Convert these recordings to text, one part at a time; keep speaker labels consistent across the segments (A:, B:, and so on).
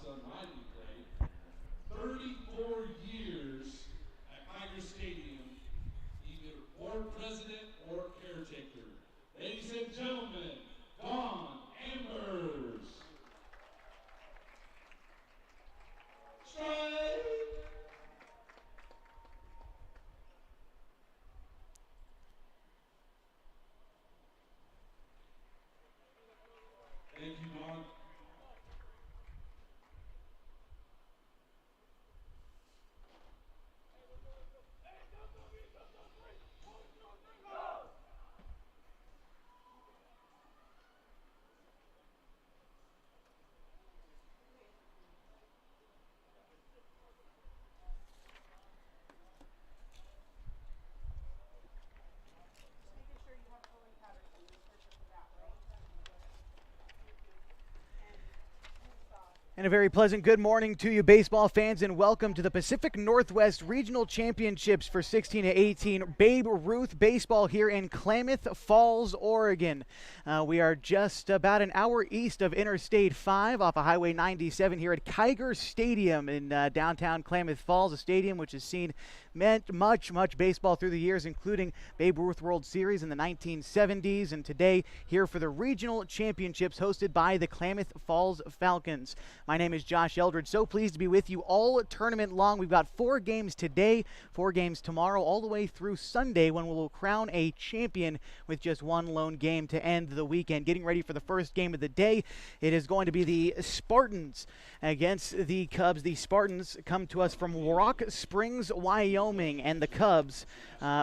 A: son Ivy played. 34 years at Tiger Stadium, either board president or caretaker. Ladies and gentlemen, Don Ambers. Strike! Thank you, Don.
B: And a very pleasant good morning to you, baseball fans, and welcome to the Pacific Northwest Regional Championships for 16 to 18 Babe Ruth baseball here in Klamath Falls, Oregon. We are just about an hour east of Interstate 5 off of Highway 97 here at Kiger Stadium in downtown Klamath Falls, a stadium which has seen much baseball through the years, including Babe Ruth World Series in the 1970s, and today here for the regional championships hosted by the Klamath Falls Falcons. My name is Josh Eldridge. So pleased to be with you all tournament long. We've got 4 games today, 4 games tomorrow, all the way through Sunday when we will crown a champion with just one lone game to end the weekend. Getting ready for the first game of the day, it is going to be the Spartans against the Cubs. The Spartans come to us from Rock Springs, Wyoming, and the Cubs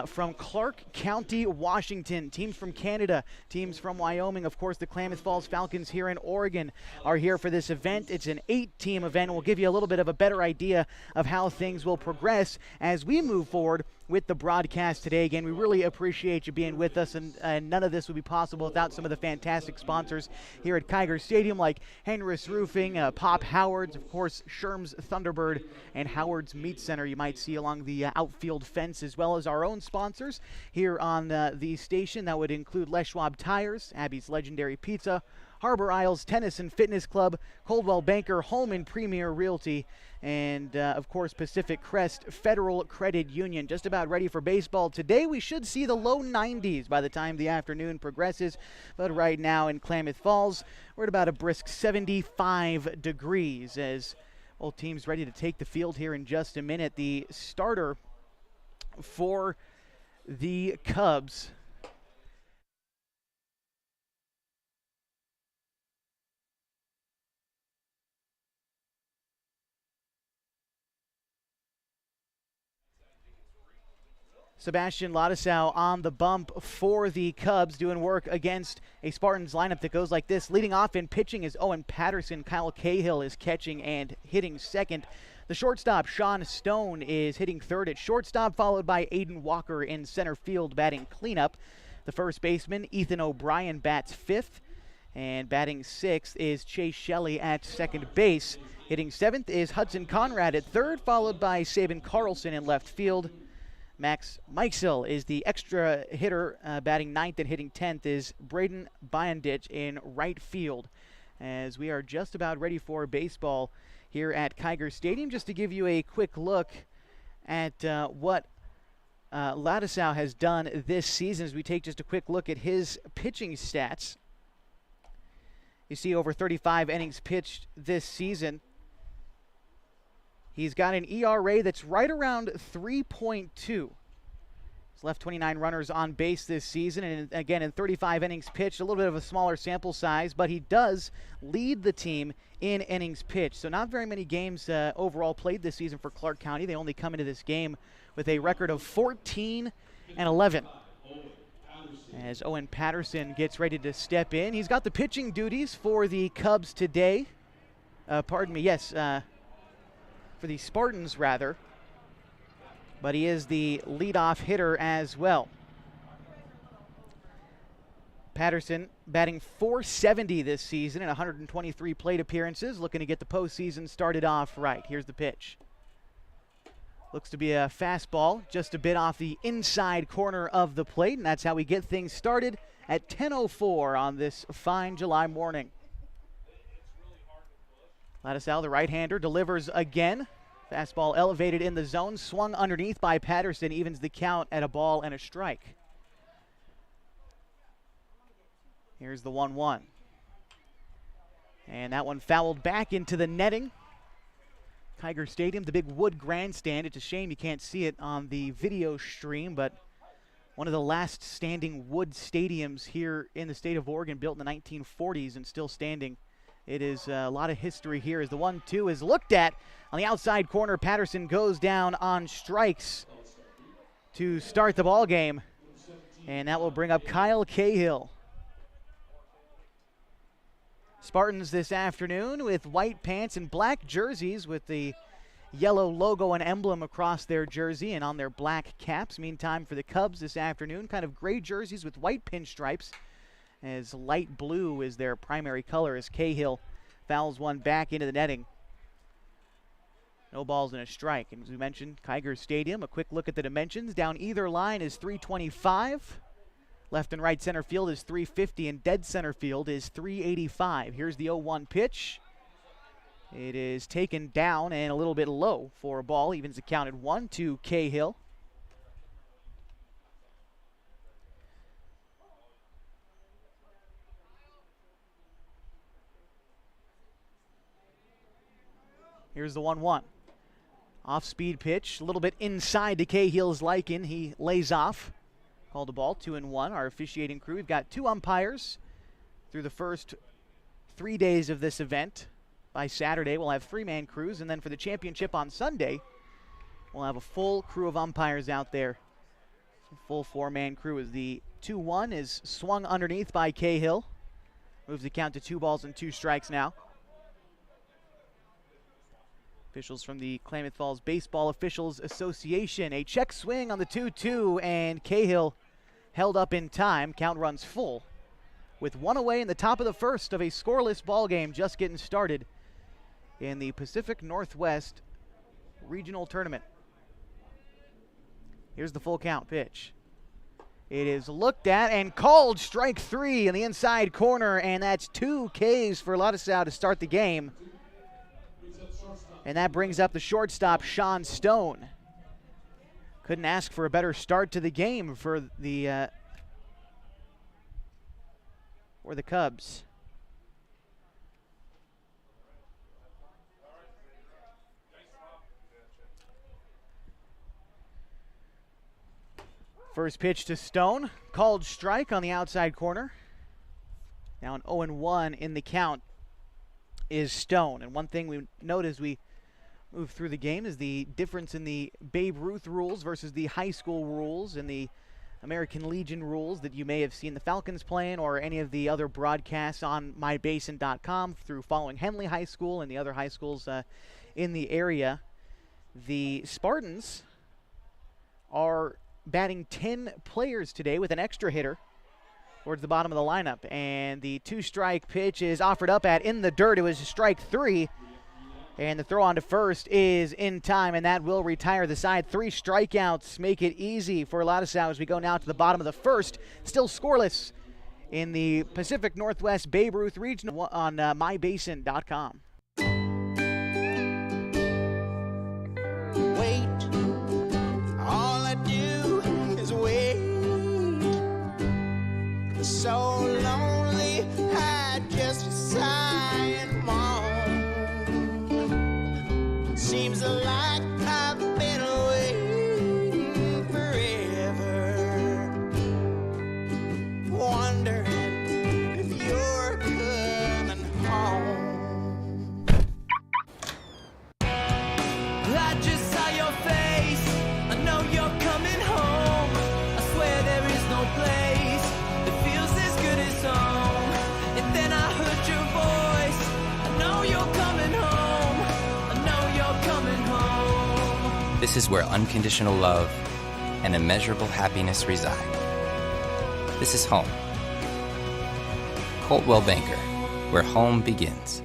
B: from Clark County, Washington. Teams from Canada, teams from Wyoming. Of course, the Klamath Falls Falcons here in Oregon are here for this event. It's an 8-team event. We'll give you a little bit of a better idea of how things will progress as we move forward with the broadcast today. Again, we really appreciate you being with us, and none of this would be possible without some of the fantastic sponsors here at Kiger Stadium, like Henris Roofing, Pop Howard's, of course, Sherm's Thunderbird, and Howard's Meat Center you might see along the outfield fence, as well as our own sponsors here on the station. That would include Les Schwab Tires, Abby's Legendary Pizza, Harbor Isles Tennis and Fitness Club, Coldwell Banker Home and Premier Realty, and of course Pacific Crest Federal Credit Union. Just about ready for baseball today. We should see the low 90s by the time the afternoon progresses, but right now in Klamath Falls we're at about a brisk 75 degrees as both teams ready to take the field here in just a minute. The starter for the Cubs, Sebastian Ladisau on the bump for the Cubs, doing work against a Spartans lineup that goes like this. Leading off in pitching is Owen Patterson. Kyle Cahill is catching and hitting second. The shortstop, Sean Stone, is hitting third at shortstop, followed by Aiden Walker in center field batting cleanup. The first baseman, Ethan O'Brien, bats fifth. And batting sixth is Chase Shelley at second base. Hitting seventh is Hudson Conrad at third, followed by Sabin Carlson in left field. Max Meixel is the extra hitter, batting ninth, and hitting 10th is Braden Byandich in right field. As we are just about ready for baseball here at Kiger Stadium, just to give you a quick look at what Ladisau has done this season as we take just a quick look at his pitching stats. You see over 35 innings pitched this season. He's got an ERA that's right around 3.2. He's left 29 runners on base this season, and again, in 35 innings pitched, a little bit of a smaller sample size, but he does lead the team in innings pitched. So not very many games overall played this season for Clark County. They only come into this game with a record of 14-11. As Owen Patterson gets ready to step in. He's got the pitching duties for the Cubs today. For the Spartans, rather. But he is the leadoff hitter as well. Patterson batting .470 this season in 123 plate appearances, looking to get the postseason started off right. Here's the pitch. Looks to be a fastball, just a bit off the inside corner of the plate, and that's how we get things started at 10:04 on this fine July morning. Ladislau, the right-hander, delivers again. Fastball elevated in the zone, swung underneath by Patterson, evens the count at a ball and a strike. Here's the 1-1. And that one fouled back into the netting. Tiger Stadium, the big wood grandstand. It's a shame you can't see it on the video stream, but one of the last standing wood stadiums here in the state of Oregon, built in the 1940s and still standing. It is a lot of history here as the 1-2 is looked at on the outside corner. Patterson goes down on strikes to start the ball game, and that will bring up Kyle Cahill. Spartans this afternoon with white pants and black jerseys with the yellow logo and emblem across their jersey and on their black caps. Meantime, for the Cubs this afternoon, kind of gray jerseys with white pinstripes, as light blue is their primary color, as Cahill fouls one back into the netting. No balls and a strike. And as we mentioned, Tiger Stadium, a quick look at the dimensions. Down either line is 325. Left and right center field is 350, and dead center field is 385. Here's the 0-1 pitch. It is taken down and a little bit low for a ball. Evens the count at 1 to Cahill. Here's the 1-1. Off-speed pitch, a little bit inside to Cahill's liking. He lays off. Called the ball, 2-1. Our officiating crew, we've got 2 umpires through the first 3 days of this event. By Saturday, we'll have 3-man crews, and then for the championship on Sunday, we'll have a full crew of umpires out there. A full 4-man crew as the 2-1 is swung underneath by Cahill. Moves the count to 2 balls and 2 strikes now. Officials from the Klamath Falls Baseball Officials Association. A check swing on the 2-2, and Cahill held up in time. Count runs full with 1 away in the top of the first of a scoreless ball game just getting started in the Pacific Northwest Regional Tournament. Here's the full count pitch. It is looked at and called strike 3 in the inside corner, and that's 2 Ks for Ladislau to start the game. And that brings up the shortstop, Sean Stone. Couldn't ask for a better start to the game for the Cubs. First pitch to Stone, called strike on the outside corner. Now an 0-1 in the count is Stone. And one thing we note as we move through the game is the difference in the Babe Ruth rules versus the high school rules and the American Legion rules that you may have seen the Falcons playing or any of the other broadcasts on mybasin.com through following Henley High School and the other high schools in the area. The Spartans are batting 10 players today with an extra hitter towards the bottom of the lineup, and the 2-strike pitch is offered up at in the dirt. It was strike 3. And the throw on to first is in time, and that will retire the side. 3 strikeouts make it easy for Ladislau as we go now to the bottom of the first. Still scoreless in the Pacific Northwest Babe Ruth Regional on mybasin.com.
C: Wait, all I do is wait. So lonely, I just sigh and moan. Seems like I've been waiting forever, wondering if you're coming home. I just saw your face, I know you're coming home. I swear there is no place that feels as good as home. And then I heard your voice, I know you're coming home.
D: This is where unconditional love and immeasurable happiness reside. This is home. Coltwell Banker, where home begins.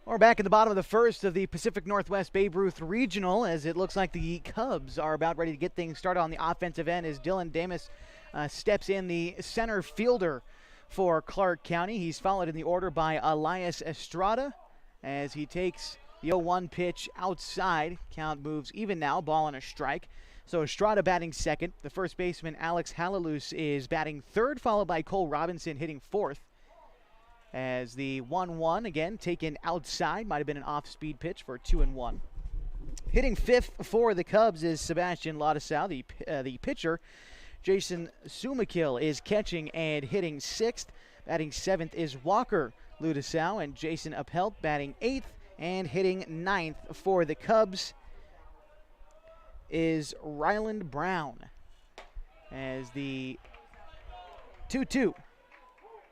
B: We're back in the bottom of the first of the Pacific Northwest Babe Ruth Regional, as it looks like the Cubs are about ready to get things started on the offensive end as Dylan Damas steps in, the center fielder for Clark County. He's followed in the order by Elias Estrada as he takes the 0-1 pitch outside. Count moves even now, ball and a strike. So Estrada batting second. The first baseman Alex Halalus is batting third, followed by Cole Robinson hitting fourth. As the 1-1 again taken outside, might have been an off-speed pitch for 2-1. Hitting fifth for the Cubs is Sebastian Ladisau, the pitcher. Jason Sumakil is catching and hitting sixth. Batting seventh is Walker Ludisau, and Jason Appelt batting eighth and hitting ninth for the Cubs is Ryland Brown. As the 2-2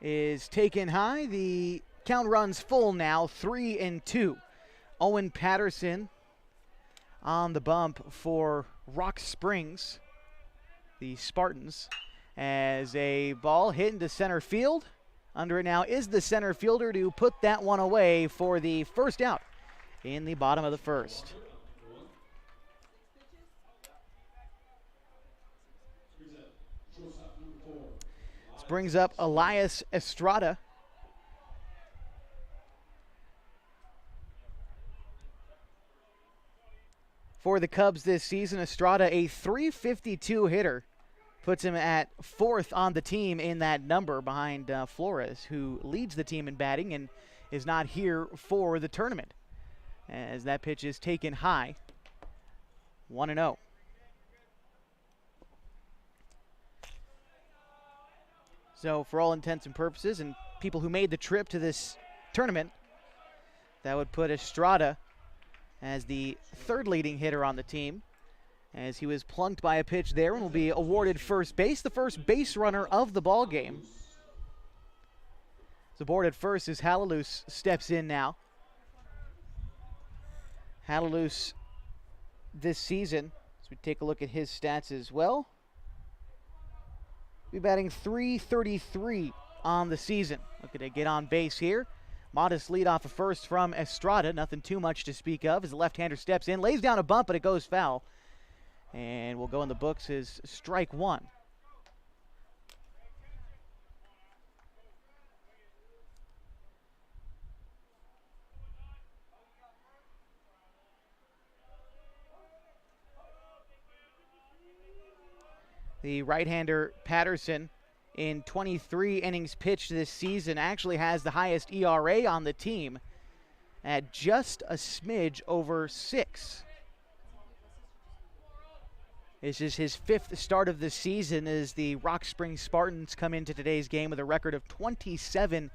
B: is taken high. The count runs full now, 3-2. Owen Patterson on the bump for Rock Springs, the Spartans, as a ball hit into center field. Under it now is the center fielder to put that one away for the first out in the bottom of the first. Brings up Elias Estrada. For the Cubs this season, Estrada, a .352 hitter, puts him at fourth on the team in that number behind Flores, who leads the team in batting and is not here for the tournament. As that pitch is taken high, 1-0. So for all intents and purposes, and people who made the trip to this tournament, that would put Estrada as the third leading hitter on the team, as he was plunked by a pitch there and will be awarded first base, the first base runner of the ball game. The board at first as Halalus steps in now. Halalus this season, as we take a look at his stats as well, be batting .333 on the season. Looking to get on base here. Modest lead off of first from Estrada. Nothing too much to speak of as the left-hander steps in, lays down a bump, but it goes foul. And will go in the books as strike one. The right-hander Patterson, in 23 innings pitched this season, actually has the highest ERA on the team at just a smidge over 6. This is his fifth start of the season as the Rock Springs Spartans come into today's game with a record of 27-7.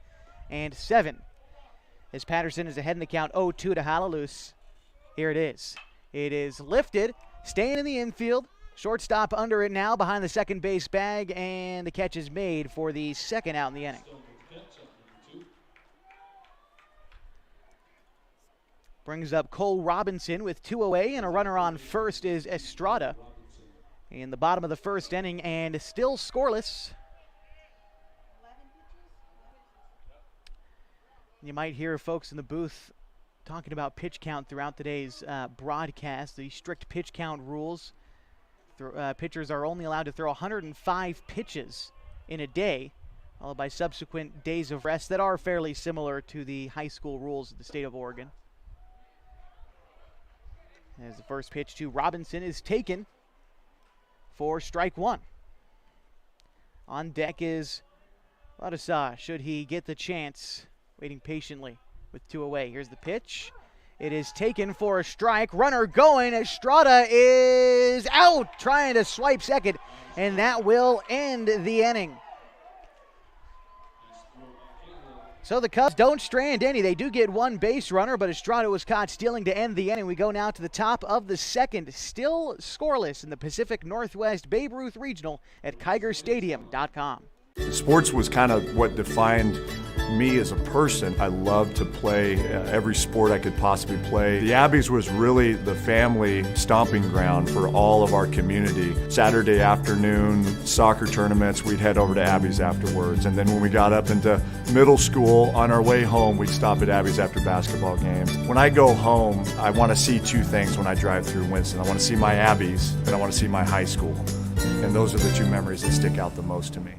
B: As Patterson is ahead in the count 0-2 to Halalus. Here it is. It is lifted, staying in the infield. Shortstop under it now behind the second base bag, and the catch is made for the second out in the inning. Brings up Cole Robinson with 2 away, and a runner on first is Estrada in the bottom of the first inning, and still scoreless. You might hear folks in the booth talking about pitch count throughout today's broadcast, the strict pitch count rules. Pitchers are only allowed to throw 105 pitches in a day, followed by subsequent days of rest that are fairly similar to the high school rules of the state of Oregon. As the first pitch to Robinson is taken for strike one. On deck is Ladisau, should he get the chance, waiting patiently with 2 away. Here's the pitch. It is taken for a strike. Runner going. Estrada is out, trying to swipe second, and that will end the inning. So the Cubs don't strand any. They do get 1 base runner, but Estrada was caught stealing to end the inning. We go now to the top of the second. Still scoreless in the Pacific Northwest Babe Ruth Regional at KigerStadium.com.
E: Sports was kind of what defined Me as a person, I love to play every sport I could possibly play. The Abbeys was really the family stomping ground for all of our community. Saturday afternoon soccer tournaments, we'd head over to Abbeys afterwards. And then when we got up into middle school, on our way home, we'd stop at Abbeys after basketball games. When I go home, I want to see two things when I drive through Winston. I want to see my Abbeys and I want to see my high school. And those are the two memories that stick out the most to me.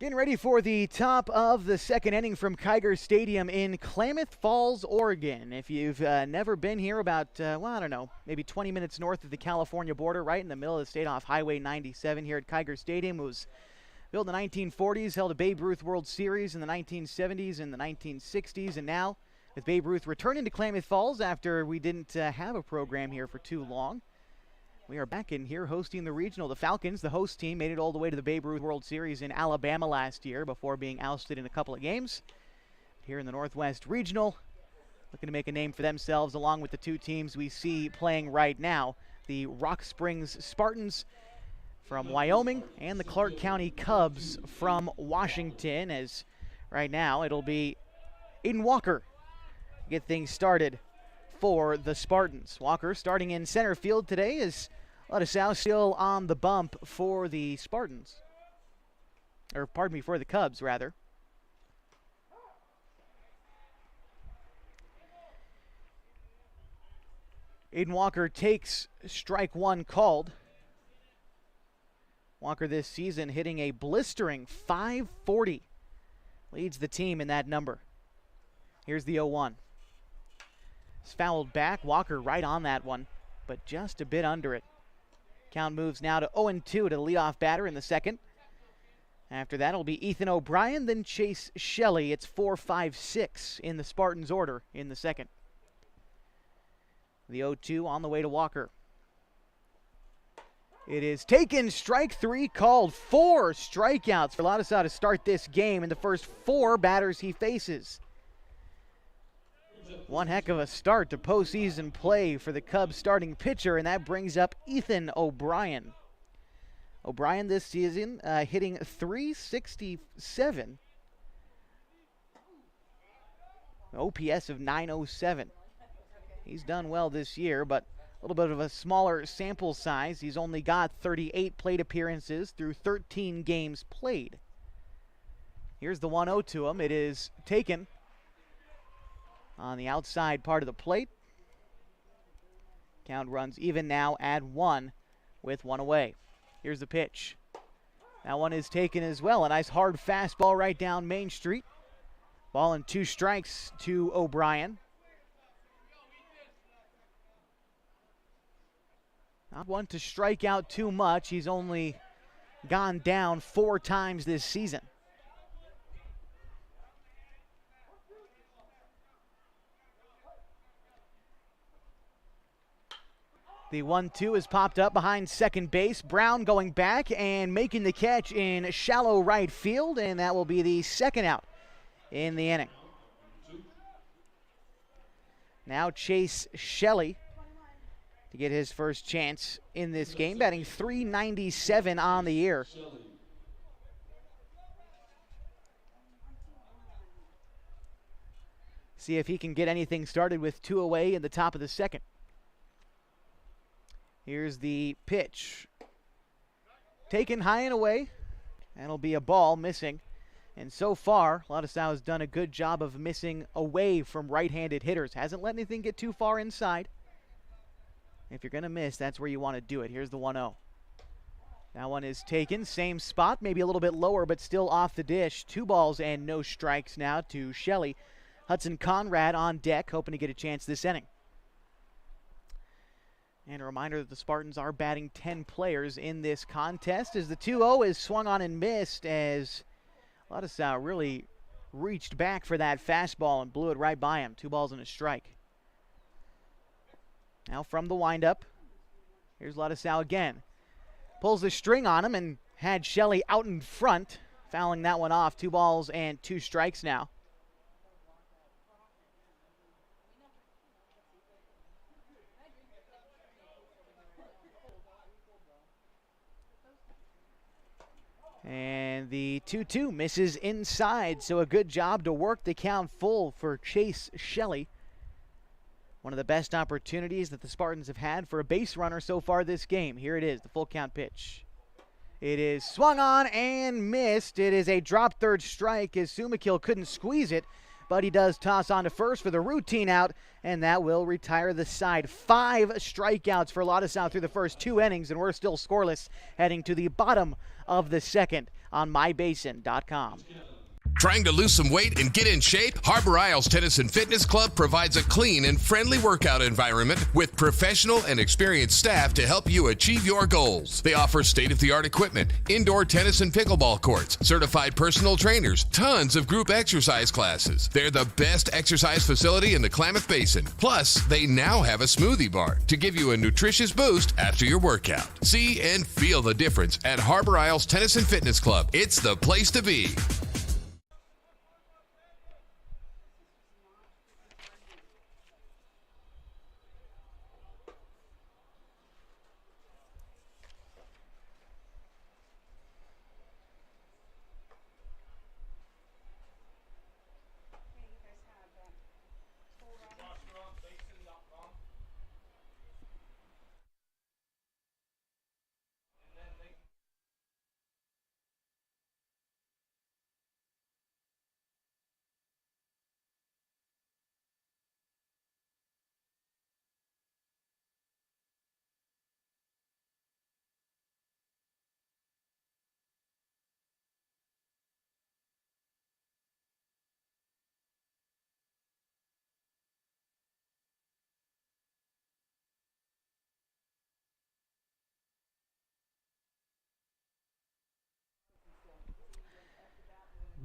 B: Getting ready for the top of the second inning from Kiger Stadium in Klamath Falls, Oregon. If you've never been here, about, I don't know, maybe 20 minutes north of the California border, right in the middle of the state off Highway 97 here at Kiger Stadium. It was built in the 1940s, held a Babe Ruth World Series in the 1970s and the 1960s, and now with Babe Ruth returning to Klamath Falls after we didn't have a program here for too long, we are back in here hosting the regional. The Falcons, the host team, made it all the way to the Babe Ruth World Series in Alabama last year before being ousted in a couple of games. Here in the Northwest Regional, looking to make a name for themselves along with the two teams we see playing right now, the Rock Springs Spartans from Wyoming and the Clark County Cubs from Washington, as right now it'll be Aiden Walker to get things started for the Spartans. Walker starting in center field today is Ladisau still on the bump for the Spartans. Or pardon me, for the Cubs rather. Aiden Walker takes strike one called. Walker this season hitting a blistering .540. Leads the team in that number. Here's the 0-1. It's fouled back. Walker right on that one, but just a bit under it. Count moves now to 0-2 to the leadoff batter in the second. After that, it'll be Ethan O'Brien, then Chase Shelley. It's 4-5-6 in the Spartans' order in the second. The 0-2 on the way to Walker. It is taken, strike three called. 4 strikeouts for Ladisau to start this game in the first 4 batters he faces. One heck of a start to postseason play for the Cubs starting pitcher, and that brings up Ethan O'Brien. O'Brien this season hitting .367. OPS of .907. He's done well this year, but a little bit of a smaller sample size. He's only got 38 plate appearances through 13 games played. Here's the 1-0 to him. It is taken on the outside part of the plate. Count runs even now at 1 with 1 away. Here's the pitch. That one is taken as well. A nice hard fastball right down Main Street. Ball and 2 strikes to O'Brien. Not one to strike out too much. He's only gone down 4 times this season. The 1-2 is popped up behind second base. Brown going back and making the catch in shallow right field, and that will be the second out in the inning. Now Chase Shelley to get his first chance in this game, batting .397 on the year. See if he can get anything started with 2 away in the top of the second. Here's the pitch. Taken high and away. That'll be a ball missing. And so far, Ladisau has done a good job of missing away from right-handed hitters. Hasn't let anything get too far inside. If you're going to miss, that's where you want to do it. Here's the 1-0. That one is taken. Same spot, maybe a little bit lower, but still off the dish. 2 balls and no strikes now to Shelley. Hudson Conrad on deck, hoping to get a chance this inning. And a reminder that the Spartans are batting 10 players in this contest as the 2-0 is swung on and missed, as Ladisau really reached back for that fastball and blew it right by him. 2 balls and a strike. Now from the windup, here's Ladisau again. Pulls the string on him and had Shelley out in front. fouling that one off. 2 balls and 2 strikes now. And the 2-2 misses inside, so a good job to work the count full for Chase Shelley. One of the best opportunities that the Spartans have had for a base runner so far this game. Here it is, the full count pitch. It is swung on and missed. It is a drop third strike as Sumakil couldn't squeeze it, but he does toss on to first for the routine out, and that will retire the side. 5 strikeouts for Ladisau through the first 2 innings, and we're still scoreless heading to the bottom of the second on mybasin.com.
F: Trying to lose some weight and get in shape? Harbor Isles Tennis and Fitness Club provides a clean and friendly workout environment with professional and experienced staff to help you achieve your goals. They offer state-of-the-art equipment, indoor tennis and pickleball courts, certified personal trainers, tons of group exercise classes. They're the best exercise facility in the Klamath Basin. Plus, they now have a smoothie bar to give you a nutritious boost after your workout. See and feel the difference at Harbor Isles Tennis and Fitness Club. It's the place to be.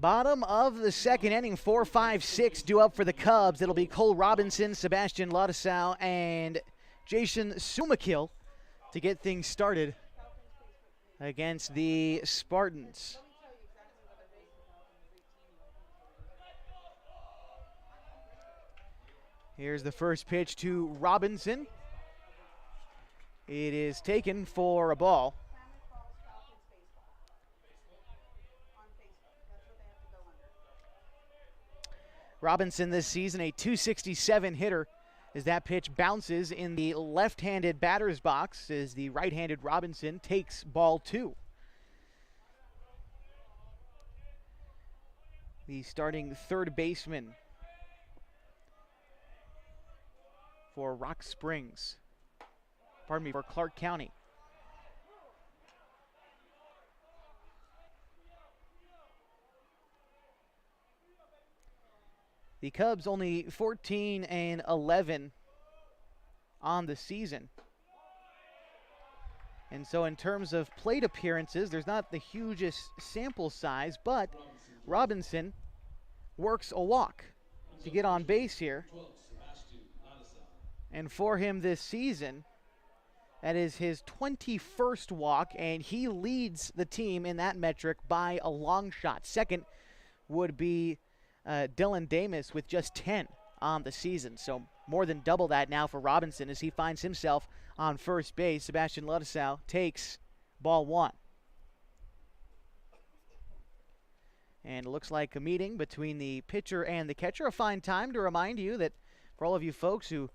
B: Bottom of the second inning, 4-5-6 due up for the Cubs. It'll be Cole Robinson, Sebastian Ladisau, and Jason Sumakil to get things started against the Spartans. Here's the first pitch to Robinson. It is taken for a ball. Robinson this season, a .267 hitter, as that pitch bounces in the left-handed batter's box as the right-handed Robinson takes ball 2. The starting third baseman for Rock Springs. For Clark County. The Cubs only 14-11 on the season. And so in terms of plate appearances, there's not the hugest sample size, but Robinson works a walk to get on base here. And for him this season, that is his 21st walk, and he leads the team in that metric by a long shot. Second would be Dylan Damas with just 10 on the season. So more than double that now for Robinson as he finds himself on first base. Sebastian Ladisau takes ball 1. And it looks like a meeting between the pitcher and the catcher. A fine time to remind you that for all of you folks who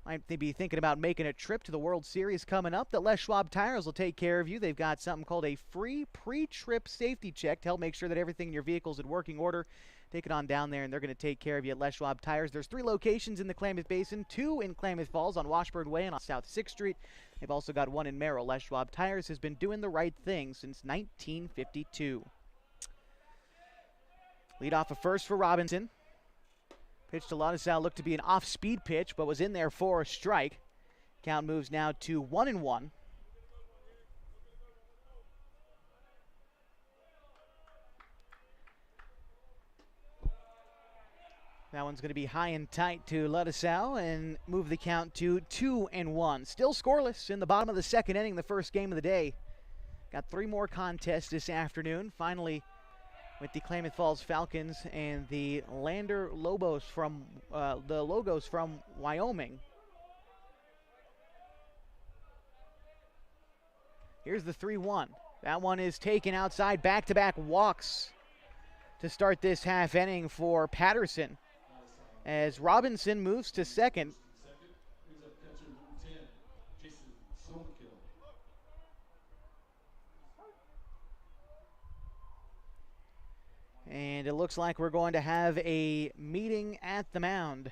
B: might be thinking about making a trip to the World Series coming up, that Les Schwab Tires will take care of you. They've got something called a free pre-trip safety check to help make sure that everything in your vehicle is in working order. Take it on down there, and they're going to take care of you at Les Schwab Tires. There's 3 locations in the Klamath Basin, 2 in Klamath Falls on Washburn Way and on South 6th Street. They've also got 1 in Merrill. Les Schwab Tires has been doing the right thing since 1952. Lead off of first for Robinson. Pitch to Ladisau looked to be an off-speed pitch, but was in there for a strike. Count moves now to 1-1. That one's going to be high and tight to Ladisau and move the count to 2-1. Still scoreless in the bottom of the second inning, the first game of the day. Got 3 more contests this afternoon. Finally with the Klamath Falls Falcons and the Lander Lobos from the Logos from Wyoming. Here's the 3-1. That one is taken outside. Back-to-back walks to start this half inning for Patterson, as Robinson moves to second.
A: Brings up catcher number 10, Jason Somerkill.
B: And it looks like we're going to have a meeting at the mound.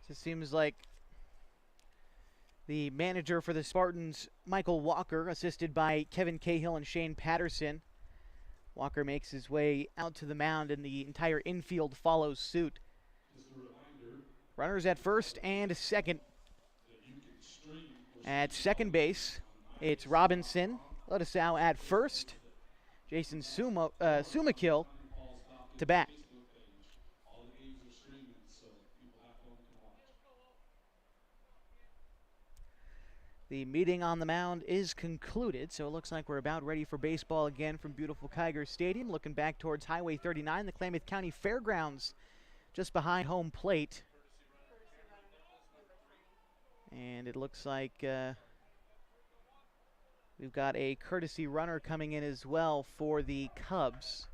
B: It seems like the manager for the Spartans, Michael Walker, assisted by Kevin Cahill and Shane Patterson. Walker makes his way out to the mound, and the entire infield follows suit. Runners at first and second. At second base, it's Robinson. Lodesau at first. Jason Sumakill to bat. The meeting on the mound is concluded, so it looks like we're about ready for baseball again from beautiful Kiger Stadium. Looking back towards Highway 39, the Klamath County Fairgrounds, just behind home plate. And it looks like we've got a courtesy runner coming in as well for the Cubs.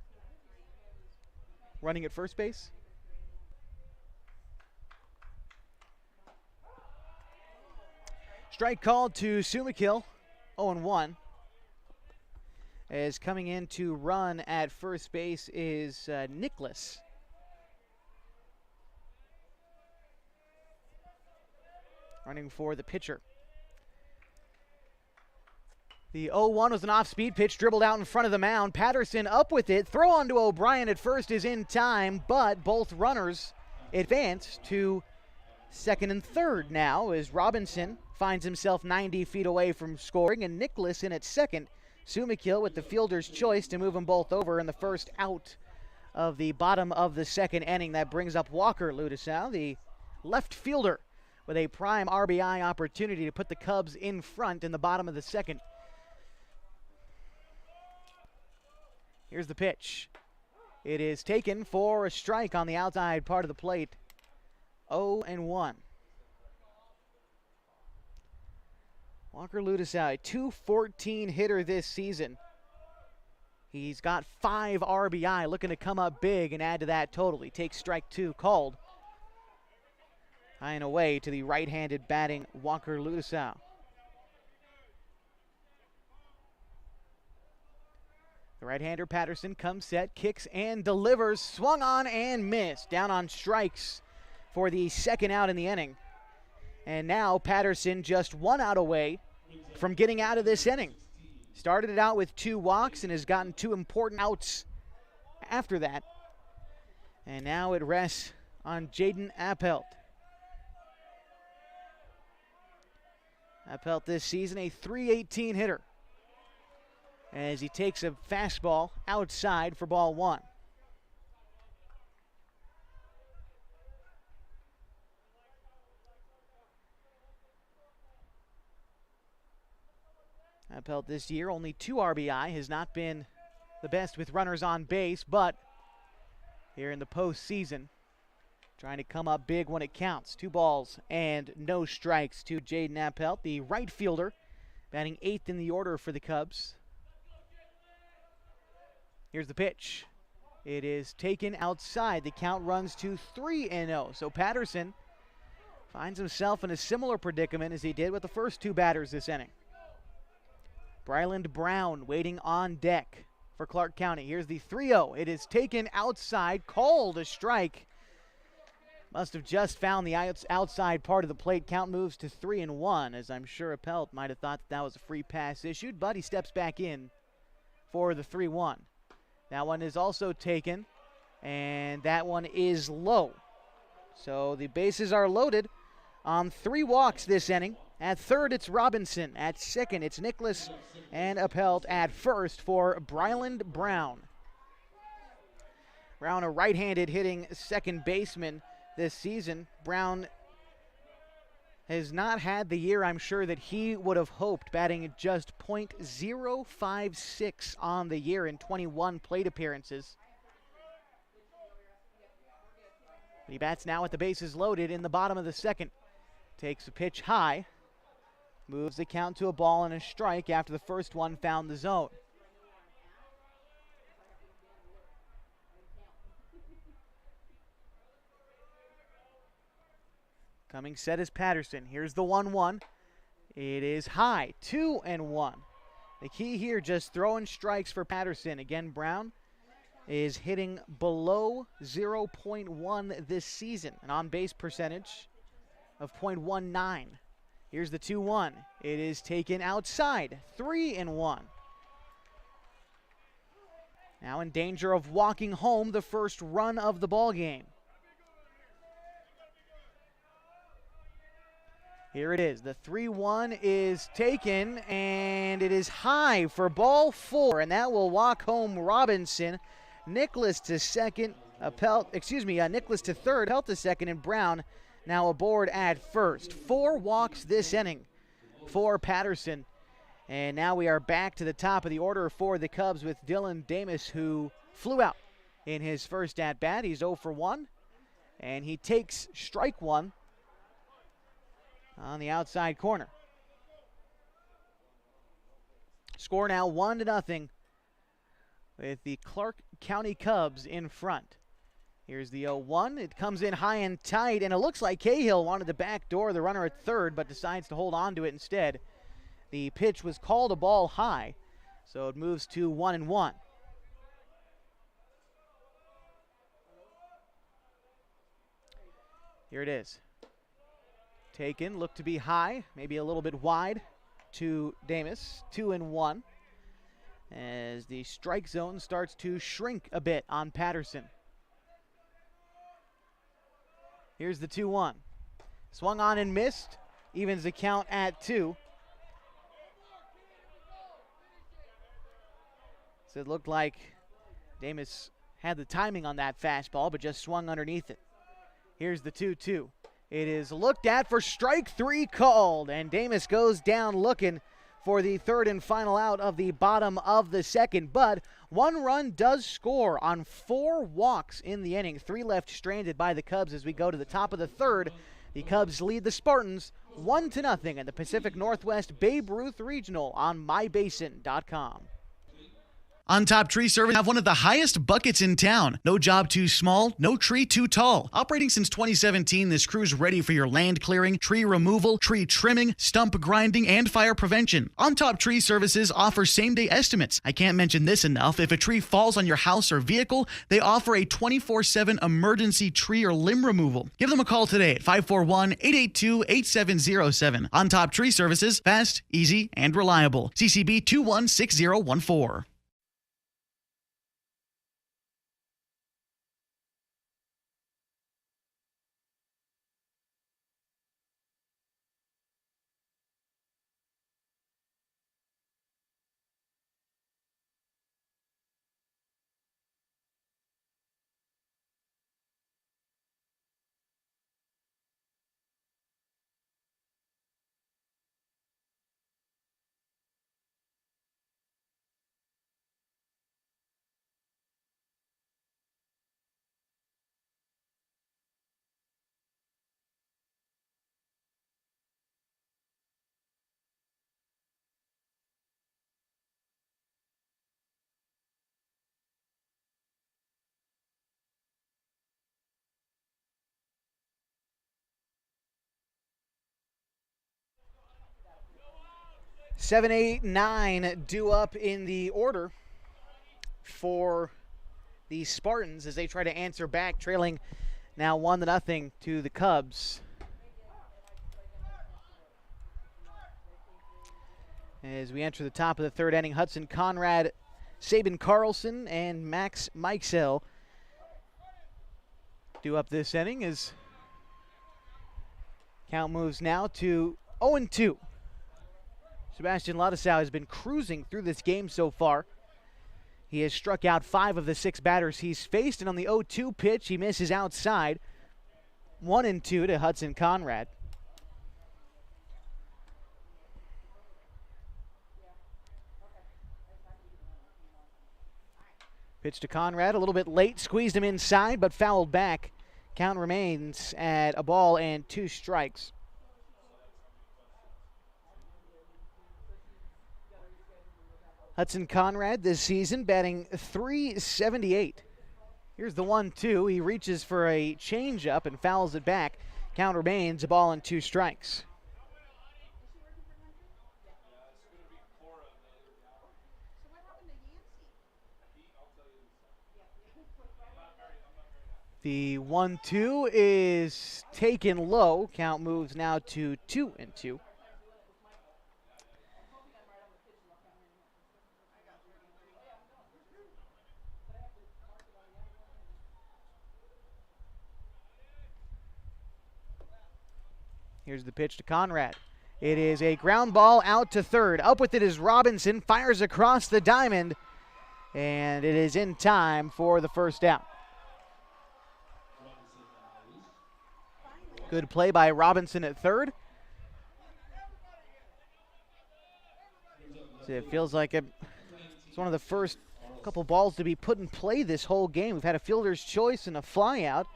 B: Running at first base. Strike called to Sumakill, 0-1. As coming in to run at first base is Nicholas. Running for the pitcher. The 0-1 was an off-speed pitch, dribbled out in front of the mound. Patterson up with it. Throw on to O'Brien at first is in time, but both runners advance to second and third now as Robinson finds himself 90 feet away from scoring, and Nicholas in at second. Sumakill with the fielder's choice to move them both over in the first out of the bottom of the second inning. That brings up Walker Lodesau, the left fielder, with a prime RBI opportunity to put the Cubs in front in the bottom of the second. Here's the pitch. It is taken for a strike on the outside part of the plate. 0-1. Walker Lodesau, a .214 hitter this season. He's got 5 RBI, looking to come up big and add to that total. He takes strike 2 called. High and away to the right-handed batting Walker Lodesau. The right-hander Patterson comes set, kicks and delivers. Swung on and missed. Down on strikes for the second out in the inning. And now Patterson just 1 out away from getting out of this inning. Started it out with 2 walks and has gotten 2 important outs after that. And now it rests on Jaden Appelt. Appelt this season a .318 hitter, as he takes a fastball outside for ball 1. Appelt this year, only 2 RBI, has not been the best with runners on base, but here in the postseason, trying to come up big when it counts. 2 balls and no strikes to Jaden Appelt, the right fielder, batting 8th in the order for the Cubs. Here's the pitch. It is taken outside. The count runs to 3-0. So Patterson finds himself in a similar predicament as he did with the first 2 batters this inning. Bryland Brown waiting on deck for Clark County. Here's the 3-0. It is taken outside, called a strike. Must have just found the outside part of the plate. Count moves to 3-1, as I'm sure Appelt might have thought that was a free pass issued, but he steps back in for the 3-1. That one is also taken, and that one is low. So the bases are loaded on 3 walks this inning. At third, it's Robinson. At second, it's Nicholas, and Appelt at first for Bryland Brown. Brown, a right-handed hitting second baseman this season. Brown has not had the year I'm sure that he would have hoped, batting at just .056 on the year in 21 plate appearances. He bats now with the bases loaded in the bottom of the second. Takes a pitch high. Moves the count to a ball and a strike after the first one found the zone. Coming set is Patterson. Here's the 1-1. It is high, 2-1. The key here, just throwing strikes for Patterson. Again, Brown is hitting below 0.1 this season, an on-base percentage of .19. Here's the 2-1. It is taken outside, 3-1. Now in danger of walking home the first run of the ball game. Here it is. The 3-1 is taken, and it is high for ball 4, and that will walk home Robinson. Nicholas to second, Nicholas to third, Pelt to second, and Brown now aboard at first. 4 walks this inning for Patterson. And now we are back to the top of the order for the Cubs with Dylan Damas, who flew out in his first at-bat. He's 0 for 1, and he takes strike 1 on the outside corner. Score now 1-0 with the Clark County Cubs in front. Here's the 0-1. It comes in high and tight, and it looks like Cahill wanted to backdoor the runner at third, but decides to hold on to it instead. The pitch was called a ball high, so it moves to 1-1. Here it is. Taken, looked to be high, maybe a little bit wide to Damas. 2-1 as the strike zone starts to shrink a bit on Patterson. Here's the 2-1. Swung on and missed. Evens the count at 2. So it looked like Damas had the timing on that fastball, but just swung underneath it. Here's the 2-2. It is looked at for strike 3 called, and Damas goes down looking for the third and final out of the bottom of the second. But 1 run does score on 4 walks in the inning. 3 left stranded by the Cubs as we go to the top of the third. The Cubs lead the Spartans 1-0 in the Pacific Northwest Babe Ruth Regional on mybasin.com.
G: On Top Tree Service have one of the highest buckets in town. No job too small, no tree too tall. Operating since 2017, this crew's ready for your land clearing, tree removal, tree trimming, stump grinding, and fire prevention. On Top Tree Services offers same-day estimates. I can't mention this enough. If a tree falls on your house or vehicle, they offer a 24/7 emergency tree or limb removal. Give them a call today at 541-882-8707. On Top Tree Services, fast, easy, and reliable. CCB 216014.
B: Seven, 8, 9 due up in the order for the Spartans as they try to answer back, trailing now 1-0 to the Cubs. As we enter the top of the third inning, Hudson Conrad, Saban Carlson, and Max Mikesell due up this inning as count moves now to 0-2. Sebastian Ladisau has been cruising through this game so far. He has struck out 5 of the 6 batters he's faced, and on the 0-2 pitch, he misses outside. 1-2 to Hudson Conrad. Pitch to Conrad, a little bit late, squeezed him inside, but fouled back. Count remains at a ball and 2 strikes. Hudson Conrad this season batting .378. Here's the 1-2. He reaches for a changeup and fouls it back. Count remains a ball and 2 strikes. The 1-2 is taken low. Count moves now to 2-2. Here's the pitch to Conrad. It is a ground ball out to third. Up with it is Robinson, fires across the diamond, and it is in time for the first out. Good play by Robinson at third. So it feels like it's one of the first couple balls to be put in play this whole game. We've had a fielder's choice and a fly out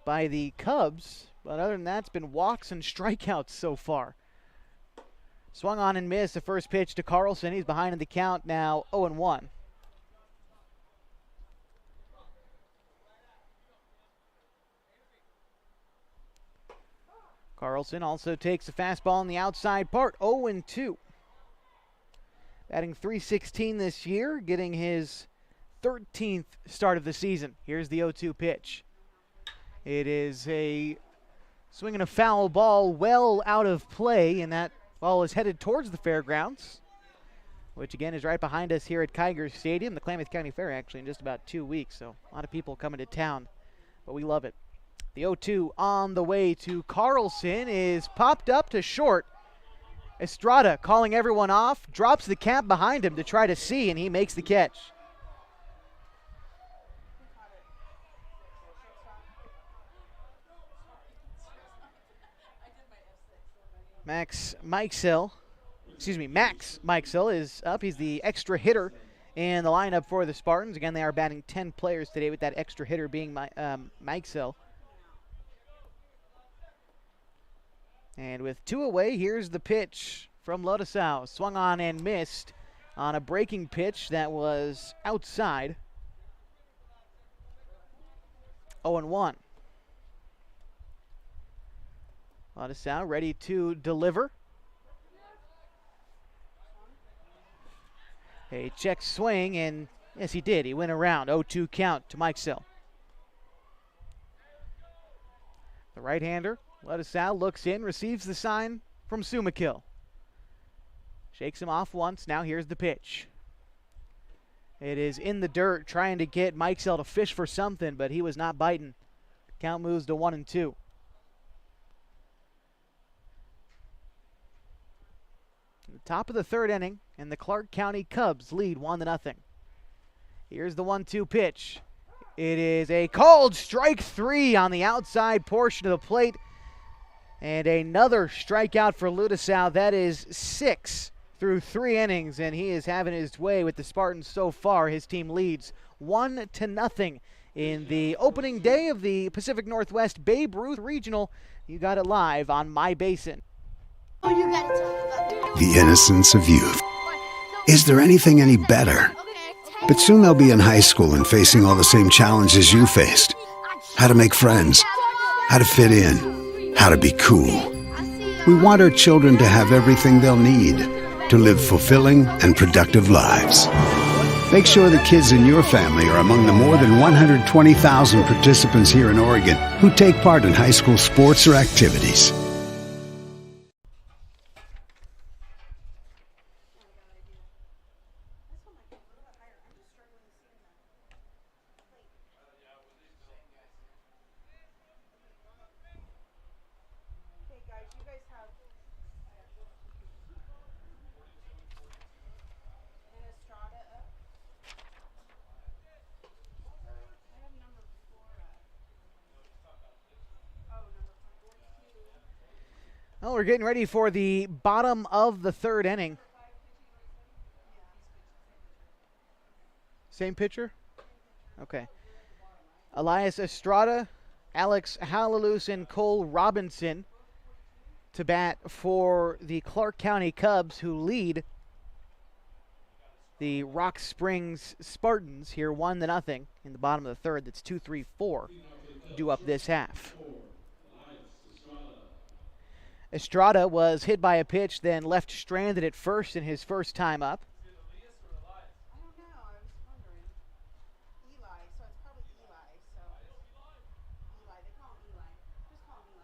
B: by the Cubs, but other than that, it's been walks and strikeouts so far. Swung on and missed the first pitch to Carlson. He's behind in the count now, 0-1. Carlson also takes a fastball on the outside part, 0-2. Batting .316 this year, getting his 13th start of the season. Here's the 0-2 pitch. It is a swing and a foul ball well out of play, and that ball is headed towards the fairgrounds, which again is right behind us here at Kiger Stadium, the Klamath County Fair actually in just about 2 weeks, so a lot of people coming to town, but we love it. The 0-2 on the way to Carlson is popped up to short. Estrada calling everyone off, drops the cap behind him to try to see, and he makes the catch. Max Mikesell is up. He's the extra hitter in the lineup for the Spartans. Again, they are batting 10 players today, with that extra hitter being Mikesell. And with 2 away, here's the pitch from Lodesau. Swung on and missed on a breaking pitch that was outside. 0-1. Lodesau ready to deliver. A check swing, and yes, he did. He went around. 0-2 count to Mikesell. The right-hander, Lodesau, looks in, receives the sign from Sumakill. Shakes him off once. Now here's the pitch. It is in the dirt, trying to get Mikesell to fish for something, but he was not biting. Count moves to 1-2. The top of the third inning, and the Clark County Cubs lead 1-0. Here's the 1-2 pitch. It is a called strike 3 on the outside portion of the plate. And another strikeout for Lodesau. That is 6 through 3 innings, and he is having his way with the Spartans so far. His team leads 1-0 in the opening day of the Pacific Northwest Babe Ruth Regional. You got it live on My Basin.
H: Oh, you gotta tell me about that. The innocence of youth. Is there anything any better? But soon they'll be in high school and facing all the same challenges you faced. How to make friends, how to fit in, how to be cool. We want our children to have everything they'll need to live fulfilling and productive lives. Make sure the kids in your family are among the more than 120,000 participants here in Oregon who take part in high school sports or activities.
B: Well, we're getting ready for the bottom of the third inning. Same pitcher? Okay. Elias Estrada, Alex Halalus, and Cole Robinson to bat for the Clark County Cubs, who lead the Rock Springs Spartans here 1-0 in the bottom of the third. That's 2-3-4 due up this half. Estrada was hit by a pitch, then left stranded at first in his first time up.
I: I don't know. I was wondering. Eli, so it's probably Eli. So Eli, they call him Eli. Just call him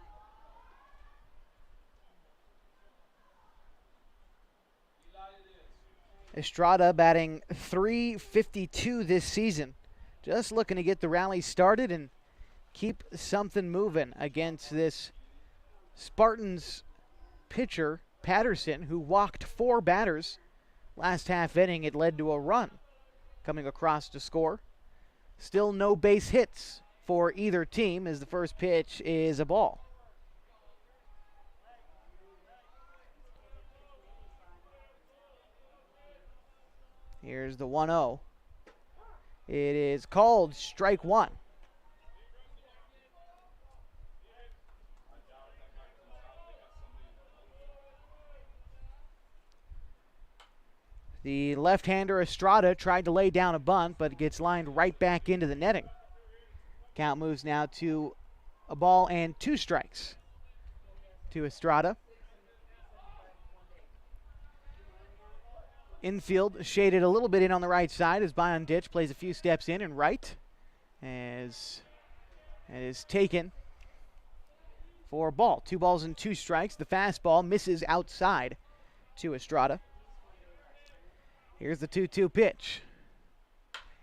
I: Eli.
B: Estrada batting .352 this season. Just looking to get the rally started and keep something moving against this Spartans pitcher, Patterson, who walked 4 batters. Last half inning, it led to a run coming across to score. Still no base hits for either team as the first pitch is a ball. Here's the 1-0. It is called strike one. The left-hander Estrada tried to lay down a bunt, but it gets lined right back into the netting. Count moves now to a ball and 2 strikes to Estrada. Infield shaded a little bit in on the right side as Bion Ditch plays a few steps in and right as it is taken for a ball. 2 balls and 2 strikes. The fastball misses outside to Estrada. Here's the 2-2 pitch.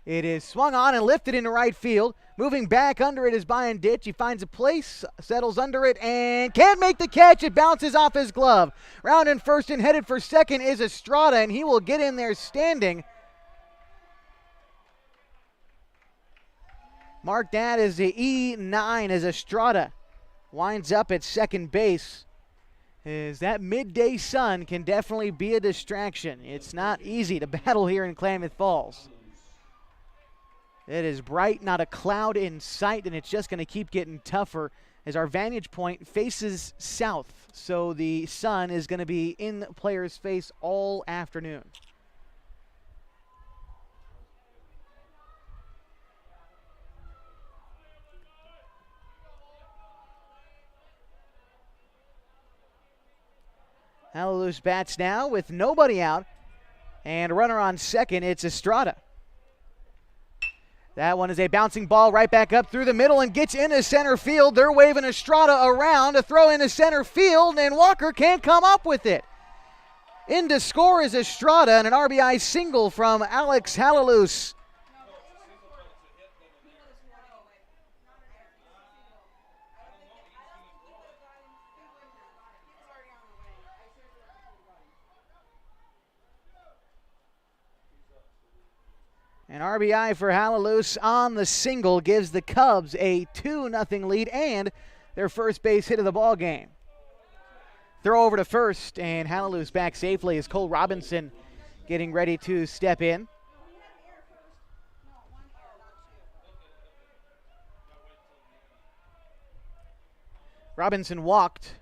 B: It is swung on and lifted into right field. Moving back under it is Bion Ditch. He finds a place, settles under it, and can't make the catch. It bounces off his glove. Rounding first and headed for second is Estrada, and he will get in there standing. Mark that as the E9 as Estrada winds up at second base. Is that midday sun can definitely be a distraction. It's not easy to battle here in Klamath Falls. It is bright, not a cloud in sight, and it's just going to keep getting tougher as our vantage point faces south. So the sun is going to be in the player's face all afternoon. Halalus bats now with nobody out and a runner on second. It's Estrada. That one is a bouncing ball right back up through the middle and gets into center field. They're waving Estrada around to throw into center field, and Walker can't come up with it. In to score is Estrada, and an RBI single from Alex Halalus. An RBI for Halalus on the single gives the Cubs a 2-0 lead and their first base hit of the ball game. Throw over to first, and Halalus back safely as Cole Robinson getting ready to step in. Robinson walked,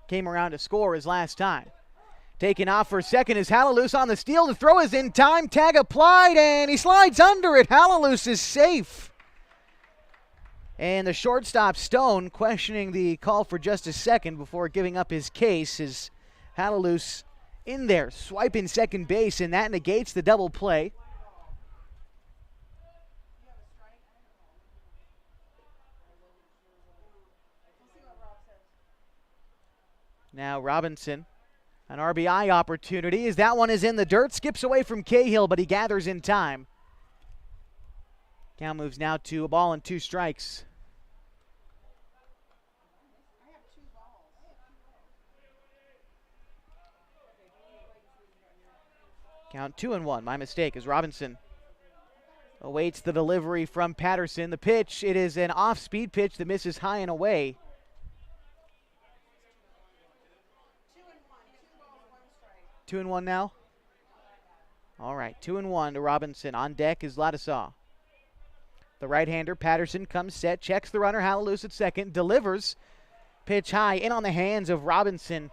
B: came around to score his last time. Taking off for second is Halalus on the steal. The throw is in time. Tag applied, and he slides under it. Halalus is safe. And the shortstop, Stone, questioning the call for just a second before giving up his case, is Halalus in there, swiping second base, and that negates the double play. Now Robinson. An RBI opportunity as that one is in the dirt. Skips away from Cahill, but he gathers in time. Count moves now to a ball and 2 strikes. Count 2-1. My mistake as Robinson awaits the delivery from Patterson. The pitch, it is an off-speed pitch that misses high and away. 2-1 now? All right, 2-1 to Robinson. On deck is Ladisaw. The right-hander, Patterson, comes set, checks the runner, Hallelujah at second, delivers. Pitch high, in on the hands of Robinson.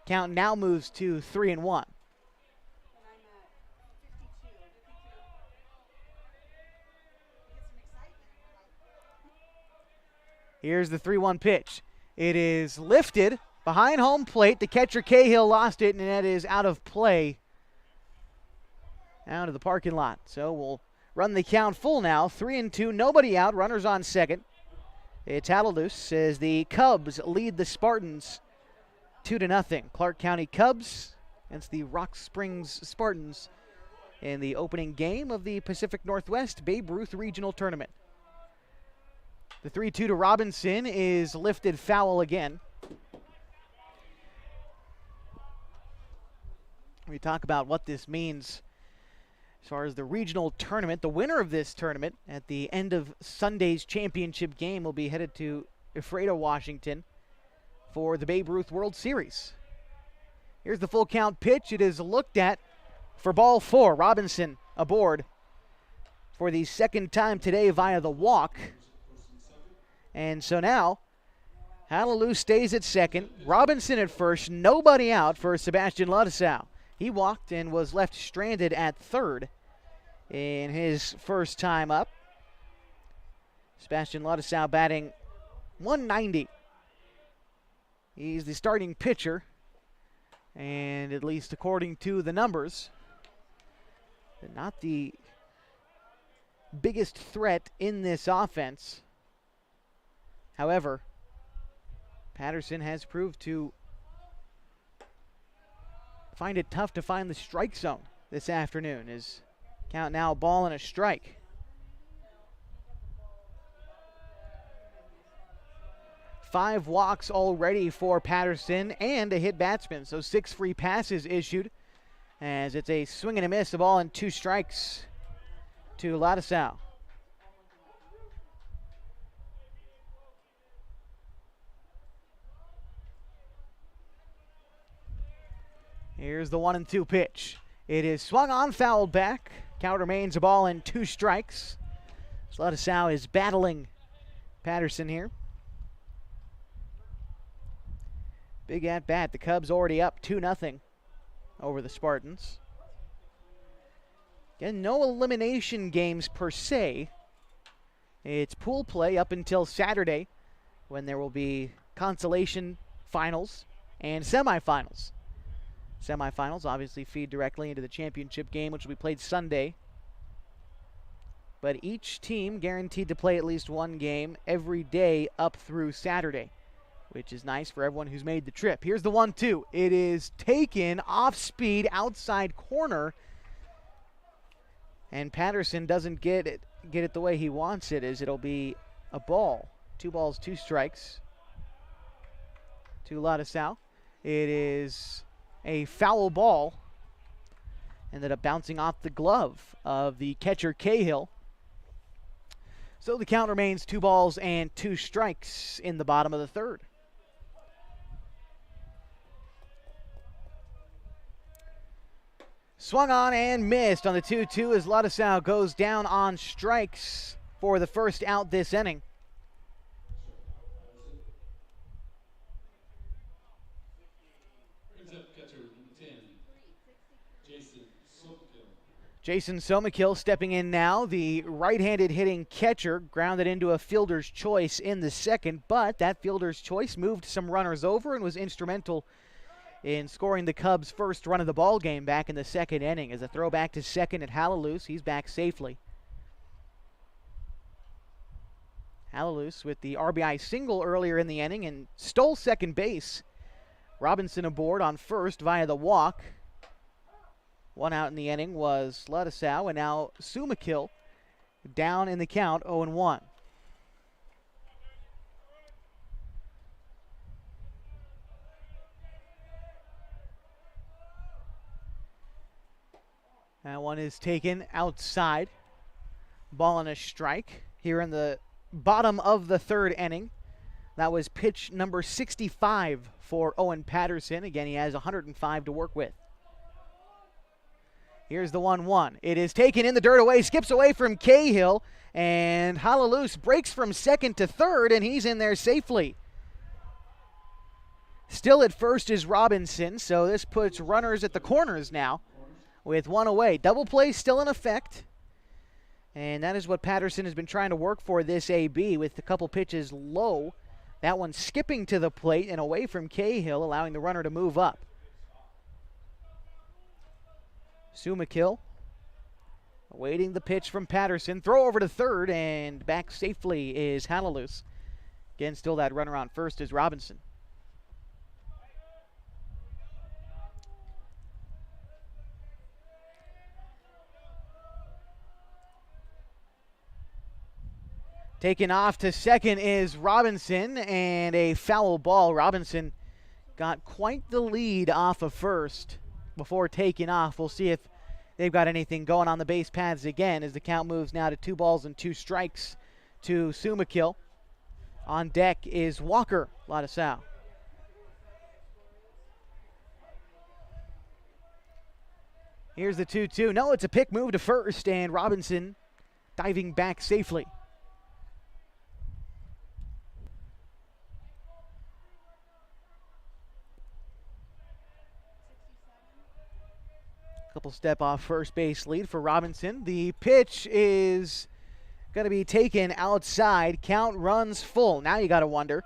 B: Count now moves to 3-1. Here's the 3-1 pitch. It is lifted behind home plate. The catcher Cahill lost it, and that is out of play. Out of the parking lot. So we'll run the count full now. 3-2, nobody out. Runners on second. It's Hallelujah as the Cubs lead the Spartans 2-0. Clark County Cubs against the Rock Springs Spartans in the opening game of the Pacific Northwest Babe Ruth Regional Tournament. The 3-2 to Robinson is lifted foul again. We talk about what this means as far as the regional tournament. The winner of this tournament at the end of Sunday's championship game will be headed to Ephrata, Washington for the Babe Ruth World Series. Here's the full count pitch. It is looked at for ball 4. Robinson aboard for the second time today via the walk. And so now, Hallelujah stays at second. Robinson at first. Nobody out for Sebastian Ladisaw. He walked and was left stranded at third in his first time up. Sebastian Ladisaw batting .190. He's the starting pitcher, and at least according to the numbers, not the biggest threat in this offense. However, Patterson has proved to find it tough to find the strike zone this afternoon. Is count now a ball and a strike. Five walks already for Patterson and a hit batsman, so 6 free passes issued as it's a swing and a miss, a ball and 2 strikes to Ladisaw. Here's the 1-2 pitch. It is swung on, fouled back. Count remains a ball and 2 strikes. Ladisaw is battling Patterson here. Big at bat. The Cubs already up 2-0 over the Spartans. Again, no elimination games per se. It's pool play up until Saturday when there will be consolation finals and semifinals. Semifinals obviously feed directly into the championship game, which will be played Sunday. But each team guaranteed to play at least one game every day up through Saturday, which is nice for everyone who's made the trip. Here's the 1-2. It is taken off speed outside corner, and Patterson doesn't get it the way he wants it, as it'll be a ball. 2 balls, 2 strikes to Ladisaw. It is a foul ball. Ended up bouncing off the glove of the catcher Cahill. So the count remains 2 balls and 2 strikes in the bottom of the third. Swung on and missed on the 2-2 as Ladisaw goes down on strikes for the first out this inning. Jason Somakill stepping in now. The right-handed hitting catcher grounded into a fielder's choice in the second, but that fielder's choice moved some runners over and was instrumental in scoring the Cubs' first run of the ball game back in the second inning. As a throwback to second at Hallelujah, he's back safely. Hallelujah with the RBI single earlier in the inning and stole second base. Robinson aboard on first via the walk. 1 out in the inning was Ladisaw, and now Somakill down in the count, 0-1. That one is taken outside. Ball and a strike here in the bottom of the third inning. That was pitch number 65 for Owen Patterson. Again, he has 105 to work with. Here's the 1-1. It is taken in the dirt away, skips away from Cahill, and Halalus breaks from second to third, and he's in there safely. Still at first is Robinson, so this puts runners at the corners now with one away. Double play still in effect, and that is what Patterson has been trying to work for this AB with a couple pitches low. That one skipping to the plate and away from Cahill, allowing the runner to move up. Sumakill awaiting the pitch from Patterson. Throw over to third, and back safely is Halalus. Again, still that runner on first is Robinson. Taken off to second is Robinson, and a foul ball. Robinson got quite the lead off of first before taking off. We'll see if they've got anything going on the base paths again as the count moves now to 2 balls and 2 strikes to Sumakill. On deck is Walker Ladisau. Here's the 2-2. No, it's a pick move to first, and Robinson diving back safely. Couple step off first base lead for Robinson. The pitch is going to be taken outside. Count runs full. Now you got to wonder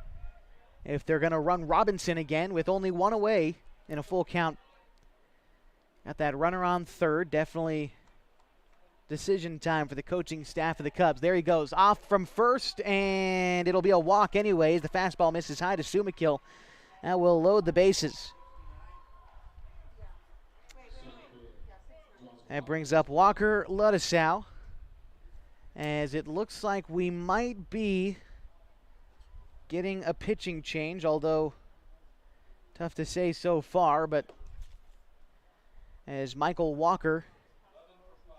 B: if they're going to run Robinson again with only one away in a full count. Got that runner on third. Definitely decision time for the coaching staff of the Cubs. There he goes. Off from first, and it'll be a walk anyways. The fastball misses high to Sumakill. That will load the bases. That brings up Walker Ladisau, as it looks like we might be getting a pitching change, although tough to say so far. But as Michael Walker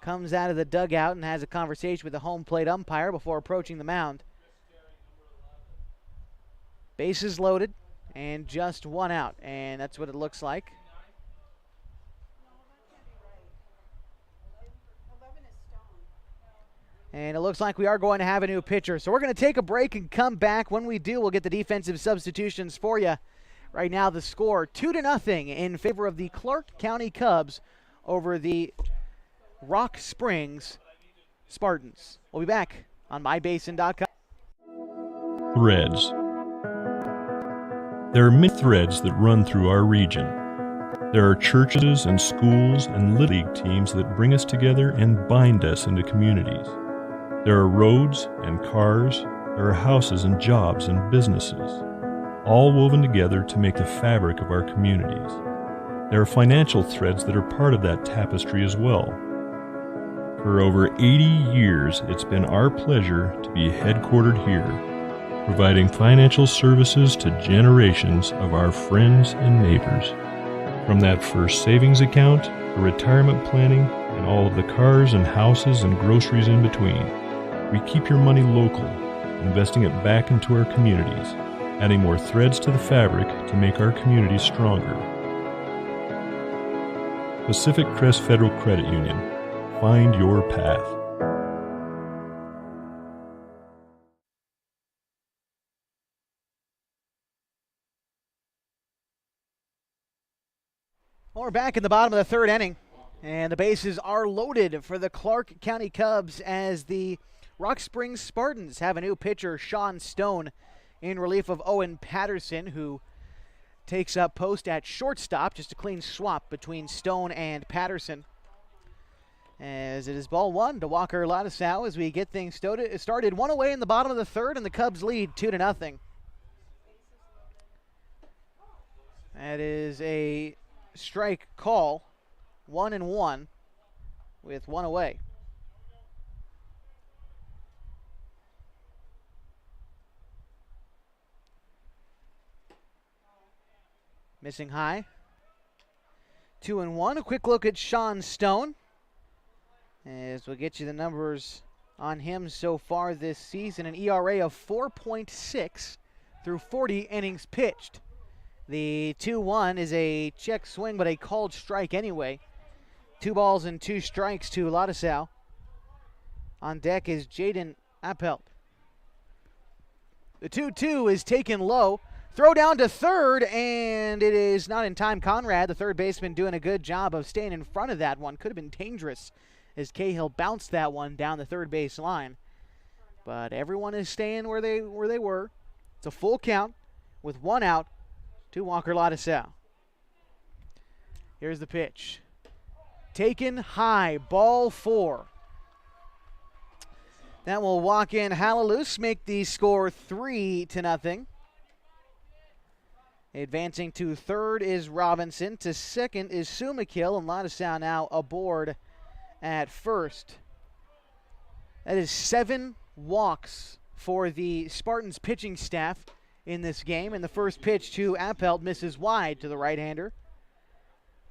B: comes out of the dugout and has a conversation with the home plate umpire before approaching the mound. Bases loaded and just one out, and that's what it looks like. And it looks like we are going to have a new pitcher. So we're going to take a break and come back. When we do, we'll get the defensive substitutions for you. Right now, the score 2-0 in favor of the Clark County Cubs over the Rock Springs Spartans. We'll be back on mybasin.com.
J: Threads. There are many threads that run through our region. There are churches and schools and little league teams that bring us together and bind us into communities. There are roads and cars, there are houses and jobs and businesses, all woven together to make the fabric of our communities. There are financial threads that are part of that tapestry as well. For over 80 years, it's been our pleasure to be headquartered here, providing financial services to generations of our friends and neighbors. From that first savings account, to retirement planning, and all of the cars and houses and groceries in between. We keep your money local, investing it back into our communities, adding more threads to the fabric to make our communities stronger. Pacific Crest Federal Credit Union. Find your path.
B: Well, we're back in the bottom of the third inning, and the bases are loaded for the Clark County Cubs as the Rock Springs Spartans have a new pitcher, Sean Stone, in relief of Owen Patterson, who takes up post at shortstop. Just a clean swap between Stone and Patterson. As it is ball one to Walker Ladisau as we get things started. One away in the bottom of the third, and the Cubs lead 2-0. That is a strike call, 1-1 with one away. Missing high. 2-1. A quick look at Sean Stone, as we'll get you the numbers on him so far this season. An ERA of 4.6 through 40 innings pitched. The 2-1 is a check swing, but a called strike anyway. 2 balls and 2 strikes to Ladisau. On deck is Jaden Appelt. The 2-2 is taken low. Throw down to third, and it is not in time. Conrad, the third baseman, doing a good job of staying in front of that one. Could have been dangerous as Cahill bounced that one down the third base line. But everyone is staying where they were. It's a full count with 1 out to Walker Ladisau. Here's the pitch. Taken high, ball 4. That will walk in Hallelujah, make the score 3-0. Advancing to third is Robinson. To second is Sumakil, and Ladisau now aboard at first. That is 7 walks for the Spartans pitching staff in this game. And the first pitch to Appelt misses wide to the right-hander.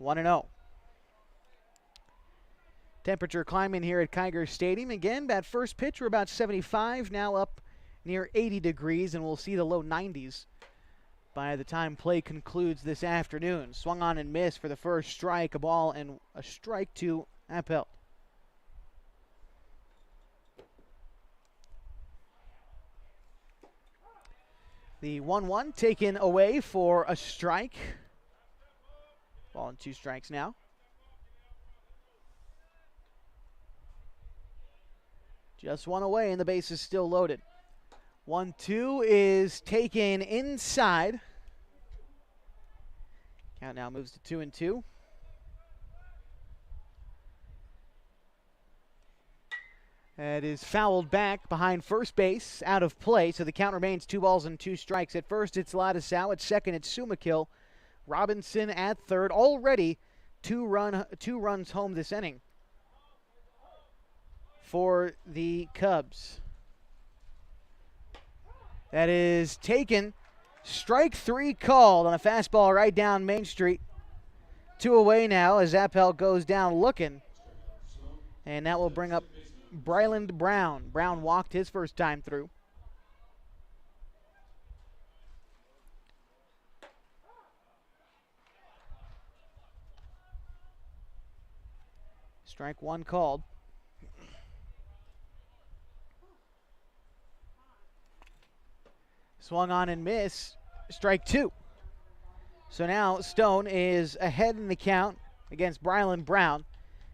B: 1-0. Temperature climbing here at Kiger Stadium. Again, that first pitch, we're about 75, now up near 80 degrees, and we'll see the low 90s by the time play concludes this afternoon. Swung on and missed for the first strike, a ball and a strike to Appelt. The 1-1 taken away for a strike. Ball and 2 strikes now. Just 1 away, and the base is still loaded. 1-2 is taken inside. Count now moves to 2-2. That is fouled back behind first base, out of play, so the count remains 2 balls and 2 strikes. At first, it's Ladisau. At second, it's Sumakil. Robinson at third. Already 2 runs home this inning for the Cubs. That is taken. Strike 3 called on a fastball right down Main Street. 2 away now as Appel goes down looking. And that will bring up Bryland Brown. Brown walked his first time through. Strike 1 called. Swung on and missed. Strike 2. So now Stone is ahead in the count against Bryland Brown,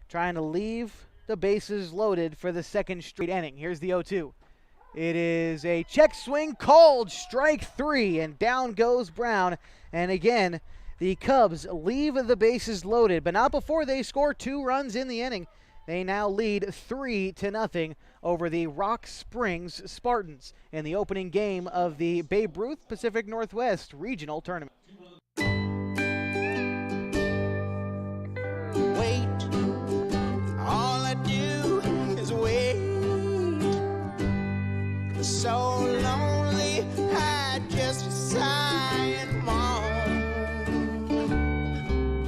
B: trying to leave the bases loaded for the second straight inning. Here's the 0-2. It is a check swing called, strike 3, and down goes Brown. And again, the Cubs leave the bases loaded, but not before they score 2 runs in the inning. They now lead 3-0 over the Rock Springs Spartans in the opening game of the Babe Ruth Pacific Northwest Regional Tournament.
C: Wait, all I do is wait. So lonely, I just sigh and moan.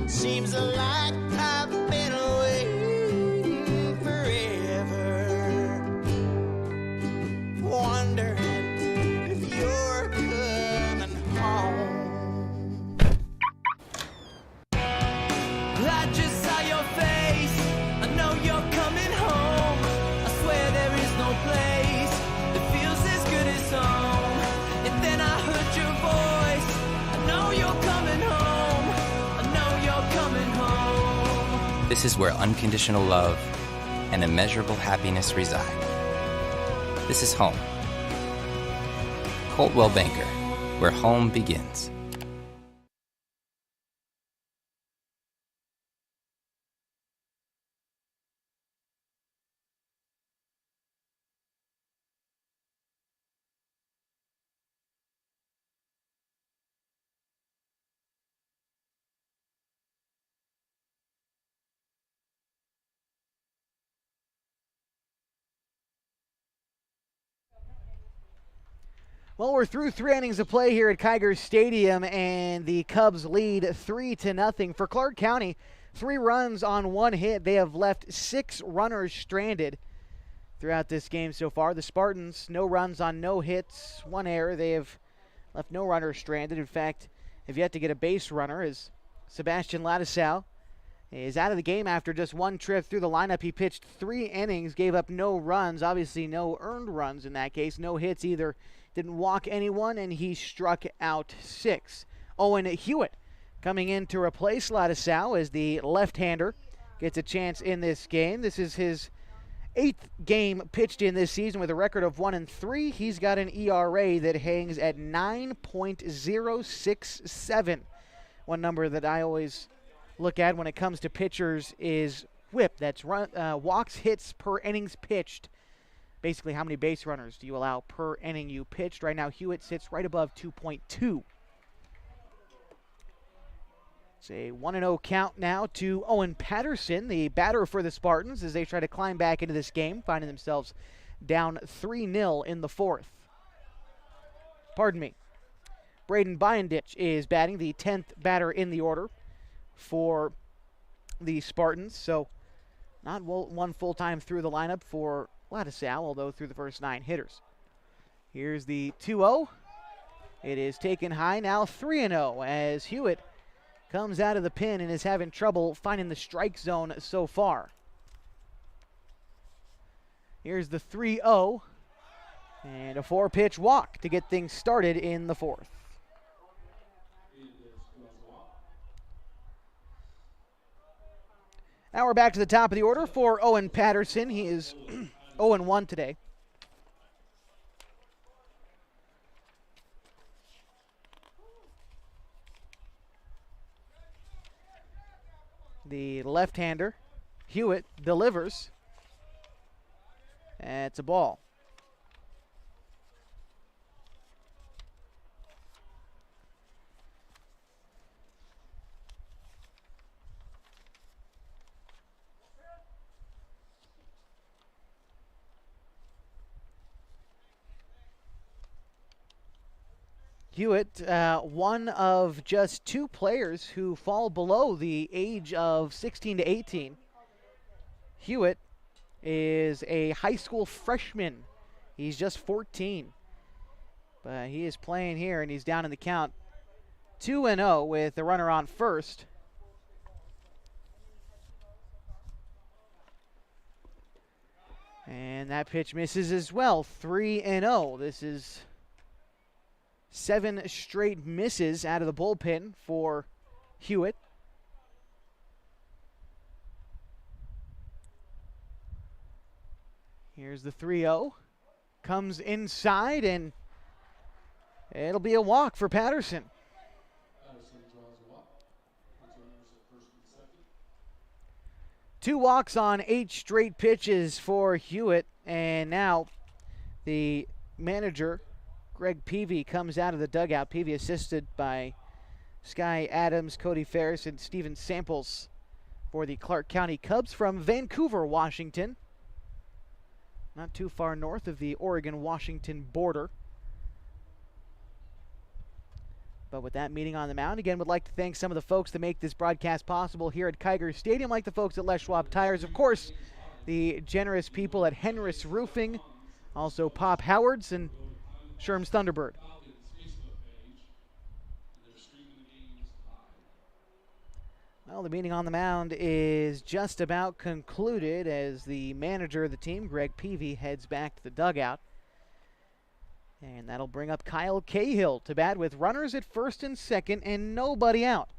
C: Seems like I've been away forever, wondering if you're coming home. I just saw your face, I know you're coming home. I swear there is no place that feels as good as home. And then I heard your voice, I know you're coming home. I know you're coming home.
D: This is where unconditional love and immeasurable happiness reside. This is home. Coltwell Banker, where home begins.
B: Well, we're through 3 innings of play here at Kiger Stadium, and the Cubs lead 3-0. For Clark County, 3 runs on 1 hit. They have left 6 runners stranded throughout this game so far. The Spartans, no runs on no hits, 1 error. They have left no runners stranded. In fact, have yet to get a base runner as Sebastian Ladisau is out of the game after just one trip through the lineup. He pitched 3 innings, gave up no runs, obviously no earned runs in that case, no hits either, didn't walk anyone, and he struck out 6. Owen Hewitt coming in to replace Ladisau as the left-hander gets a chance in this game. This is his 8th game pitched in this season with a record of 1-3. He's got an ERA that hangs at 9.067. One number that I always look at when it comes to pitchers is WHIP. That's walks, hits per innings pitched. Basically, how many base runners do you allow per inning you pitched? Right now, Hewitt sits right above 2.2. It's a 1-0 count now to Owen Patterson, the batter for the Spartans, as they try to climb back into this game, finding themselves down 3-0 in the 4th. Pardon me. Braden Byandich is batting, the 10th batter in the order for the Spartans. So not one full time through the lineup for Ladisau, although through the first 9 hitters. Here's the 2-0. It is taken high, now 3-0 as Hewitt comes out of the pen and is having trouble finding the strike zone so far. Here's the 3-0 and a 4-pitch walk to get things started in the 4th. Now we're back to the top of the order for Owen Patterson. He is 0-1 today. The left-hander, Hewitt, delivers. It's a ball. Hewitt, one of just 2 players who fall below the age of 16 to 18. Hewitt is a high school freshman. He's just 14. But he is playing here, and he's down in the count 2-0 with the runner on first. And that pitch misses as well, 3-0. This is 7 straight misses out of the bullpen for Hewitt. Here's the 3-0. Comes inside, and it'll be a walk for Patterson.
A: Patterson draws a walk. Returns at first and second.
B: 2 walks on 8 straight pitches for Hewitt, and now the manager, Greg Peavy, comes out of the dugout. Peavy assisted by Sky Adams, Cody Ferris, and Steven Samples for the Clark County Cubs from Vancouver, Washington. Not too far north of the Oregon-Washington border. But with that meeting on the mound, again, would like to thank some of the folks that make this broadcast possible here at Kiger Stadium, like the folks at Les Schwab Tires. Of course, the generous people at Henris Roofing, also Pop Howard's and Sherm's Thunderbird. Well, the meeting on the mound is just about concluded as the manager of the team, Greg Peavy, heads back to the dugout. And that'll bring up Kyle Cahill to bat with runners at first and second and nobody out.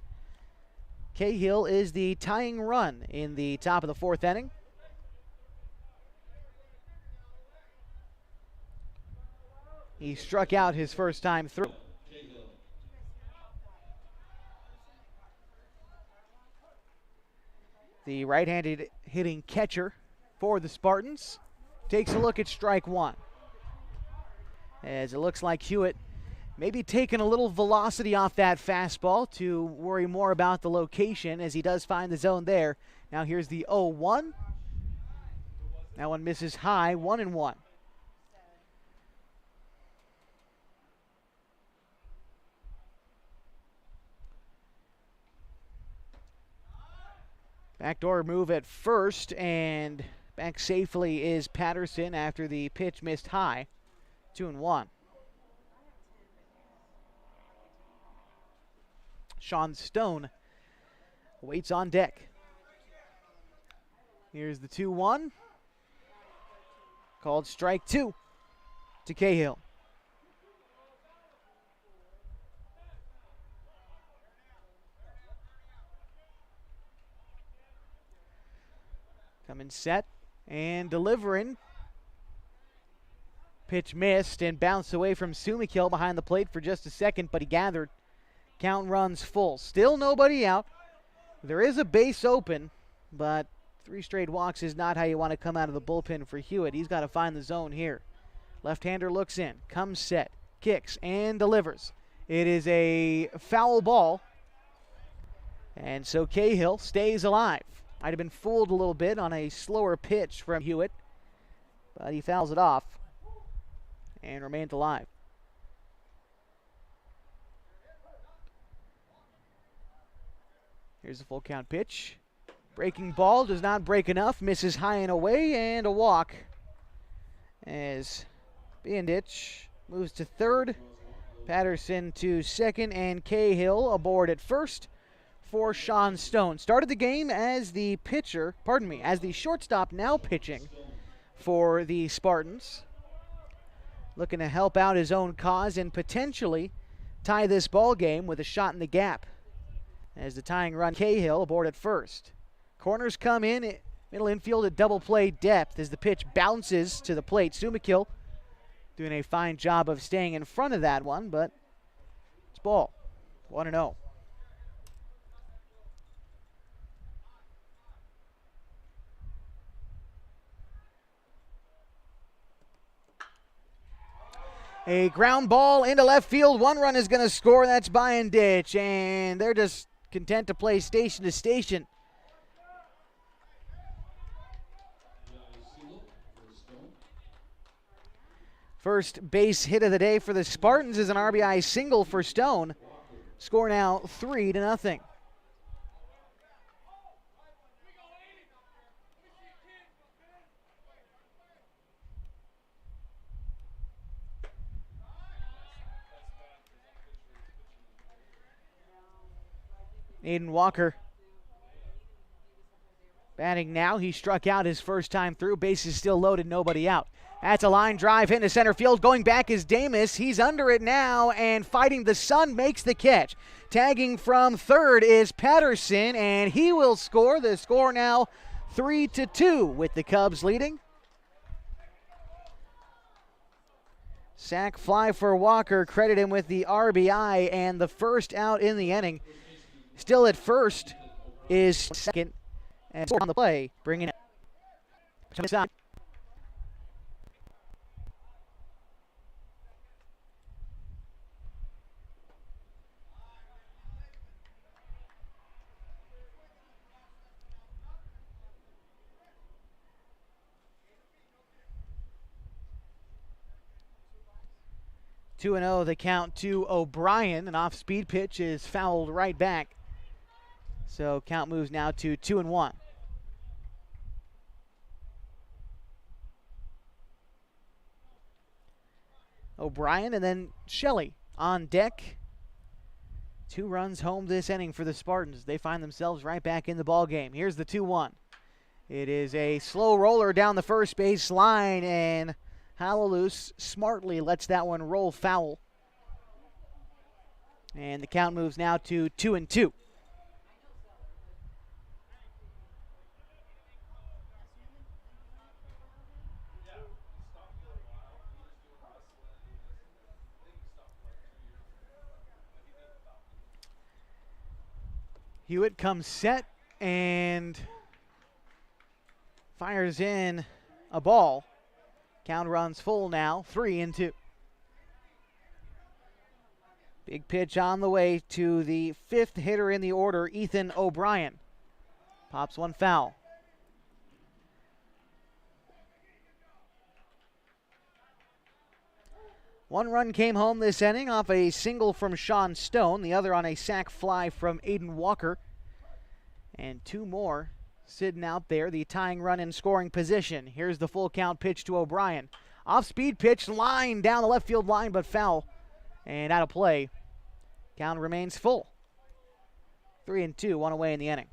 B: Cahill is the tying run in the top of the 4th inning. He struck out his first time through. The right-handed hitting catcher for the Spartans takes a look at strike 1. As it looks like Hewitt maybe taking a little velocity off that fastball to worry more about the location as he does find the zone there. Now here's the 0-1. That one misses high, 1-1. Backdoor move at first, and back safely is Patterson after the pitch missed high. 2-1. Sean Stone waits on deck. Here's the 2-1. Called strike 2 to Cahill. Coming set and delivering. Pitch missed and bounced away from Sumikil behind the plate for just a second, but he gathered. Count runs full. Still nobody out. There is a base open, but 3 straight walks is not how you want to come out of the bullpen for Hewitt. He's got to find the zone here. Left-hander looks in, comes set, kicks, and delivers. It is a foul ball, and so Cahill stays alive. Might have been fooled a little bit on a slower pitch from Hewitt, but he fouls it off and remains alive. Here's the full count pitch. Breaking ball does not break enough, misses high and away, and a walk as Biendich moves to third, Patterson to second, and Cahill aboard at first for Sean Stone. Started the game as the pitcher, as the shortstop, now pitching for the Spartans. Looking to help out his own cause and potentially tie this ball game with a shot in the gap. As the tying run, Cahill aboard at first. Corners come in, middle infield at double play depth as the pitch bounces to the plate. Sumikil doing a fine job of staying in front of that one, but it's ball. 1-0. A ground ball into left field. One run is going to score. That's Biendich, and they're just content to play station to station. First base hit of the day for the Spartans is an RBI single for Stone. Score now 3-0. Aiden Walker batting now. He struck out his first time through. Bases still loaded, nobody out. That's a line drive into center field. Going back is Damus. He's under it now and fighting the sun, makes the catch. Tagging from third is Patterson, and he will score. The score now 3-2 with the Cubs leading. Sac fly for Walker. Credit him with the RBI and the first out in the inning. Still at first is second, and on the play, bringing it to the side. Two 2-0 the count to O'Brien. An off-speed pitch is fouled right back. So count moves now to 2-1. O'Brien and then Shelley on deck. 2 runs home this inning for the Spartans. They find themselves right back in the ball game. Here's the 2-1. It is a slow roller down the first base line, and Hallelujah smartly lets that one roll foul. And the count moves now to 2-2. Hewitt comes set and fires in a ball. Count runs full now, 3-2. Big pitch on the way to the 5th hitter in the order, Ethan O'Brien. Pops one foul. One run came home this inning off a single from Sean Stone, the other on a sac fly from Aiden Walker. And 2 more sitting out there, the tying run in scoring position. Here's the full count pitch to O'Brien. Off-speed pitch, line down the left field line, but foul and out of play. Count remains full. 3-2, 1 away in the inning.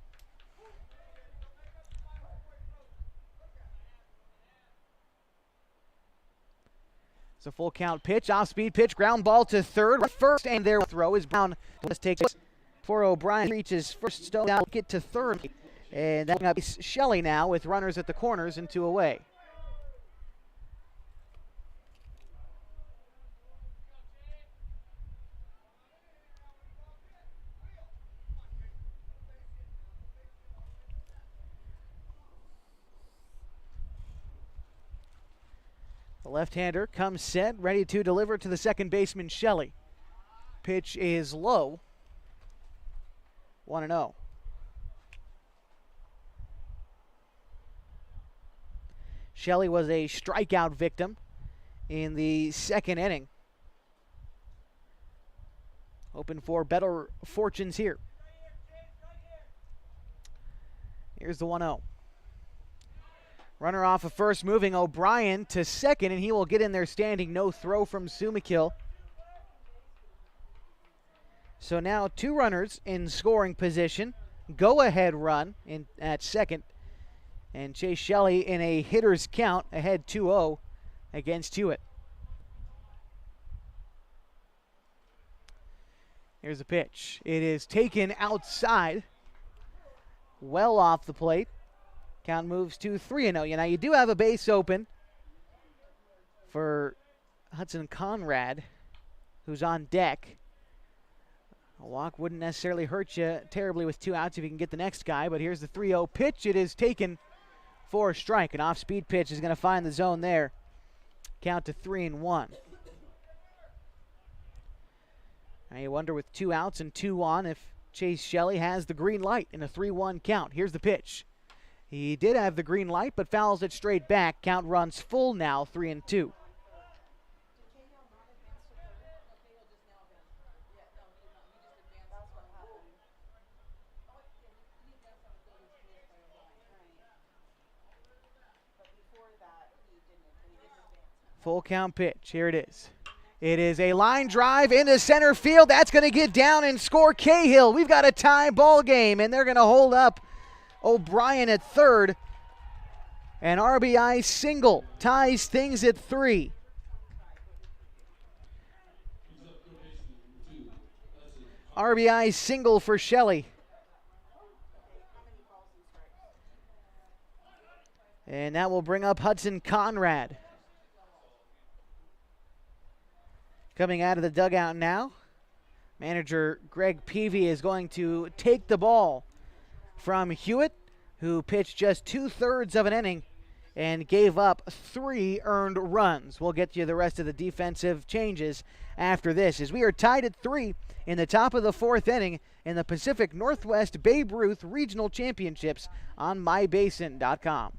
B: It's a full count pitch, off-speed pitch, ground ball to third. First, and their throw is Brown. Let's take it before O'Brien reaches first stone down, get to third. And that up Shelley now with runners at the corners and 2 away. The left-hander comes set, ready to deliver to the second baseman, Shelley. Pitch is low. 1-0. Shelley was a strikeout victim in the second inning. Hoping for better fortunes here. Here's the 1-0. Runner off of first, moving O'Brien to second, and he will get in there standing. No throw from Sumikill. So now 2 runners in scoring position. Go-ahead run at second. And Chase Shelley in a hitter's count ahead 2-0 against Hewitt. Here's a pitch. It is taken outside. Well off the plate. Count moves to 3-0. Now you do have a base open for Hudson Conrad, who's on deck. A walk wouldn't necessarily hurt you terribly with 2 outs if you can get the next guy, but here's the 3-0 pitch. It is taken for a strike. An off-speed pitch is going to find the zone there. Count to 3-1. Now you wonder with 2 outs and 2 on if Chase Shelley has the green light in a 3-1 count. Here's the pitch. He did have the green light, but fouls it straight back. Count runs full now, 3-2. Full count pitch. Here it is. It is a line drive into center field. That's going to get down and score Cahill. We've got a tie ball game, and they're going to hold up O'Brien at third. An RBI single ties things at 3. RBI single for Shelley. And that will bring up Hudson Conrad. Coming out of the dugout now, manager Greg Peavy is going to take the ball from Hewitt, who pitched just 2/3 of an inning and gave up 3 earned runs. We'll get you the rest of the defensive changes after this, as we are tied at 3 in the top of the 4th inning in the Pacific Northwest Babe Ruth Regional Championships on mybasin.com.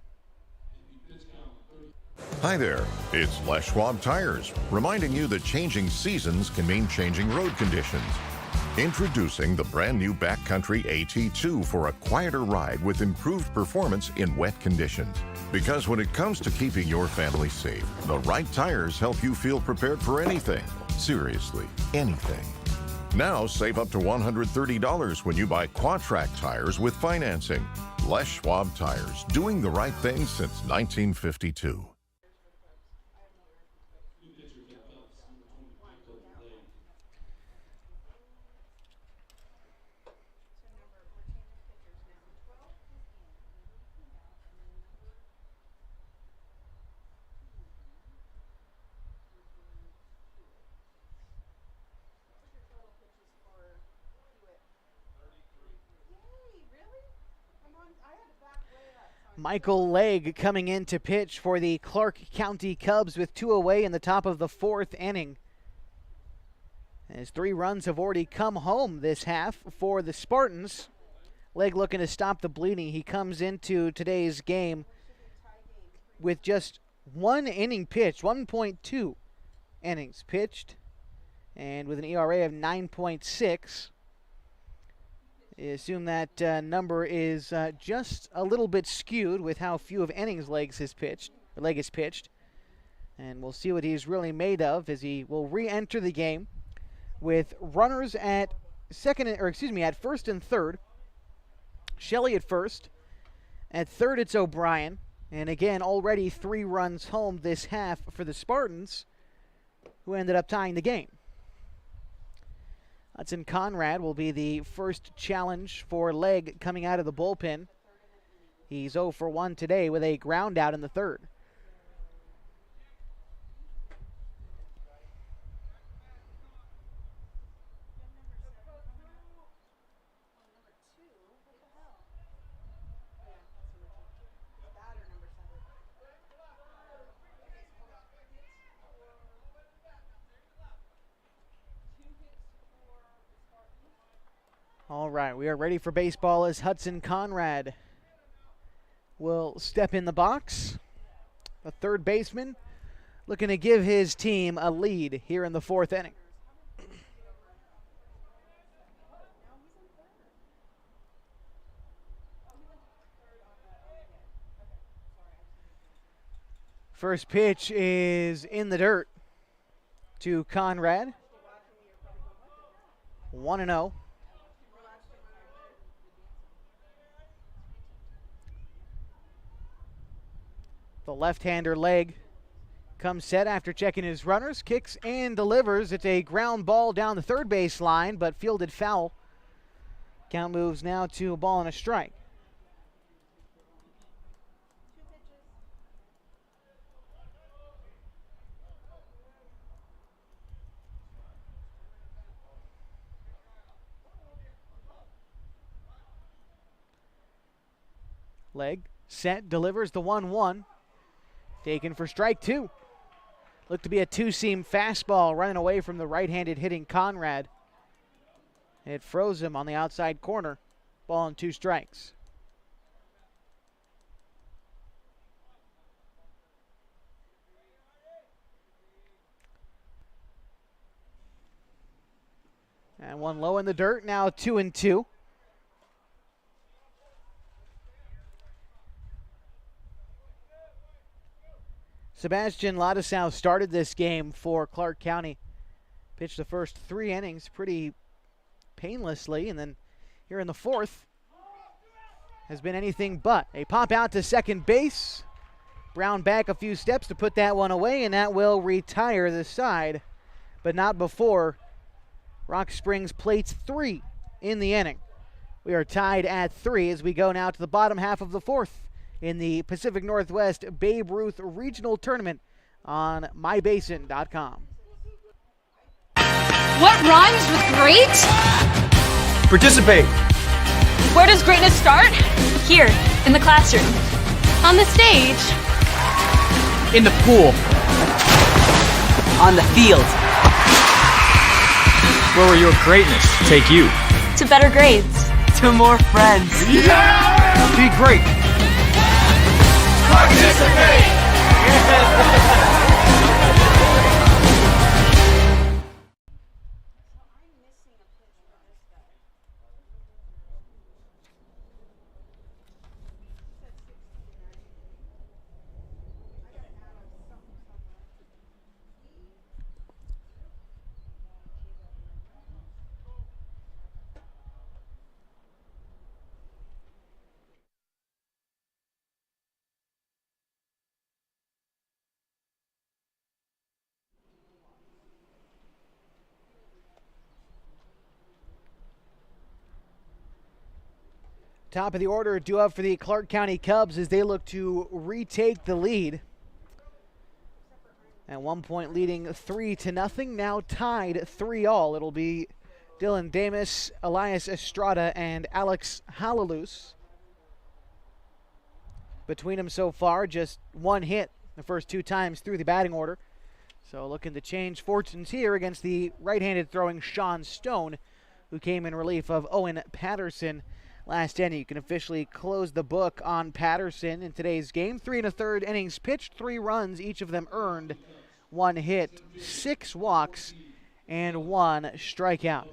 K: Hi there, it's Les Schwab Tires, reminding you that changing seasons can mean changing road conditions. Introducing the brand new Backcountry AT2 for a quieter ride with improved performance in wet conditions. Because when it comes to keeping your family safe, the right tires help you feel prepared for anything. Seriously, anything. Now save up to $130 when you buy Quadtrac tires with financing. Les Schwab Tires, doing the right thing since 1952.
B: Michael Legg coming in to pitch for the Clark County Cubs with 2 away in the top of the 4th inning. As 3 runs have already come home this half for the Spartans. Legg looking to stop the bleeding. He comes into today's game with just 1 inning pitched, 1.2 innings pitched, and with an ERA of 9.6. Assume that number is just a little bit skewed with how few of innings Legg has pitched, and we'll see what he's really made of as he will re-enter the game with runners at first and third. Shelley at first. At third, it's O'Brien, and again already 3 runs home this half for the Spartans. who ended up tying the game. Hudson Conrad will be the first challenge for Legg coming out of the bullpen. He's 0 for 1 today with a ground out in the third. All right, we are ready for baseball as Hudson Conrad will step in the box. A third baseman looking to give his team a lead here in the fourth inning. First pitch is in the dirt to Conrad. 1-0. The left-hander Legg comes set after checking his runners, kicks and delivers. It's a ground ball down the third base line, but fielded foul. Count moves now to a ball and a strike. Legg set, delivers the 1-1. Taken for strike two. Looked to be a two-seam fastball running away from the right-handed hitting Conrad. It froze him on the outside corner. Ball and 2 strikes. And one low in the dirt, now 2-2. Sebastian Ladisau started this game for Clark County. Pitched the first 3 innings pretty painlessly, and then here in the fourth has been anything but. A pop out to second base. Brown back a few steps to put that one away, and that will retire the side, but not before Rock Springs plates 3 in the inning. We are tied at 3 as we go now to the bottom half of the fourth in the Pacific Northwest Babe Ruth Regional Tournament on mybasin.com.
L: What rhymes with great?
M: Participate.
L: Where does greatness start? Here, in the classroom. On the stage.
M: In the pool.
N: On the field.
M: Where will your greatness take you?
L: To better grades.
N: To more friends.
M: Yeah! Be great.
C: Participate!
B: Top of the order due up for the Clark County Cubs as they look to retake the lead. At one point leading 3-0, now tied 3-all. It'll be Dylan Damas, Elias Estrada, and Alex Halalus. Between them so far, just 1 hit the first 2 times through the batting order. So looking to change fortunes here against the right-handed throwing Sean Stone, who came in relief of Owen Patterson last inning. You can officially close the book on Patterson in today's game. 3 1/3 innings pitched, 3 runs, each of them earned, 1 hit, 6 walks, and 1 strikeout.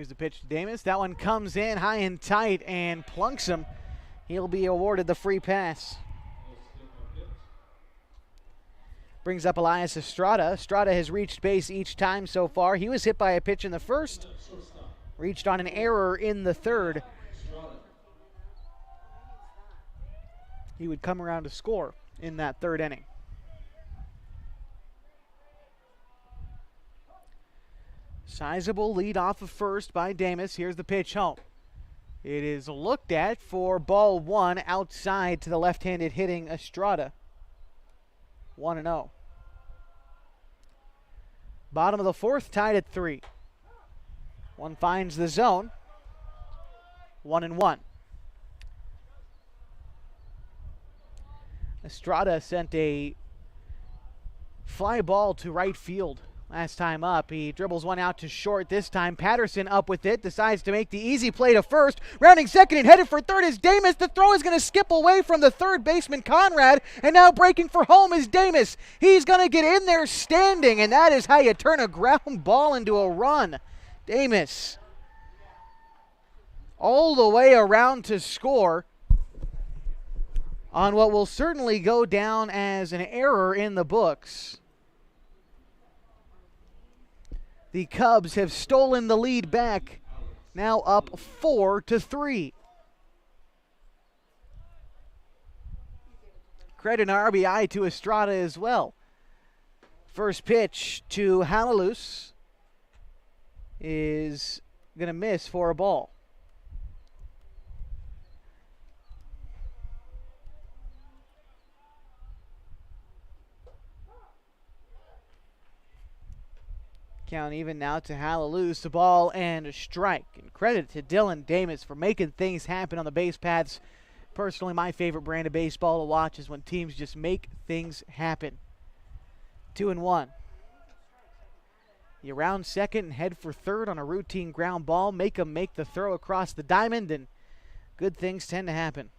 B: Here's the pitch to Davis. That one comes in high and tight and plunks him. He'll be awarded the free pass. Brings up Elias Estrada. Estrada has reached base each time so far. He was hit by a pitch in the first, reached on an error in the third. He would come around to score in that third inning. Sizable lead off of first by Davis. Here's the pitch home. It is looked at for ball one outside to the left-handed hitting Estrada. 1-0. Bottom of the fourth, tied at 3. One finds the zone. 1-1. Estrada sent a fly ball to right field last time up. He dribbles one out to short this time. Patterson up with it, decides to make the easy play to first. Rounding second and headed for third is Davis. The throw is going to skip away from the third baseman, Conrad, and now breaking for home is Davis. He's going to get in there standing, and that is how you turn a ground ball into a run. Davis all the way around to score on what will certainly go down as an error in the books. The Cubs have stolen the lead back, now up 4-3. Credit an RBI to Estrada as well. First pitch to Halalus is going to miss for a ball. Count even now to Halalus, the ball and a strike. And credit to Dylan Davis for making things happen on the base paths. Personally, my favorite brand of baseball to watch is when teams just make things happen. 2-1. You round second and head for third on a routine ground ball. Make them make the throw across the diamond, and good things tend to happen.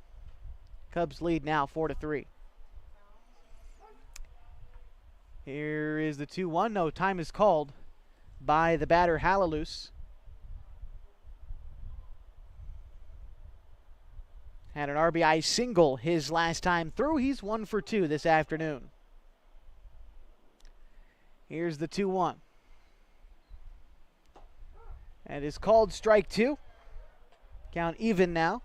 B: Cubs lead now 4-3. Here is the 2-1. No, time is called by the batter Halalus. Had an RBI single his last time through. He's 1 for 2 this afternoon. Here's the 2-1. And is called strike 2. Count even now.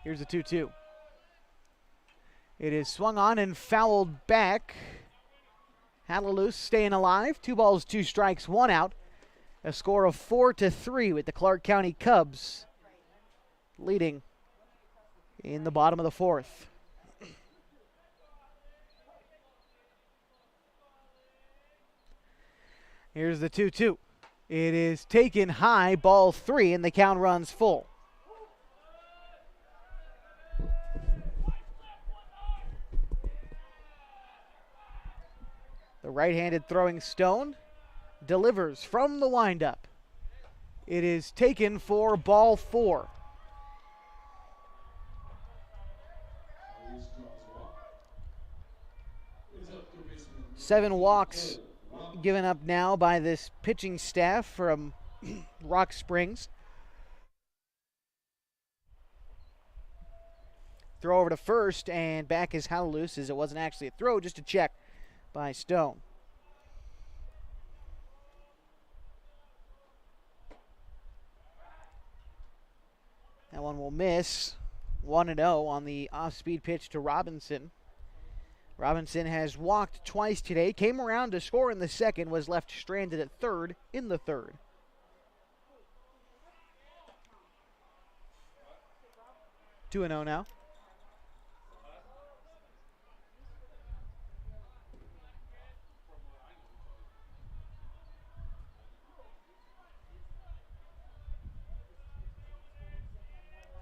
B: Here's the 2-2. It is swung on and fouled back. Halalus staying alive. 2 balls, 2 strikes, 1 out. A score of 4-3 with the Clark County Cubs leading in the bottom of the fourth. Here's the 2-2. It is taken high, ball 3, and the count runs full. The right-handed throwing Stone delivers from the windup. It is taken for ball 4. Seven walks given up now by this pitching staff from Rock Springs. Throw over to first, and back is Halalus, as it wasn't actually a throw, just a check by Stone. That one will miss. 1-0 on the off-speed pitch to Robinson. Robinson has walked twice today, came around to score in the second, was left stranded at third in the third. Two 2-0 now.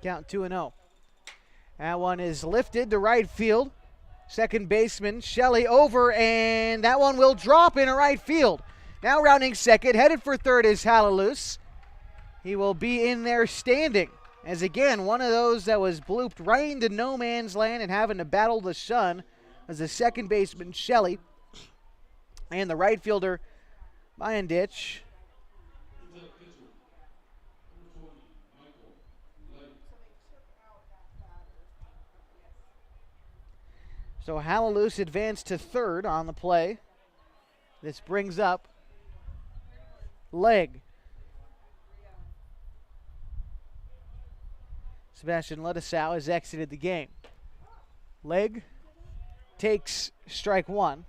B: Count 2-0. That one is lifted to right field. Second baseman Shelley over, and that one will drop into right field. Now rounding second, headed for third is Halalus. He will be in there standing. As again, one of those that was blooped right into no man's land and having to battle the sun as the second baseman, Shelley, and the right fielder, Bayandich. So Hallelujah advanced to third on the play. This brings up Leg. Sebastian Ledesau has exited the game. Leg takes strike one.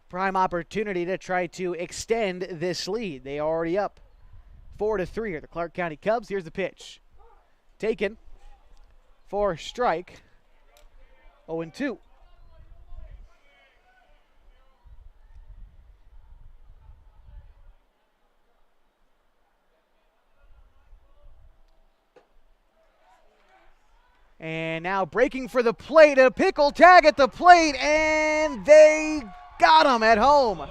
B: Prime opportunity to try to extend this lead. They are already up 4-3 here. The Clark County Cubs. Here's the pitch. Taken for strike. 0-2. And now breaking for the plate, a pickle tag at the plate, and they got him at home.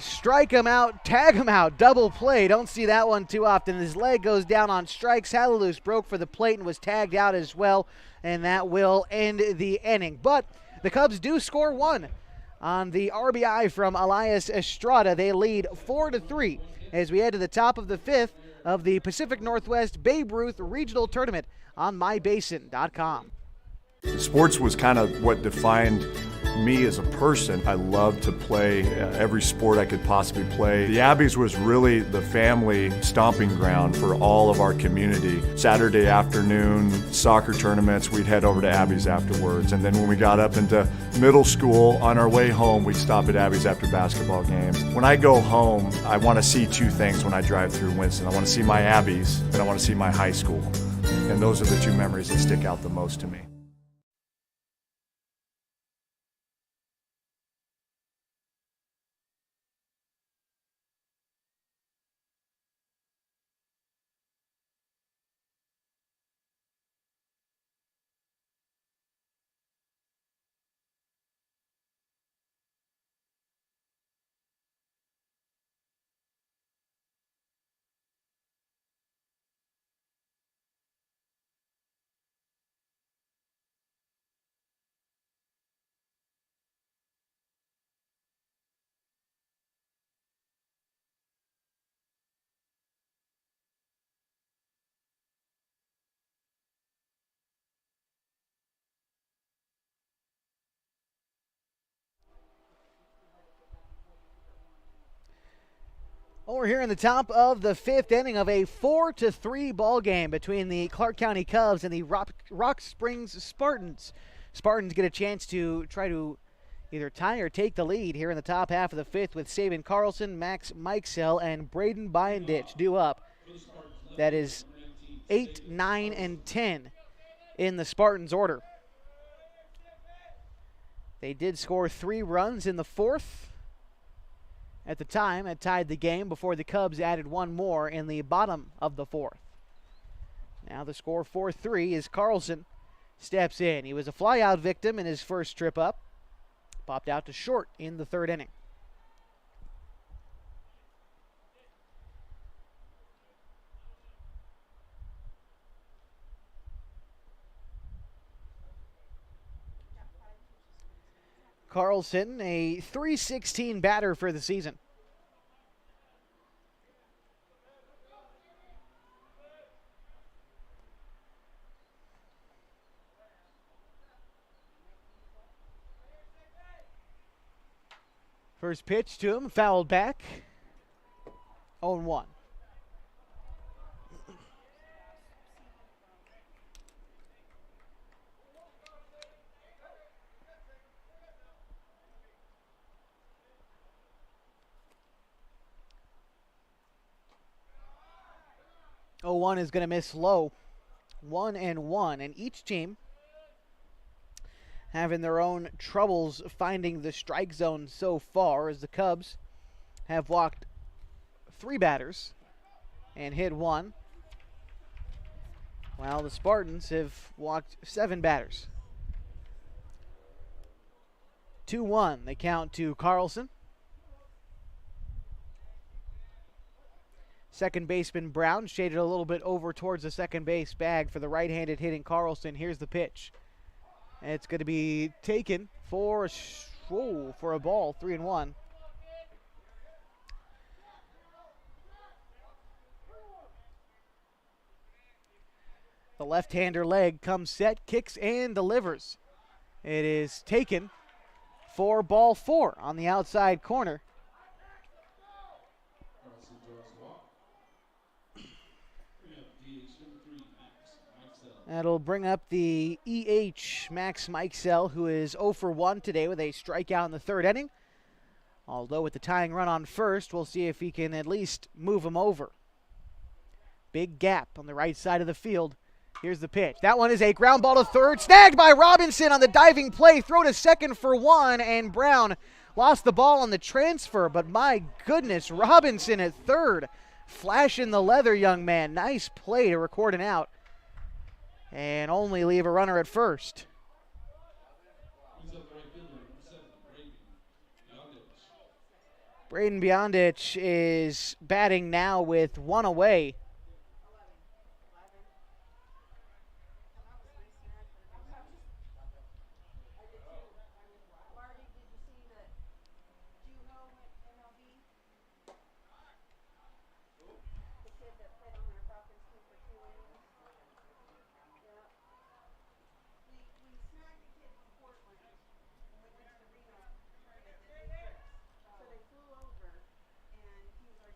B: Strike him out, tag him out, double play. Don't see that one too often. His leg goes down on strikes. Hallelujah broke for the plate and was tagged out as well, and that will end the inning. But the Cubs do score one on the RBI from Elias Estrada. They lead 4-3 as we head to the top of the fifth of the Pacific Northwest Babe Ruth Regional Tournament on mybasin.com.
E: Sports was kind of what defined me as a person. I loved to play every sport I could possibly play. The Abbeys was really the family stomping ground for all of our community. Saturday afternoon soccer tournaments, we'd head over to Abbeys afterwards. And then when we got up into middle school, on our way home, we'd stop at Abbeys after basketball games. When I go home, I want to see two things when I drive through Winston. I want to see my Abbeys, and I want to see my high school. And those are the two memories that stick out the most to me.
B: Well, we're here in the top of the fifth inning of a 4-3 ball game between the Clark County Cubs and the Rock Springs Spartans. Spartans get a chance to try to either tie or take the lead here in the top half of the fifth with Saban Carlson, Max Mikesell, and Braden Byandich due up. That is 8, 9, and 10 in the Spartans' order. They did score 3 runs in the fourth. At the time, it tied the game before the Cubs added one more in the bottom of the fourth. Now the score 4-3 as Carlson steps in. He was a flyout victim in his first trip up. Popped out to short in the third inning. Carlson, a .316 batter for the season. First pitch to him, fouled back. 0-1. One is going to miss low. 1-1, and each team having their own troubles finding the strike zone so far, as the Cubs have walked 3 batters and hit 1, while the Spartans have walked 7 batters. 2-1, they count to Carlson. Second baseman Brown shaded a little bit over towards the second base bag for the right-handed hitting Carlson. Here's the pitch. And it's going to be taken for a ball, 3-1. The left-hander leg comes set, kicks and delivers. It is taken for ball 4 on the outside corner.
A: Carlson draws a walk. Bring up DH number 3, Max Meixel.
B: That'll bring up the EH, Max Meixel, who is 0 for 1 today with a strikeout in the third inning. Although with the tying run on first, we'll see if he can at least move him over. Big gap on the right side of the field. Here's the pitch. That one is a ground ball to third. Snagged by Robinson on the diving play. Throw to second for 1, and Brown lost the ball on the transfer. But my goodness, Robinson at third. Flashing the leather, young man. Nice play to record an out. And only leave a runner at first.
A: Brings up the right fielder, number 7, Braden Beyondich.
B: Braden Beyondich is batting now with 1 away.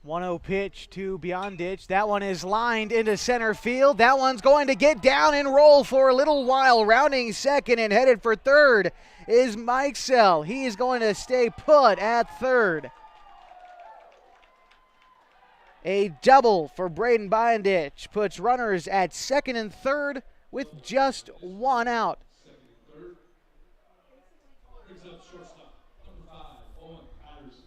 B: One-0 pitch to Beyondich. That one is lined into center field. That one's going to get down and roll for a little while. Rounding second and headed for third is Meixel. He is going to stay put at third. A double for Braden Beyondich puts runners at second and third with just 1 out.
A: Second and third. Brings up shortstop, number 5, Owen Patterson.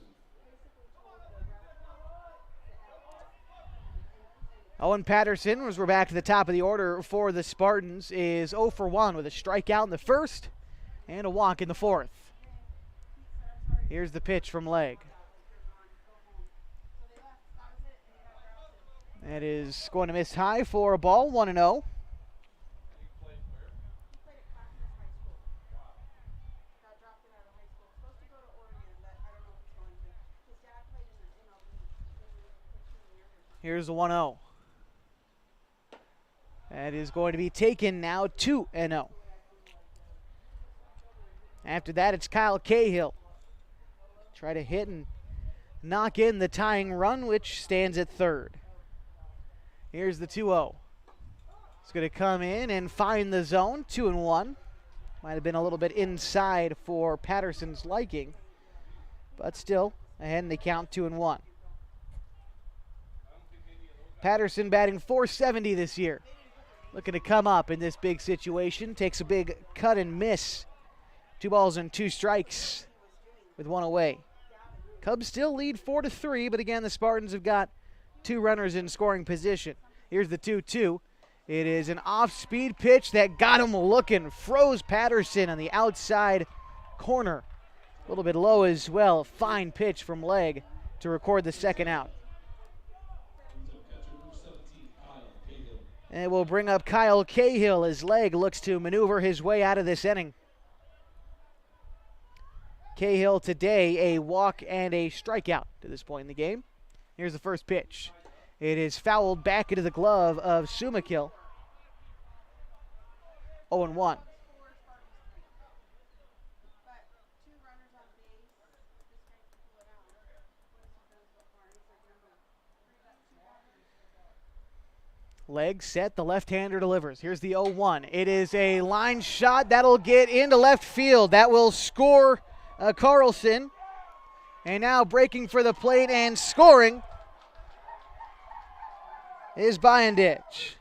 B: Owen Patterson, as we're back to the top of the order for the Spartans, is 0 for 1 with a strikeout in the first and a walk in the fourth. Here's the pitch from leg. That is going to miss high for a ball, 1-0. Here's the 1-0. That is going to be taken now 2-0. After that, it's Kyle Cahill. Try to hit and knock in the tying run, which stands at third. Here's the 2-0. It's going to come in and find the zone, 2-1. Might have been a little bit inside for Patterson's liking, but still ahead in the count, 2-1. Patterson batting .470 this year. Looking to come up in this big situation. Takes a big cut and miss. 2 balls and 2 strikes with 1 away. Cubs still lead 4-3, but again, the Spartans have got 2 runners in scoring position. Here's the 2-2. It is an off-speed pitch that got him looking. Froze Patterson on the outside corner. A little bit low as well. Fine pitch from leg to record the second out. And we'll bring up Kyle Cahill as leg looks to maneuver his way out of this inning. Cahill today a walk and a strikeout to this point in the game. Here's the first pitch. It is fouled back into the glove of Sumakil. 0-1. Leg set, the left-hander delivers. Here's the 0-1. It is a line shot that'll get into left field. That will score Carlson. And now breaking for the plate and scoring is Beyondich.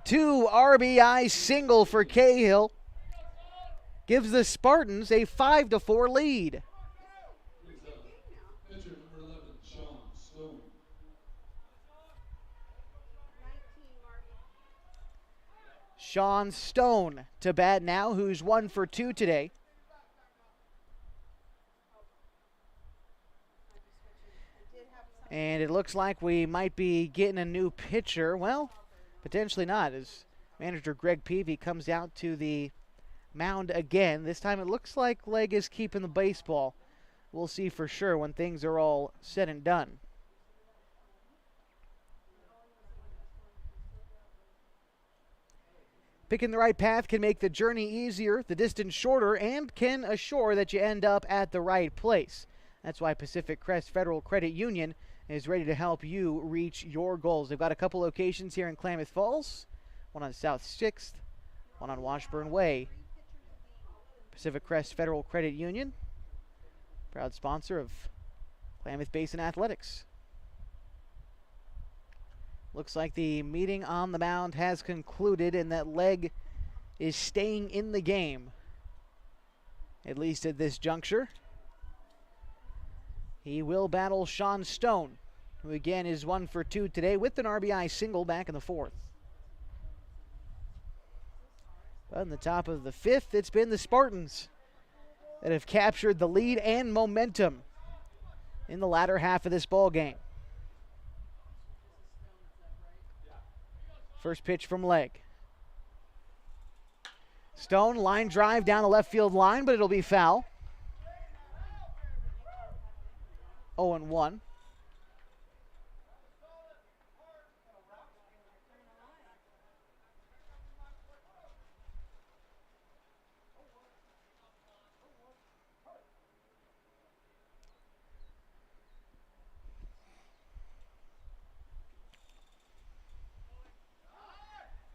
B: 2 RBI single for Cahill. Gives the Spartans a 5-4 lead.
A: Pitcher number 11, Sean Stone.
B: Sean Stone to bat now, who's 1 for 2 today. And it looks like we might be getting a new pitcher. Well, potentially not, as manager Greg Peavy comes out to the mound again. This time it looks like Legg is keeping the baseball. We'll see for sure when things are all said and done. Picking the right path can make the journey easier, the distance shorter, and can assure that you end up at the right place. That's why Pacific Crest Federal Credit Union is ready to help you reach your goals. They've got a couple locations here in Klamath Falls, one on South 6th, one on Washburn Way. Pacific Crest Federal Credit Union, proud sponsor of Klamath Basin Athletics. Looks like the meeting on the mound has concluded and that Legg is staying in the game, at least at this juncture. He will battle Sean Stone, who again is 1 for 2 today with an RBI single back in the 4th. But in the top of the 5th, it's been the Spartans that have captured the lead and momentum in the latter half of this ball game. First pitch from Legg. Stone, line drive down the left field line, but it'll be foul. 0-1.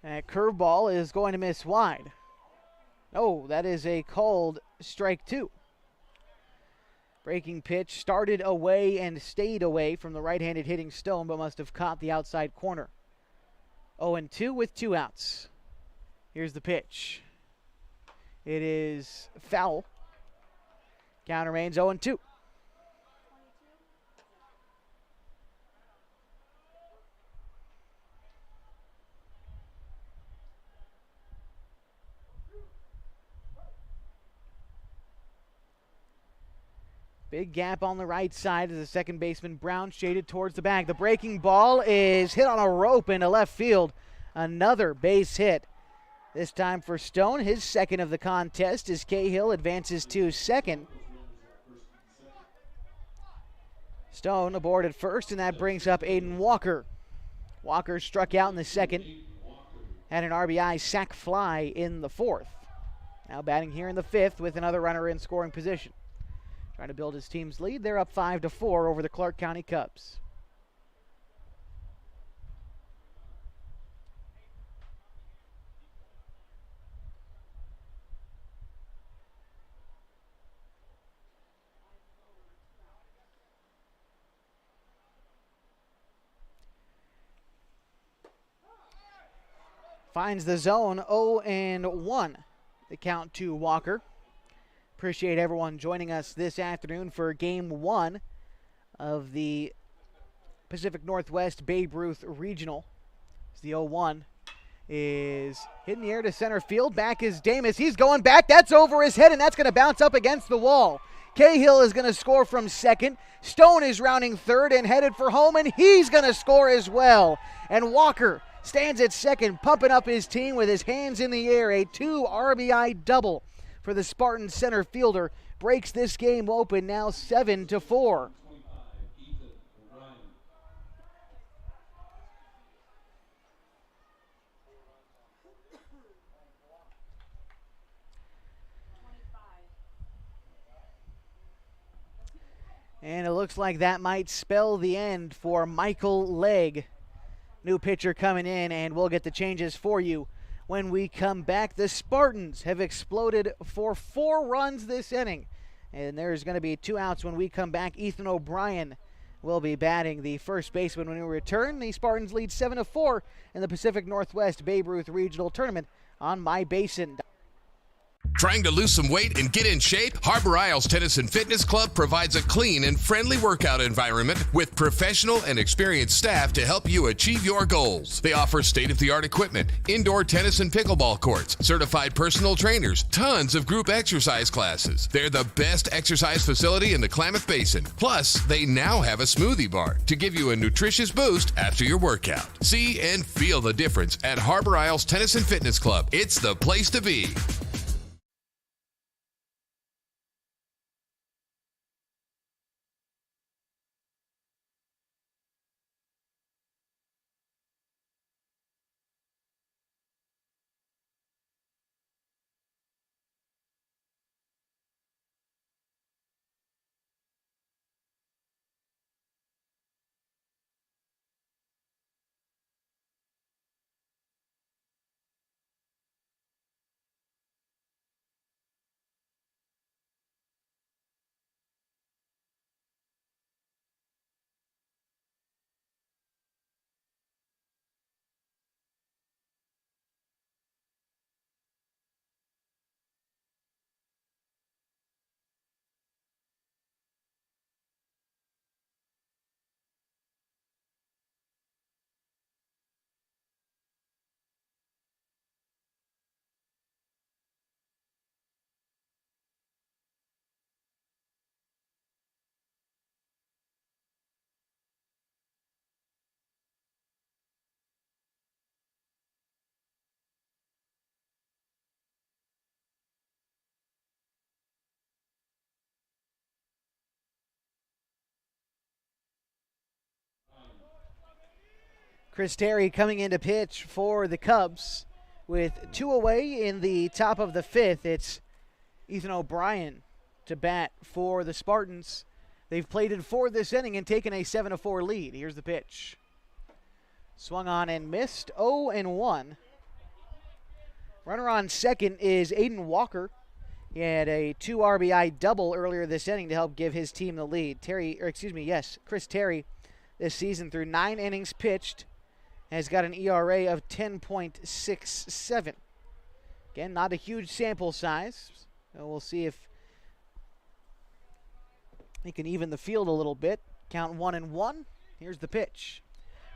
B: That curveball is going to miss wide. Oh, that is a called strike 2. Breaking pitch started away and stayed away from the right-handed hitting Stone, but must have caught the outside corner. 0-2 with 2 outs. Here's the pitch. It is foul. Count remains 0-2. Big gap on the right side as the second baseman Brown shaded towards the bag. The breaking ball is hit on a rope into left field. Another base hit. This time for Stone, his second of the contest as Cahill advances to second. Stone aboard at first, and that brings up Aiden Walker. Walker struck out in the second. Had an RBI sac fly in the 4th. Now batting here in the 5th with another runner in scoring position. Trying to build his team's lead. They're up 5-4 over the Clark County Cubs. Finds the zone, 0-1. The count to Walker. Appreciate everyone joining us this afternoon for Game 1 of the Pacific Northwest Babe Ruth Regional. As the 0-1 is hit in the air to center field. Back is Damas. He's going back. That's over his head, and that's going to bounce up against the wall. Cahill is going to score from second. Stone is rounding third and headed for home, and he's going to score as well. And Walker stands at second, pumping up his team with his hands in the air. A 2 RBI double for the Spartans center fielder, breaks this game open now 7-4. And it looks like that might spell the end for Michael Legg. New pitcher coming in, and we'll get the changes for you when we come back. The Spartans have exploded for 4 runs this inning, and there's going to be 2 outs when we come back. Ethan O'Brien will be batting the first baseman when we return. The Spartans lead 7-4 in the Pacific Northwest Babe Ruth Regional Tournament on My Basin.
F: Trying to lose some weight and get in shape? Harbor Isles Tennis and Fitness Club provides a clean and friendly workout environment with professional and experienced staff to help you achieve your goals. They offer state-of-the-art equipment, indoor tennis and pickleball courts, certified personal trainers, tons of group exercise classes. They're the best exercise facility in the Klamath Basin. Plus, they now have a smoothie bar to give you a nutritious boost after your workout. See and feel the difference at Harbor Isles Tennis and Fitness Club. It's the place to be.
B: Chris Terry coming in to pitch for the Cubs with 2 away in the top of the 5th. It's Ethan O'Brien to bat for the Spartans. They've played in 4 this inning and taken a 7-4 lead. Here's the pitch. Swung on and missed, 0-1. Runner on second is Aiden Walker. He had a 2 RBI double earlier this inning to help give his team the lead. Chris Terry this season through 9 innings pitched has got an ERA of 10.67. Again, not a huge sample size. So we'll see if he can even the field a little bit. Count 1-1. Here's the pitch.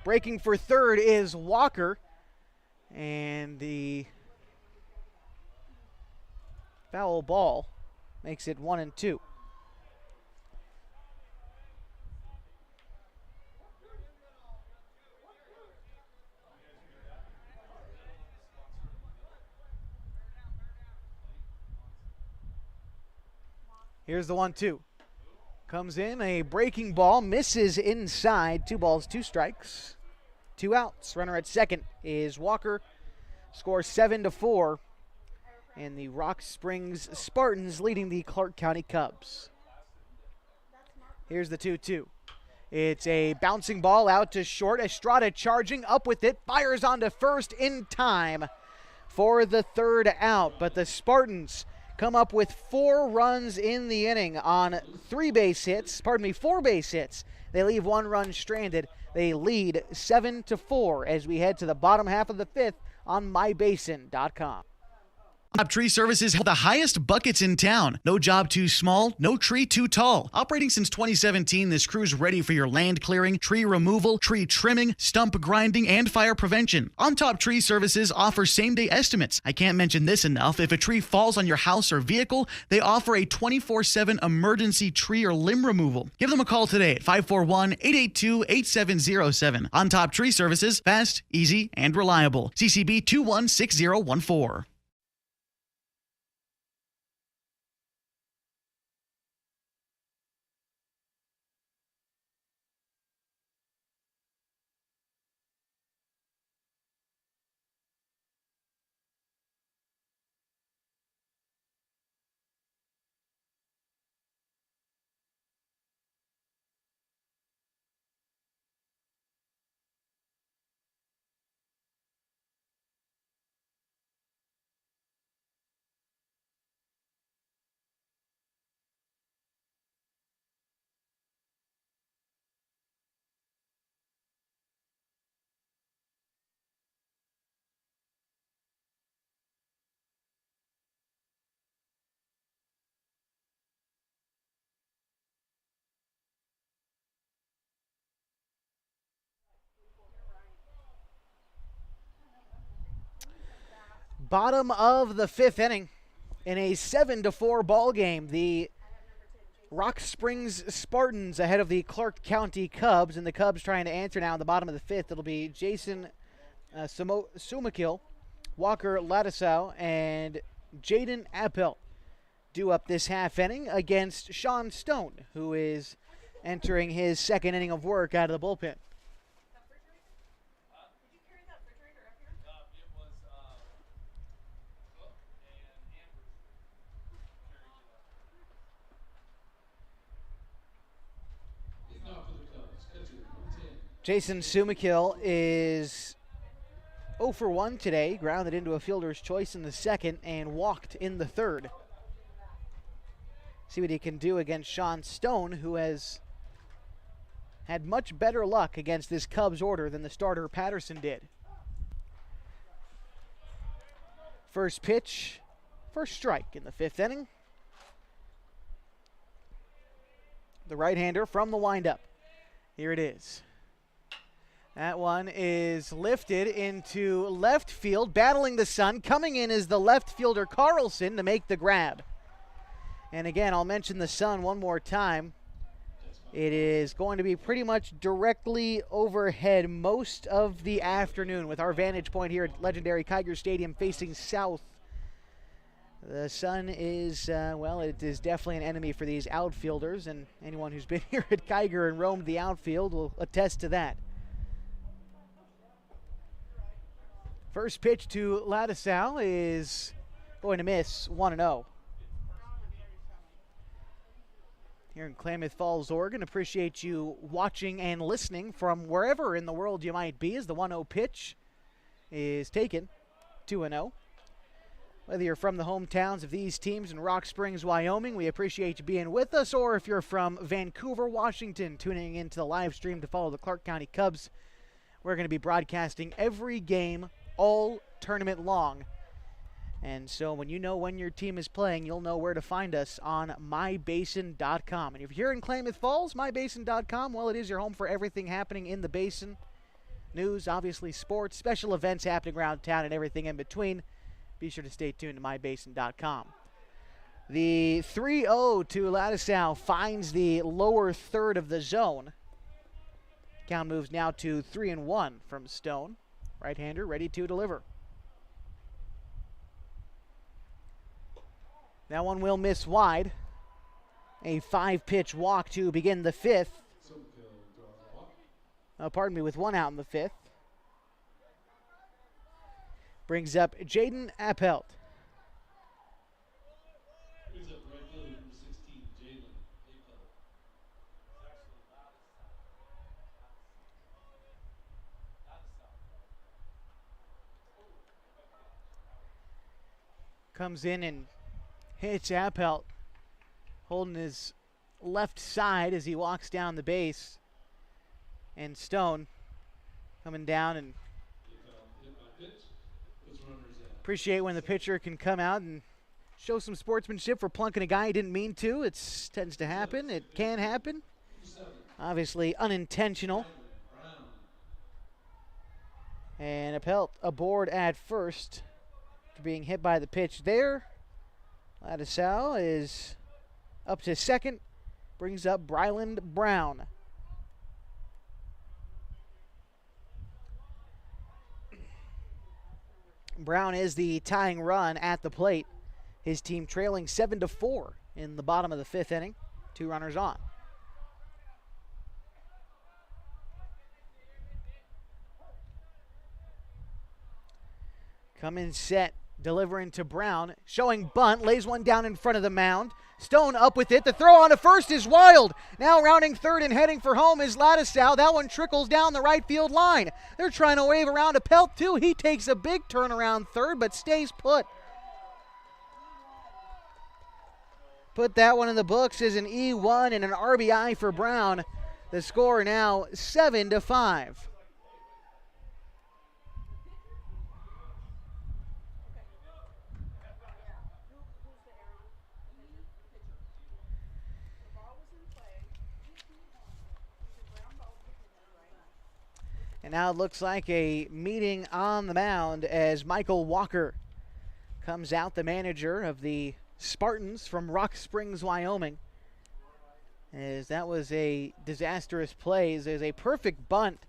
B: Breaking for third is Walker. And the foul ball makes it 1-2. Here's the 1-2. Comes in, a breaking ball, misses inside. 2 balls, 2 strikes, 2 outs. Runner at second is Walker. Score 7-4. And the Rock Springs Spartans leading the Clark County Cubs. Here's the 2-2. It's a bouncing ball out to short. Estrada charging up with it. Fires onto first in time for the 3rd out. But the Spartans come up with 4 runs in the inning on 4 base hits. They leave 1 run stranded. They lead 7-4 as we head to the bottom half of the 5th on mybasin.com.
G: Top Tree Services have the highest buckets in town. No job too small, no tree too tall. Operating since 2017, this crew's ready for your land clearing, tree removal, tree trimming, stump grinding, and fire prevention. On Top Tree Services offers same-day estimates. I can't mention this enough. If a tree falls on your house or vehicle, they offer a 24/7 emergency tree or limb removal. Give them a call today at 541-882-8707. On Top Tree Services, fast, easy, and reliable. CCB 216014.
B: Bottom of the 5th inning in a 7-4 ball game. The Rock Springs Spartans ahead of the Clark County Cubs, and the Cubs trying to answer now in the bottom of the 5th. It'll be Jason Sumakil, Walker Ladisau, and Jaden Appel due up this half inning against Sean Stone, who is entering his 2nd inning of work out of the bullpen. Jason Sumakil is 0 for 1 today, grounded into a fielder's choice in the 2nd and walked in the 3rd. See what he can do against Sean Stone, who has had much better luck against this Cubs order than the starter Patterson did. First pitch, first strike in the 5th inning. The right-hander from the windup. Here it is. That one is lifted into left field, battling the sun. Coming in is the left fielder Carlson to make the grab. And again, I'll mention the sun one more time. It is going to be pretty much directly overhead most of the afternoon with our vantage point here at legendary Kiger Stadium facing south. The sun is, well, it is definitely an enemy for these outfielders, and anyone who's been here at Kiger and roamed the outfield will attest to that. First pitch to Ladisau is going to miss, 1-0. Here in Klamath Falls, Oregon, appreciate you watching and listening from wherever in the world you might be as the 1-0 pitch is taken, 2-0. Whether you're from the hometowns of these teams in Rock Springs, Wyoming, we appreciate you being with us, or if you're from Vancouver, Washington, tuning into the live stream to follow the Clark County Cubs, we're going to be broadcasting every game all tournament long. And so when you know when your team is playing, you'll know where to find us on mybasin.com. And if you're here in Klamath Falls, mybasin.com, well, it is your home for everything happening in the basin. News, obviously sports, special events happening around town, and everything in between. Be sure to stay tuned to mybasin.com. The 3-0 to Ladisau finds the lower third of the zone. Count moves now to 3-1 from Stone. Right-hander ready to deliver. That one will miss wide. A 5-pitch walk to begin the 5th. Pardon me, with 1 out in the 5th. Brings up Jaden Appelt. Comes in and hits Appelt, holding his left side as he walks down the base. And Stone coming down, and appreciate when the pitcher can come out and show some sportsmanship for plunking a guy he didn't mean to. It tends to happen. It can happen. Obviously unintentional. And Appelt aboard at first for being hit by the pitch there. Ladisau is up to second. Brings up Bryland Brown. Brown is the tying run at the plate. His team trailing 7-4 in the bottom of the 5th inning. 2 runners on. Come in set, delivering to Brown, showing bunt, lays one down in front of the mound. Stone up with it. The throw on to first is wild. Now rounding third and heading for home is Ladisau. That one trickles down the right field line. They're trying to wave around Appelt too. He takes a big turn around third, but stays put. Put that one in the books as an E1 and an RBI for Brown. The score now 7-5. And now it looks like a meeting on the mound as Michael Walker comes out the manager of the Spartans from Rock Springs, Wyoming. As that was a disastrous play. There's a perfect bunt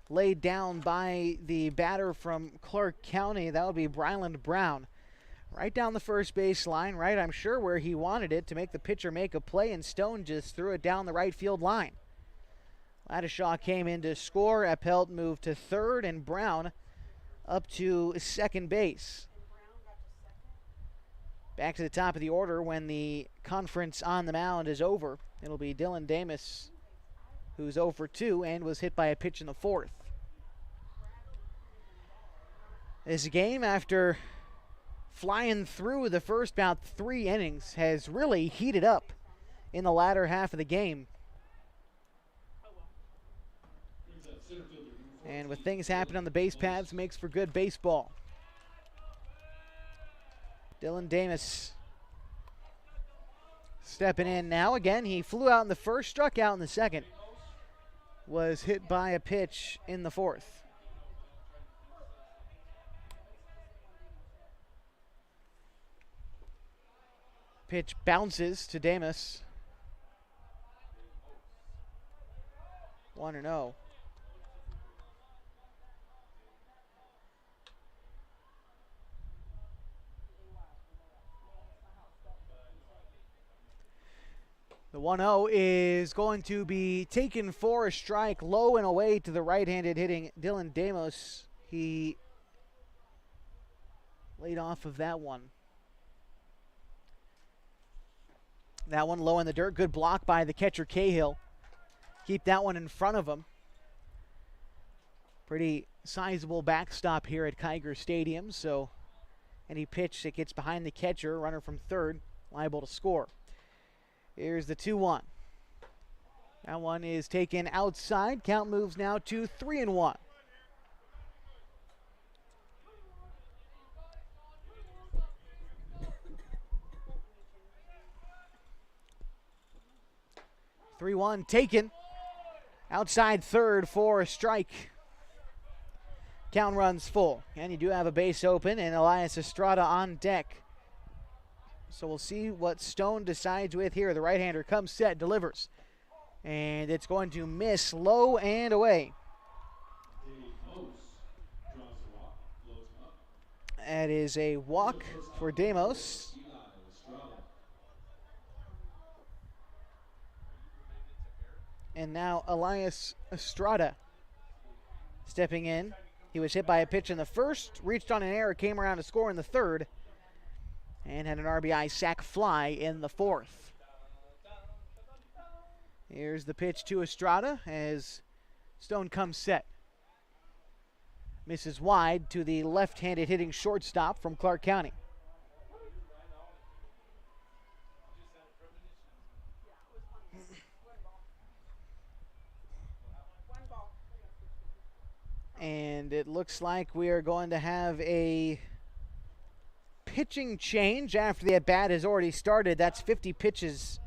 B: laid down by the batter from Clark County. That would be Bryland Brown. Right down the first base line, right, I'm sure, where he wanted it to make the pitcher make a play, and Stone just threw it down the right field line. Ladishaw came in to score. Appelt moved to third, and Brown up to second base. Back to the top of the order when the conference on the mound is over. It'll be Dylan Damas, who's 0 for 2 and was hit by a pitch in the fourth. This game, after flying through the first about 3 innings, has really heated up in the latter half of the game. And with things happening on the base paths, makes for good baseball. Dylan Damas stepping in now. Again, he flew out in the first, struck out in the second. Was hit by a pitch in the fourth. Pitch bounces to Damas. 1-0. The 1-0 is going to be taken for a strike, low and away to the right-handed hitting Dylan Damas. He laid off of that one. That one low in the dirt. Good block by the catcher Cahill. Keep that one in front of him. Pretty sizable backstop here at Kiger Stadium, so any pitch that gets behind the catcher, runner from third, liable to score. Here's the 2-1. That one is taken outside. Count moves now to 3-1. Taken outside third for a strike. Count runs full, and you do have a base open, and Elias Estrada on deck. So we'll see what Stone decides with here. The right-hander comes set, delivers. And it's going to miss low and away. That is a walk for Damos. And now Elias Estrada stepping in. He was hit by a pitch in the first, reached on an error, came around to score in the third, and had an RBI sac fly in the fourth. Here's the pitch to Estrada as Stone comes set. Misses wide to the left-handed hitting shortstop from Clark County. And it looks like we are going to have a pitching change after the at-bat has already started. That's 50 pitches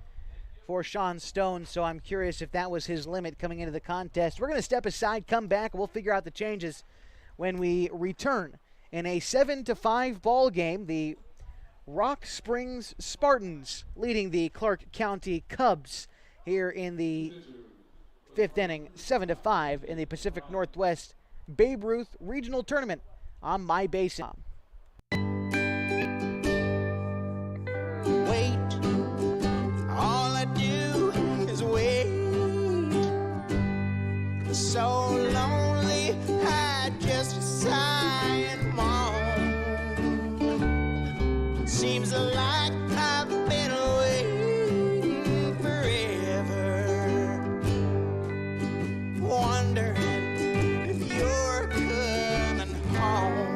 B: for Sean Stone, so I'm curious if that was his limit coming into the contest. We're going to step aside, come back, and we'll figure out the changes when we return. In a 7-5 ball game, the Rock Springs Spartans leading the Clark County Cubs here in the 5th inning, 7-5 in the Pacific Northwest Babe Ruth Regional Tournament on MyBasin.
C: Wait, all I do is wait. So lonely, I just sigh and moan. Seems like I've been waiting forever, wondering if you're coming home.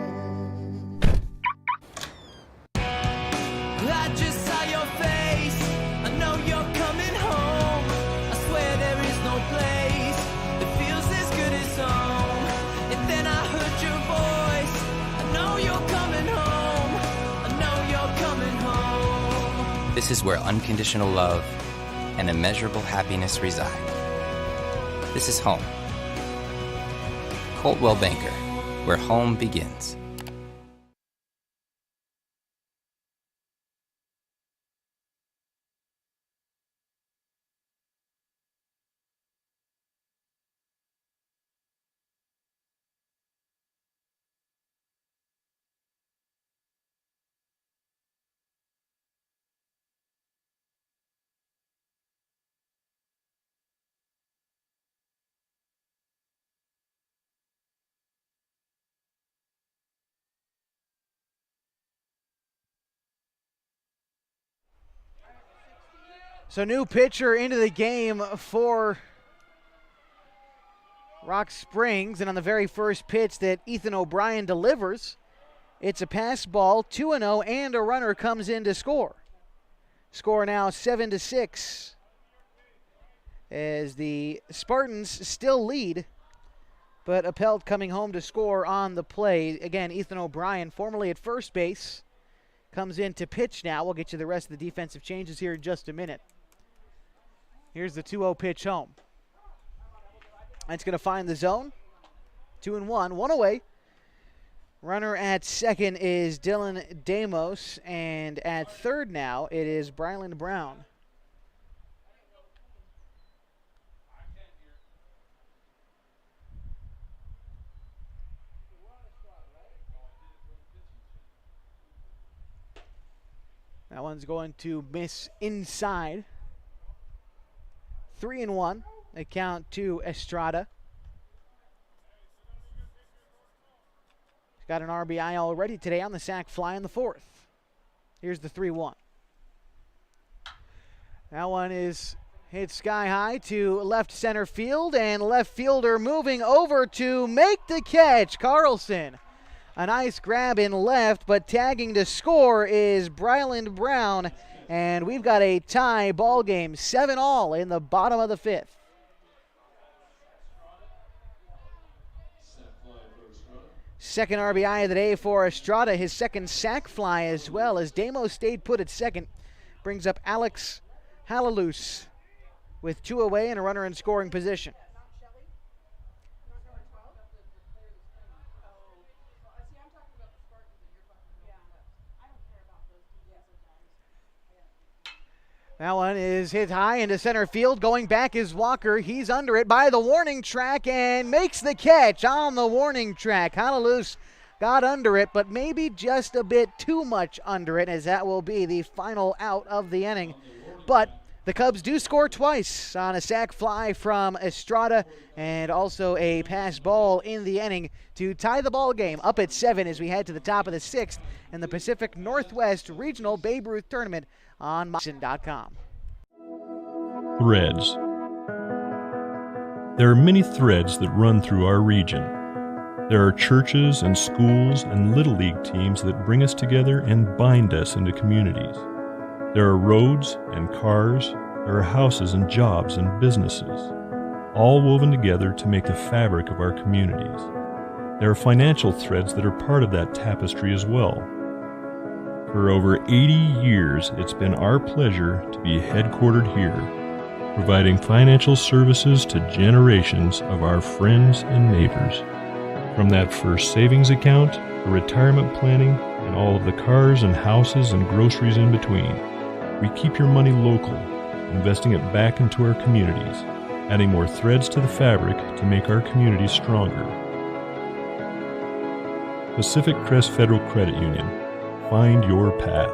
C: I just saw your face, I know you're coming home. I swear there is no place that feels as good as home. And then I heard your voice, I know you're coming home. I know you're coming home.
D: This is where unconditional love and immeasurable happiness reside. This is home. Coldwell Banker, where home begins.
B: So new pitcher into the game for Rock Springs, and on the very first pitch that Ethan O'Brien delivers, it's a pass ball, 2-0, and a runner comes in to score. Score now 7-6 as the Spartans still lead, but Appelt coming home to score on the play. Again, Ethan O'Brien, formerly at first base, comes in to pitch now. We'll get you the rest of the defensive changes here in just a minute. Here's the 2-0 pitch home. It's going to find the zone. 2-1, one away. Runner at second is Dylan Damos, and at third now it is Bryland Brown. That one's going to miss inside. 3-1. A count to Estrada. He's got an RBI already today on the sac fly in the fourth. Here's the 3-1. That one is hit sky high to left center field, and left fielder moving over to make the catch. Carlson. A nice grab in left, but tagging to score is Bryland Brown, and we've got a tie ball game, 7-all in the bottom of the fifth. Second RBI of the day for Estrada, his second sac fly as well, as Damos stayed put at second. Brings up Alex Halalus with 2 away and a runner in scoring position. That one is hit high into center field. Going back is Walker. He's under it by the warning track and makes the catch on the warning track. Halalus got under it, but maybe just a bit too much under it, as that will be the final out of the inning. But the Cubs do score twice on a sac fly from Estrada and also a pass ball in the inning to tie the ball game up at 7 as we head to the top of the 6th in the Pacific Northwest Regional Babe Ruth Tournament on MySin.com.
J: Threads. There are many threads that run through our region. There are churches and schools and Little League teams that bring us together and bind us into communities. There are roads and cars, there are houses and jobs and businesses, all woven together to make the fabric of our communities. There are financial threads that are part of that tapestry as well. For over 80 years, it's been our pleasure to be headquartered here, providing financial services to generations of our friends and neighbors. From that first savings account, the retirement planning, and all of the cars and houses and groceries in between, we keep your money local, investing it back into our communities, adding more threads to the fabric to make our communities stronger. Pacific Crest Federal Credit Union. Find your path.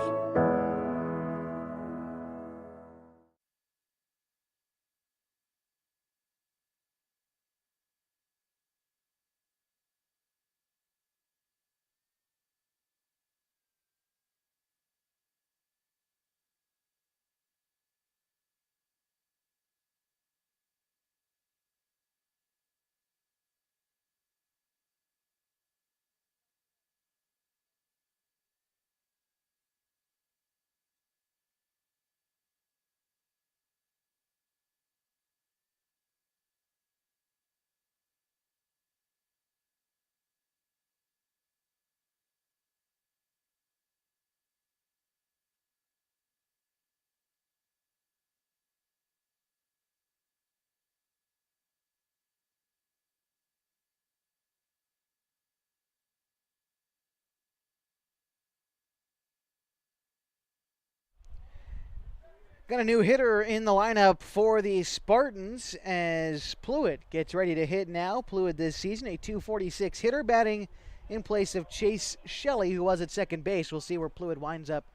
B: Got a new hitter in the lineup for the Spartans as Pluid gets ready to hit now. Pluid this season, a .246 hitter, batting in place of Chase Shelley, who was at second base. We'll see where Pluid winds up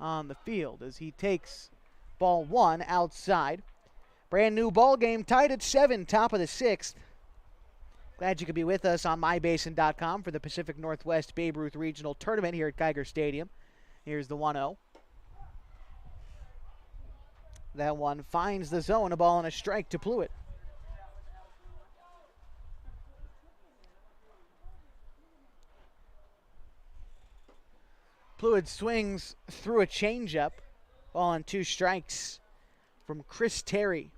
B: on the field as he takes ball 1 outside. Brand new ball game, tied at 7, top of the 6th. Glad you could be with us on mybasin.com for the Pacific Northwest Babe Ruth Regional Tournament here at Geiger Stadium. Here's the 1-0. That one finds the zone, a ball and a strike to Pluitt. Pluitt swings through a changeup. Ball and 2 strikes from Chris Terry.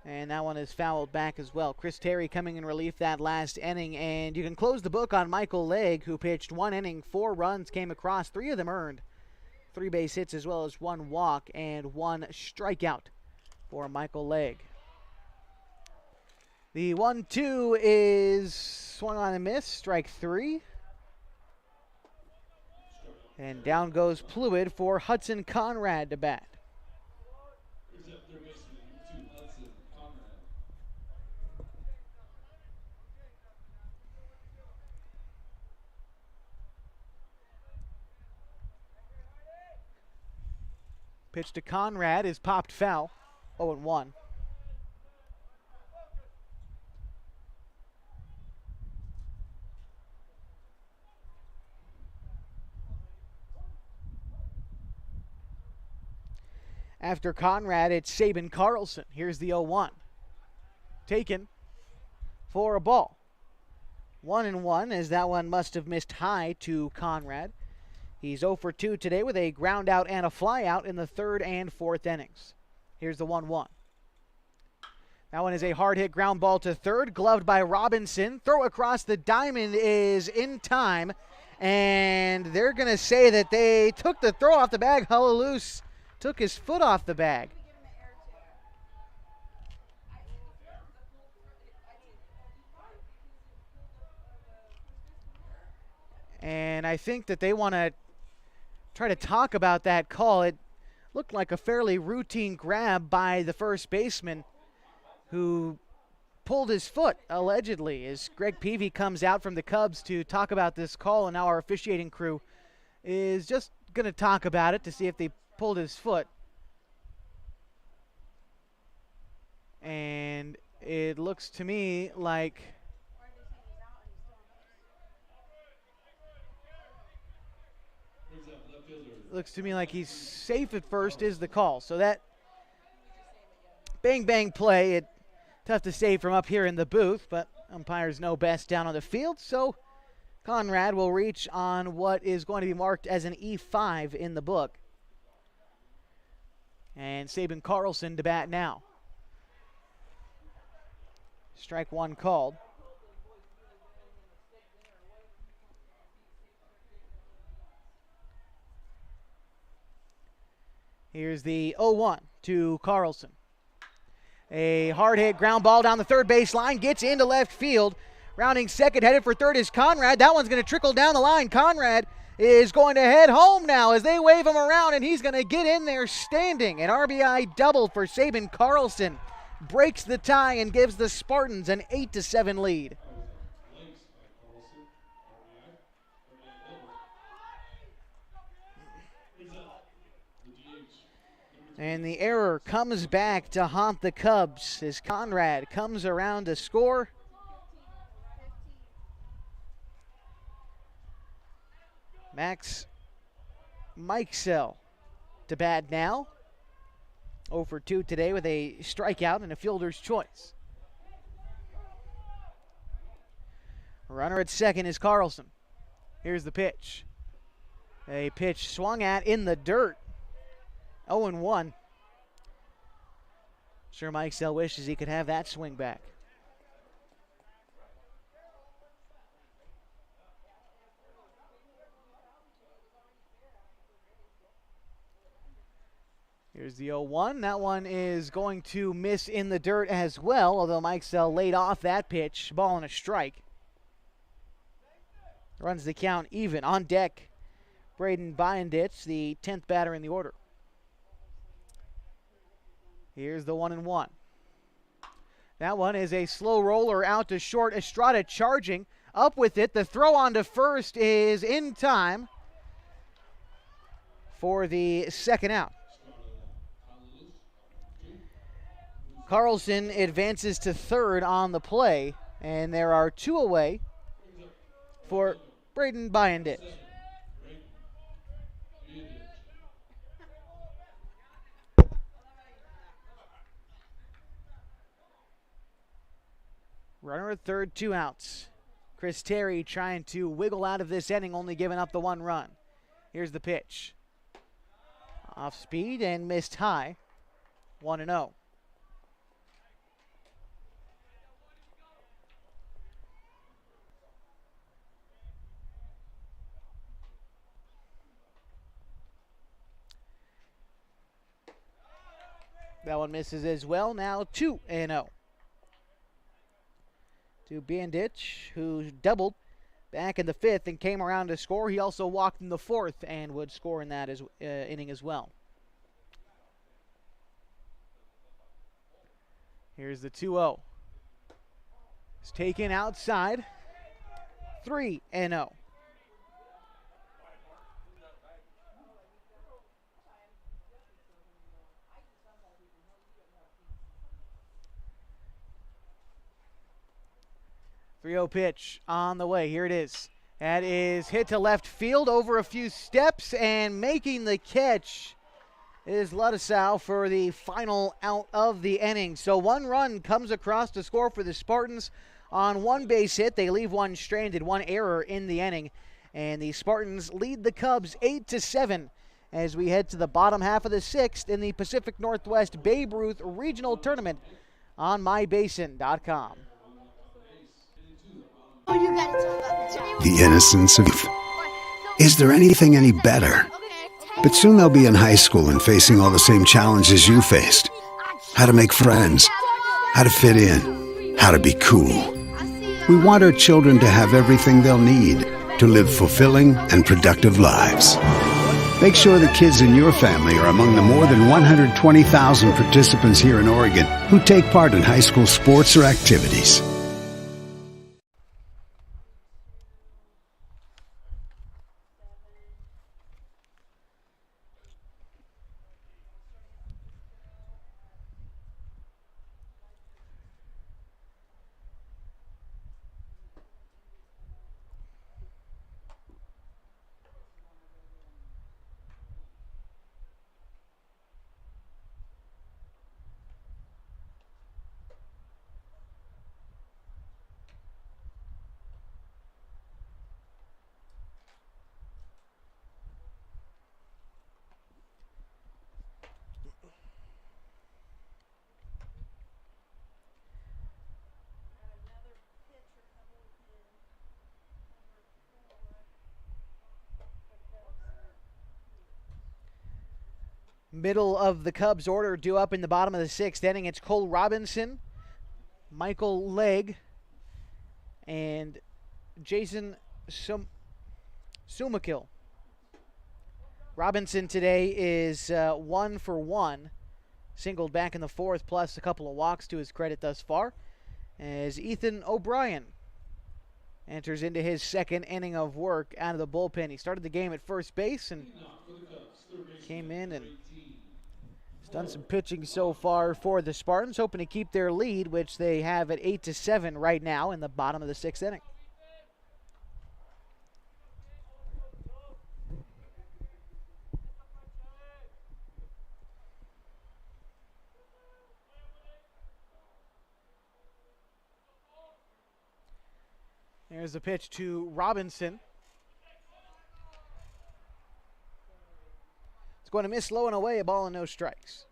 B: And that one is fouled back as well. Chris Terry coming in relief that last inning. And you can close the book on Michael Legg, who pitched 1 inning, 4 runs came across, 3 of them earned. 3 base hits as well as 1 walk and 1 strikeout for Michael Legg. The 1-2 is swung on and missed, strike 3. And down goes Pluitt for Hudson Conrad to bat. Pitch to Conrad is popped foul, 0-1. After Conrad, it's Saban Carlson. Here's the 0-1. Taken for a ball. 1-1 as that one must have missed high to Conrad. He's 0 for 2 today with a ground out and a fly out in the 3rd and 4th innings. Here's the 1-1. That one is a hard hit ground ball to 3rd, gloved by Robinson. Throw across the diamond is in time, and they're going to say that they took the throw off the bag. Hullaloose took his foot off the bag. And I think that they want to try to talk about that call. It looked like a fairly routine grab by the first baseman who pulled his foot, allegedly, as Greg Peavy comes out from the Cubs to talk about this call, and now our officiating crew is just going to talk about it to see if they pulled his foot. And it looks to me like he's safe at first is the call. So that bang play, it tough to say from up here in the booth, but umpires know best down on the field. So Conrad will reach on what is going to be marked as an E5 in the book. And Saban Carlson to bat now. Strike 1 called. Here's the 0-1 to Carlson. A hard hit ground ball down the 3rd base line, gets into left field. Rounding second, headed for 3rd is Conrad. That one's going to trickle down the line. Conrad is going to head home now as they wave him around, and he's going to get in there standing. An RBI double for Saban Carlson. Breaks the tie and gives the Spartans an 8-7 lead. And the error comes back to haunt the Cubs as Conrad comes around to score. Max Mikesell to bat now. 0 for 2 today with a strikeout and a fielder's choice. Runner at second is Carlson. Here's the pitch. A pitch swung at in the dirt. 0-1. Sure, Mikesell wishes he could have that swing back. Here's the 0-1. That one is going to miss in the dirt as well, although Mikesell laid off that pitch. Ball and a strike. Runs the count even. On deck, Braden Byanditz, the 10th batter in the order. Here's the 1-1. That one is a slow roller out to short. Estrada charging up with it. The throw on to first is in time for the second out. Carlson advances to 3rd on the play, and there are 2 away for Braden Byandich. Runner at third, 2 outs. Chris Terry trying to wiggle out of this inning, only giving up the 1 run. Here's the pitch. Off speed and missed high. 1-0. That one misses as well. Now 2-0. To Bandich, who doubled back in the 5th and came around to score. He also walked in the 4th and would score in that inning as well. Here's the 2-0. It's taken outside. 3-0. Pitch on the way. Here it is. That is hit to left field over a few steps, and making the catch is Ladisau for the final out of the inning. So 1 run comes across to score for the Spartans on 1 base hit. They leave 1 stranded, 1 error in the inning, and the Spartans lead the Cubs 8-7 as we head to the bottom half of the 6th in the Pacific Northwest Babe Ruth Regional Tournament on mybasin.com.
H: The innocence of youth. Is there anything any better? But soon they'll be in high school and facing all the same challenges you faced. How to make friends, how to fit in, how to be cool. We want our children to have everything they'll need to live fulfilling and productive lives. Make sure the kids in your family are among the more than 120,000 participants here in Oregon who take part in high school sports or activities.
B: Middle of the Cubs order due up in the bottom of the 6th inning. It's Cole Robinson, Michael Legg, and Jason Sumakil. Robinson today is 1 for 1. Singled back in the 4th, plus a couple of walks to his credit thus far. As Ethan O'Brien enters into his 2nd inning of work out of the bullpen. He started the game at first base and came in and done some pitching so far for the Spartans, hoping to keep their lead, which they have at 8-7 right now in the bottom of the 6th inning. There's the pitch to Robinson. It's going to miss low and away, a ball and no strikes.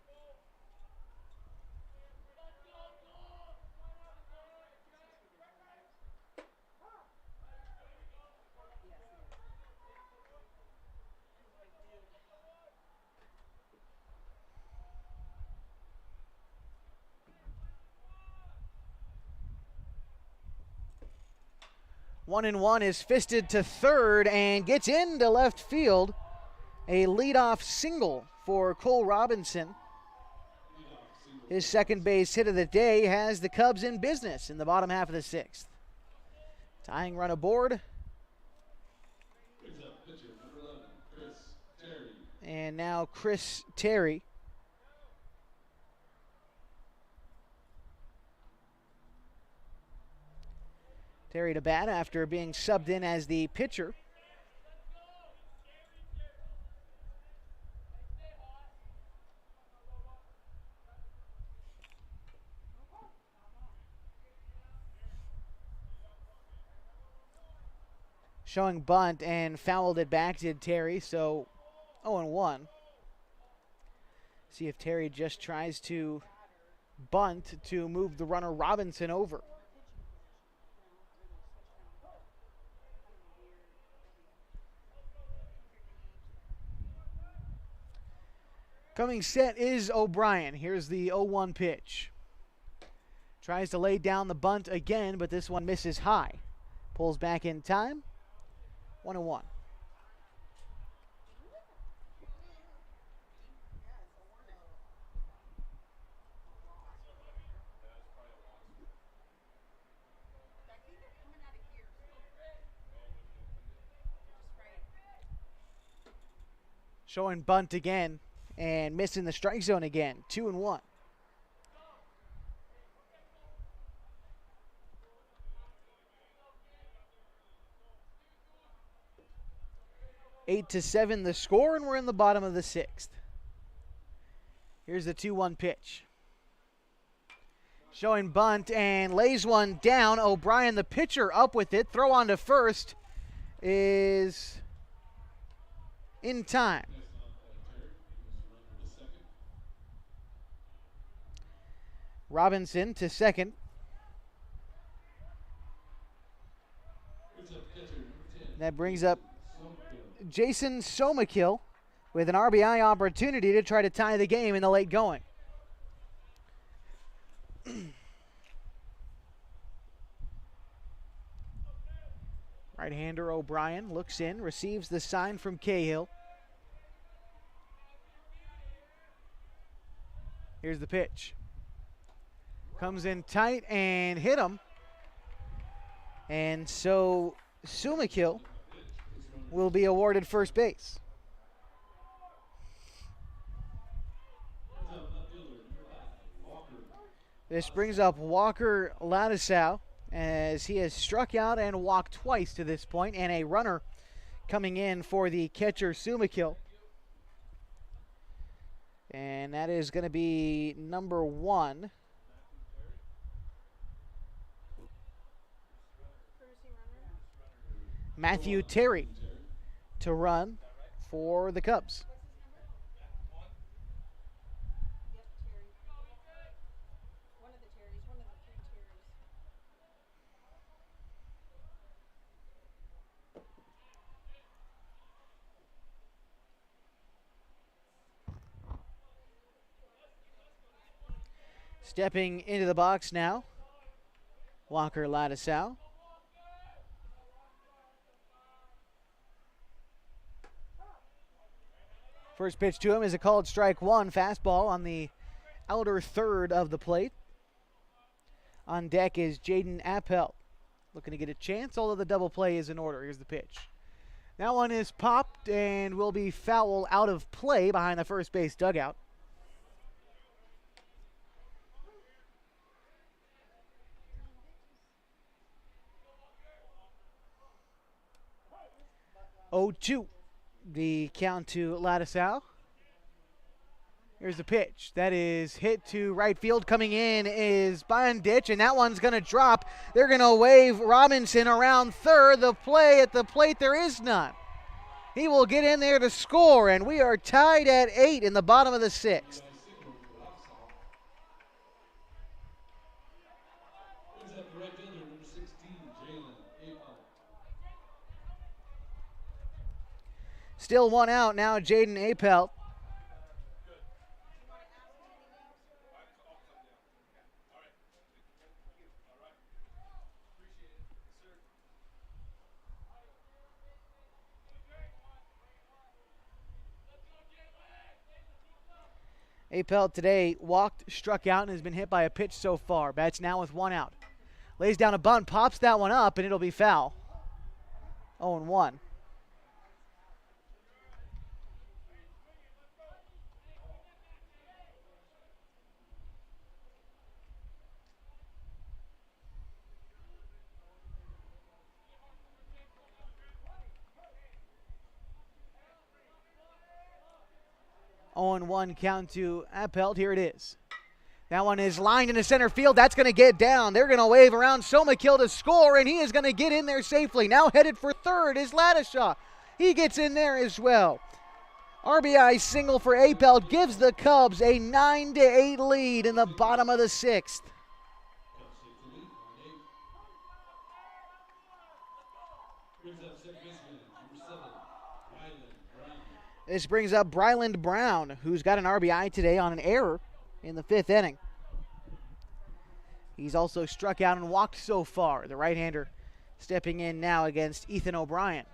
B: One and one is fisted to third and gets into left field. A leadoff single for Cole Robinson. His second base hit of the day has the Cubs in business in the bottom half of the 6th. Tying run aboard. And now Chris Terry. Terry to bat after being subbed in as the pitcher. Showing bunt and fouled it back, did Terry, so 0-1. See if Terry just tries to bunt to move the runner Robinson over. Coming set is O'Brien. Here's the 0-1 pitch. Tries to lay down the bunt again, but this one misses high. Pulls back in time. 1-1. Showing bunt again and missing the strike zone again. 2-1. Eight to 7 the score, and we're in the bottom of the 6th. Here's the 2-1 pitch. Showing bunt and lays one down. O'Brien, the pitcher, up with it. Throw on to first is in time. Robinson to second. That brings up Jason Somakill with an RBI opportunity to try to tie the game in the late going. Right-hander O'Brien looks in, receives the sign from Cahill. Here's the pitch. Comes in tight and hit him. And so Sumakill will be awarded first base. This brings up Walker Ladisau, as he has struck out and walked twice to this point, and a runner coming in for the catcher Sumakill. And that is going to be number 1. Matthew Terry to run for the Cubs. Stepping into the box now, Walker Ladisau. First pitch to him is a called strike one, fastball on the outer third of the plate. On deck is Jaden Appel, looking to get a chance, although the double play is in order. Here's the pitch. That one is popped and will be foul out of play behind the first base dugout. Oh, 2. The count to Ladisau. Here's the pitch. That is hit to right field. Coming in is Bondich, and that one's going to drop. They're going to wave Robinson around third. The play at the plate, there is none. He will get in there to score, and we are tied at 8 in the bottom of the 6th. Still one out now, Jaden Appel. Appel today walked, struck out, and has been hit by a pitch so far. Bats now with one out. Lays down a bunt, pops that one up, and it'll be foul. 0-1. 0-1 count to Appelt. Here it is. That one is lined into center field. That's going to get down. They're going to wave around Somakill to score, and he is going to get in there safely. Now headed for third is Ladishaw. He gets in there as well. RBI single for Appelt gives the Cubs a 9-8 lead in the bottom of the sixth. This brings up Bryland Brown, who's got an RBI today on an error in the fifth inning. He's also struck out and walked so far. The right-hander stepping in now against Ethan O'Brien.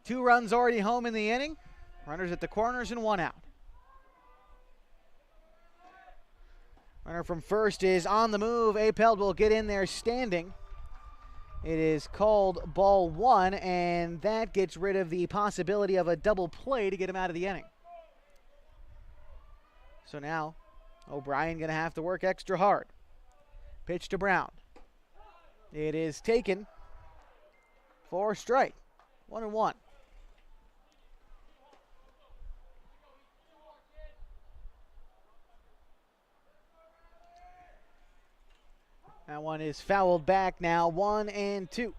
B: 2 runs already home in the inning. Runners at the corners and 1 out. Runner from first is on the move. Appelt will get in there standing. It is called ball 1, and that gets rid of the possibility of a double play to get him out of the inning. So now O'Brien going to have to work extra hard. Pitch to Brown. It is taken for a strike. 1-1. That one is fouled back now, 1-2.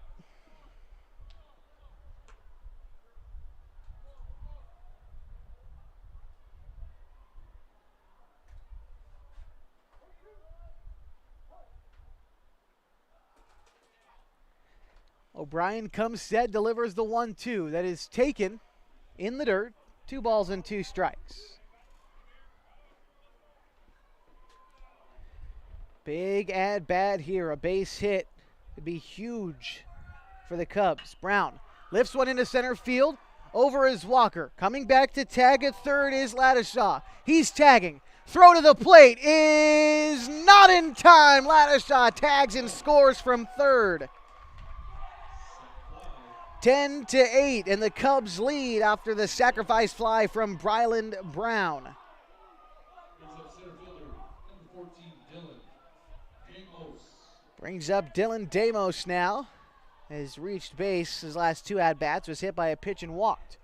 B: O'Brien comes set, delivers the 1-2. That is taken in the dirt. 2 balls and 2 strikes. Big at bat here, a base hit would be huge for the Cubs. Brown lifts one into center field, over is Walker. Coming back to tag at third is Ladishaw. He's tagging. Throw to the plate is not in time. Ladishaw tags and scores from third. 10-8, and the Cubs lead after the sacrifice fly from Bryland Brown. Brings up Dylan Damos now. Has reached base. His last 2 at-bats, was hit by a pitch and walked.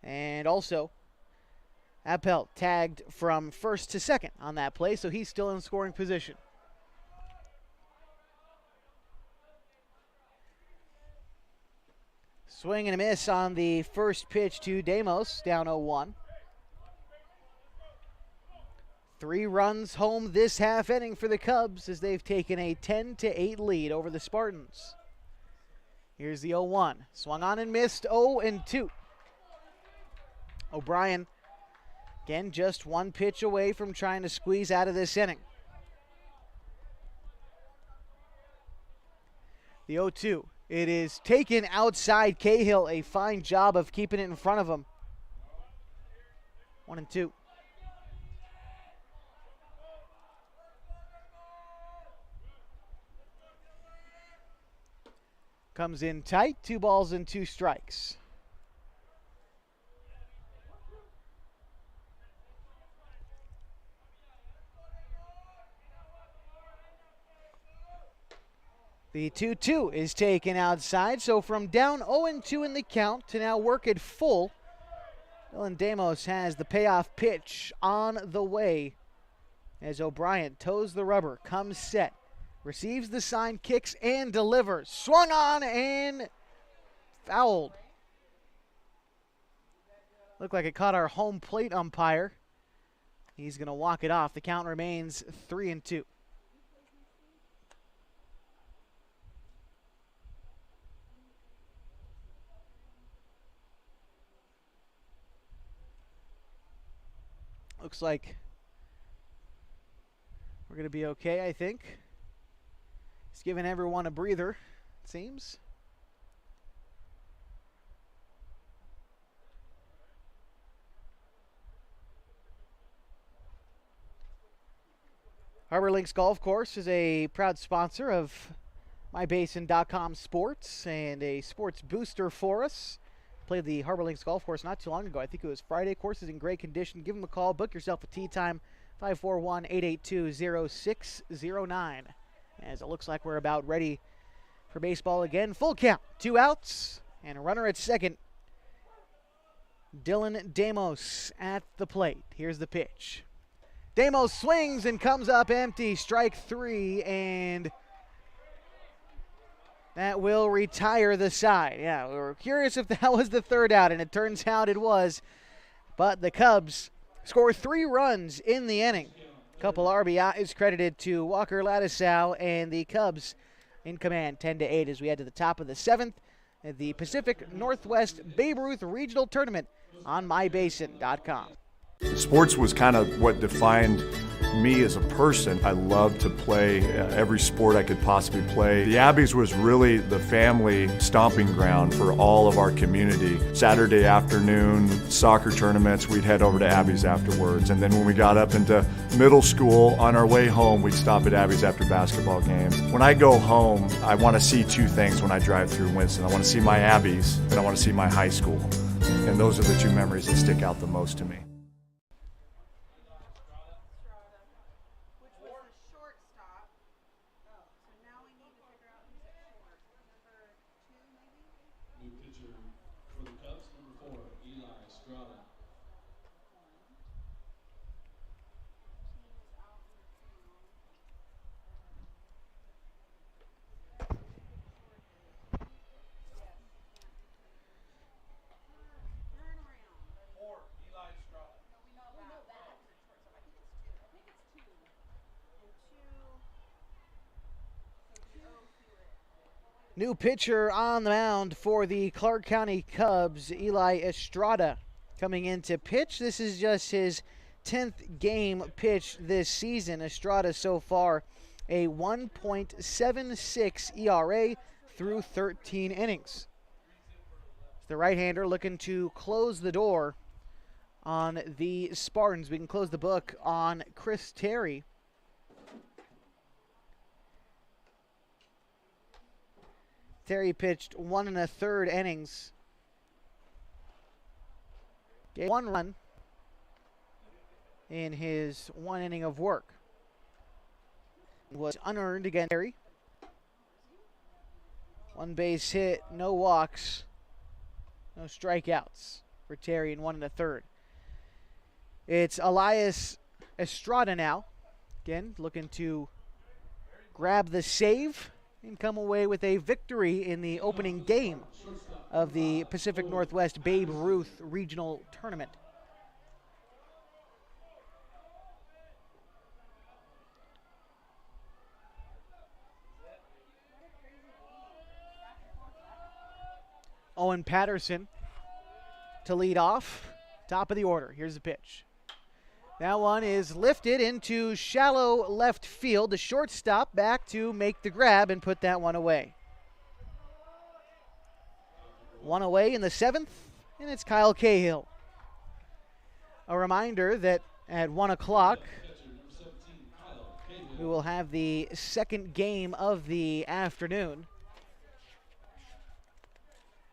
B: And also, Appelt tagged from first to second on that play, so he's still in scoring position. Swing and a miss on the first pitch to Damos, down 0-1. 3 runs home this half inning for the Cubs as they've taken a 10-8 lead over the Spartans. Here's the 0-1. Swung on and missed, 0-2. O'Brien, again, just 1 pitch away from trying to squeeze out of this inning. The 0-2. It is taken outside Cahill. A fine job of keeping it in front of him. 1-2. Comes in tight, 2 balls and 2 strikes. The 2-2 is taken outside, so from down 0-2 in the count to now work it full, Dylan Damos has the payoff pitch on the way as O'Brien toes the rubber, comes set, receives the sign, kicks, and delivers. Swung on and fouled. Looked like it caught our home plate umpire. He's going to walk it off. The count remains 3-2. Looks like we're going to be okay, I think. He's giving everyone a breather, it seems. Harbor Links Golf Course is a proud sponsor of MyBasin.com Sports and a sports booster for us. Played the Harbor Links Golf Course not too long ago. I think it was Friday. Course is in great condition. Give them a call. Book yourself a tee time. 541-882-0609. As it looks like we're about ready For baseball again, full count, 2 outs, and a runner at second. Dylan Damos at the plate. Here's the pitch. Damos swings and comes up empty. Strike 3, and that will retire the side. Yeah, we were curious if that was the third out, and it turns out it was. But the Cubs score 3 runs in the inning. A couple RBIs credited to Walker Ladisau, and the Cubs in command 10-8 as we head to the top of the 7th at the Pacific Northwest Babe Ruth Regional Tournament on mybasin.com.
E: Sports was kind of what defined me as a person. I loved to play every sport I could possibly play. The Abbeys was really the family stomping ground for all of our community. Saturday afternoon soccer tournaments, we'd head over to Abbeys afterwards. And then when we got up into middle school, on our way home, we'd stop at Abbeys after basketball games. When I go home, I want to see 2 things when I drive through Winston. I want to see my Abbeys, and I want to see my high school. And those are the 2 memories that stick out the most to me.
A: New pitcher for the Cubs, number 4, Eli Estrada.
B: New pitcher on the mound for the Clark County Cubs, Eli Estrada, coming in to pitch. This is just his 10th game pitch this season. Estrada so far a 1.76 ERA through 13 innings. The right-hander looking to close the door on the Spartans. We can close the book on Chris Terry. Terry pitched 1 1/3 innings. Gave 1 run in his 1 inning of work. Was unearned against Terry. 1 base hit, no walks, no strikeouts for Terry in 1 1/3. It's Elias Estrada now. Again, looking to grab the save and come away with a victory in the opening game of the Pacific Northwest Babe Ruth Regional Tournament. Owen Patterson to lead off, top of the order. Here's the pitch. That one is lifted into shallow left field. The shortstop back to make the grab and put that one away. 1 away in the 7th, and it's Kyle Cahill. A reminder that at 1 o'clock, we will have the second game of the afternoon.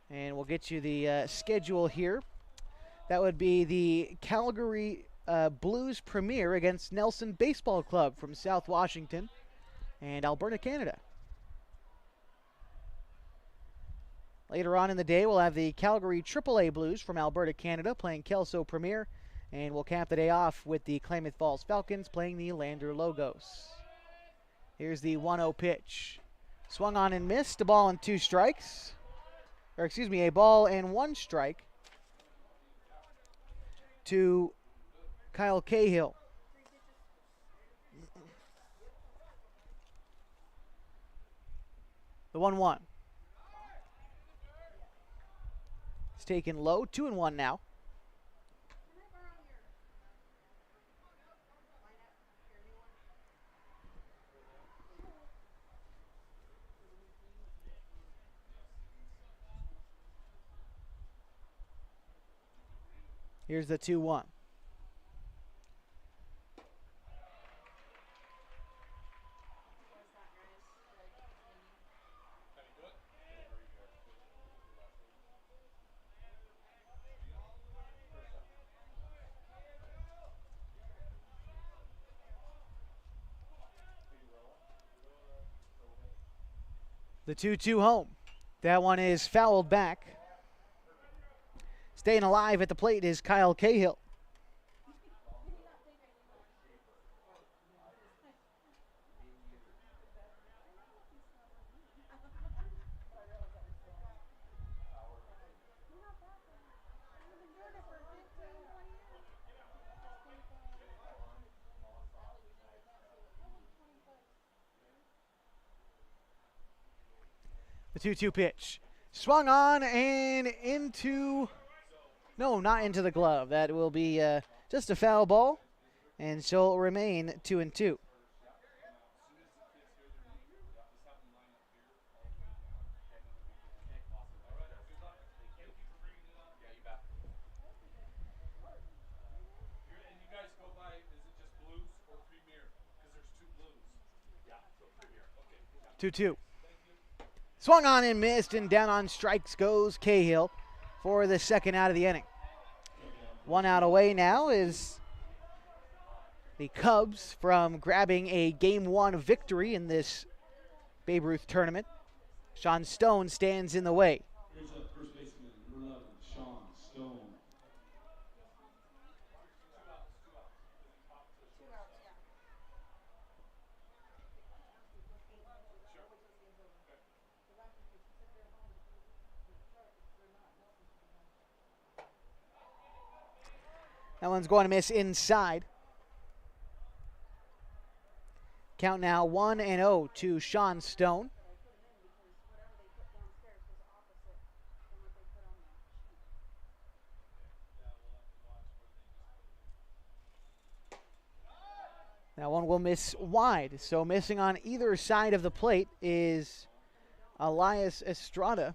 B: And we'll get you the schedule here. That would be the Calgary Blues Premier against Nelson Baseball Club from South Washington and Alberta, Canada. Later on in the day, we'll have the Calgary AAA Blues from Alberta, Canada playing Kelso Premier, and we'll cap the day off with the Klamath Falls Falcons playing the Lander Logos. Here's the 1-0 pitch. Swung on and missed, a ball and 2 strikes. Or excuse me, a ball and 1 strike to Kyle Cahill. The 1-1. It's taken low, 2-1 now. Here's the 2-1. The 2-2 home. That one is fouled back. Staying alive at the plate is Kyle Cahill. The 2-2 pitch. Swung on and into, no, not into the glove. That will be just a foul ball, and so it'll remain 2-2. Okay. 2-2. Swung on and missed, and down on strikes goes Cahill for the second out of the inning. One out away now is the Cubs from grabbing a Game 1 victory in this Babe Ruth tournament. Sean Stone stands in the way.
A: Here's up first baseman, number 11, Sean Stone.
B: That one's going to miss inside. Count now 1-0 to Sean Stone. That one will miss wide. So missing on either side of the plate is Elias Estrada.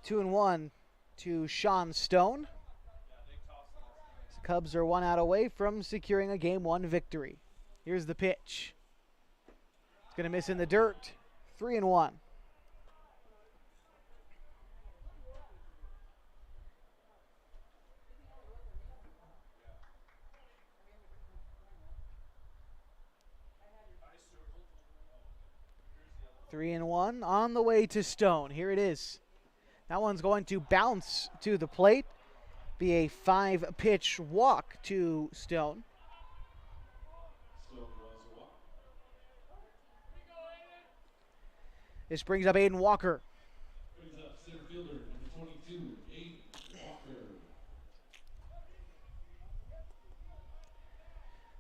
B: Two and one to Sean Stone. The Cubs are one out away from securing a Game 1 victory. Here's the pitch. It's going to miss in the dirt. 3-1. Three and one on the way to Stone. Here it is. That one's going to bounce to the plate. Be a 5-pitch walk to Stone. This brings up Aiden Walker.
A: Brings up center fielder, number 22, Aiden Walker.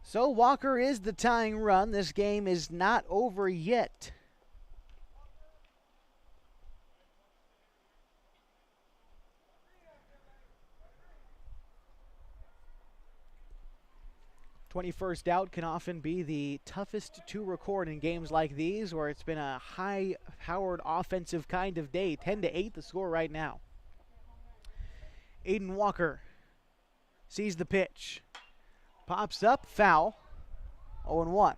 B: So Walker is the tying run. This game is not over yet. "21st out" can often be the toughest to record in games like these, where it's been a high-powered offensive kind of day. 10-8 the score right now. Aiden Walker sees the pitch. Pops up, foul. 0-1.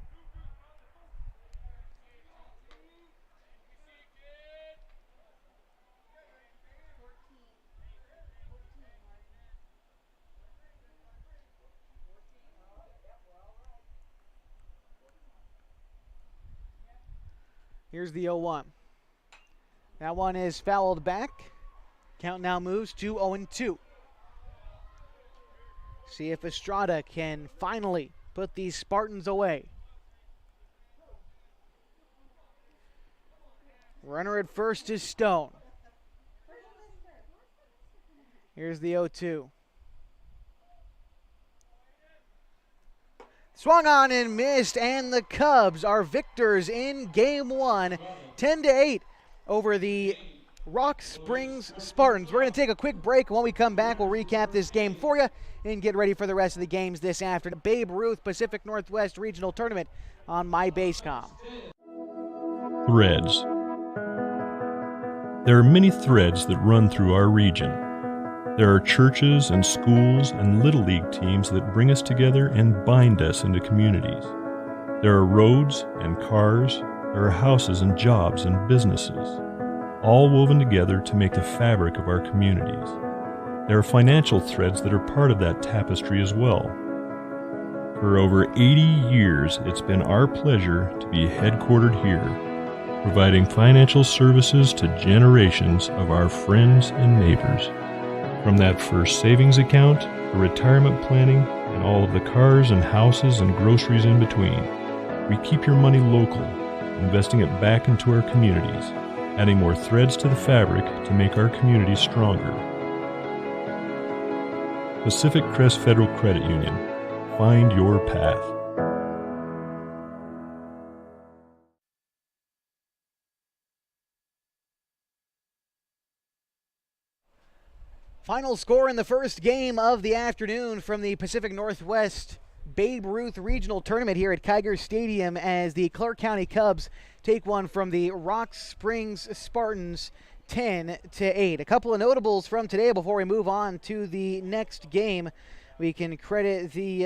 B: Here's the 0-1. That one is fouled back. Count now moves to 0-2. See if Estrada can finally put these Spartans away. Runner at first is Stone. Here's the 0-2. Swung on and missed, and the Cubs are victors in Game 1, 10-8 over the Rock Springs Spartans. We're going to take a quick break. When we come back, we'll recap this game for you and get ready for the rest of the games this afternoon. Babe Ruth Pacific Northwest Regional Tournament on MyBaseCom.
J: Threads. There are many threads that run through our region. There are churches and schools and Little League teams that bring us together and bind us into communities. There are roads and cars, there are houses and jobs and businesses, all woven together to make the fabric of our communities. There are financial threads that are part of that tapestry as well. For over 80 years, it's been our pleasure to be headquartered here, providing financial services to generations of our friends and neighbors. From that first savings account, to retirement planning, and all of the cars and houses and groceries in between, we keep your money local, investing it back into our communities, adding more threads to the fabric to make our communities stronger. Pacific Crest Federal Credit Union. Find your path.
B: Final score in the first game of the afternoon from the Pacific Northwest Babe Ruth Regional Tournament here at Kiger Stadium as the Clark County Cubs take one from the Rock Springs Spartans 10-8. A couple of notables from today before we move on to the next game. We can credit the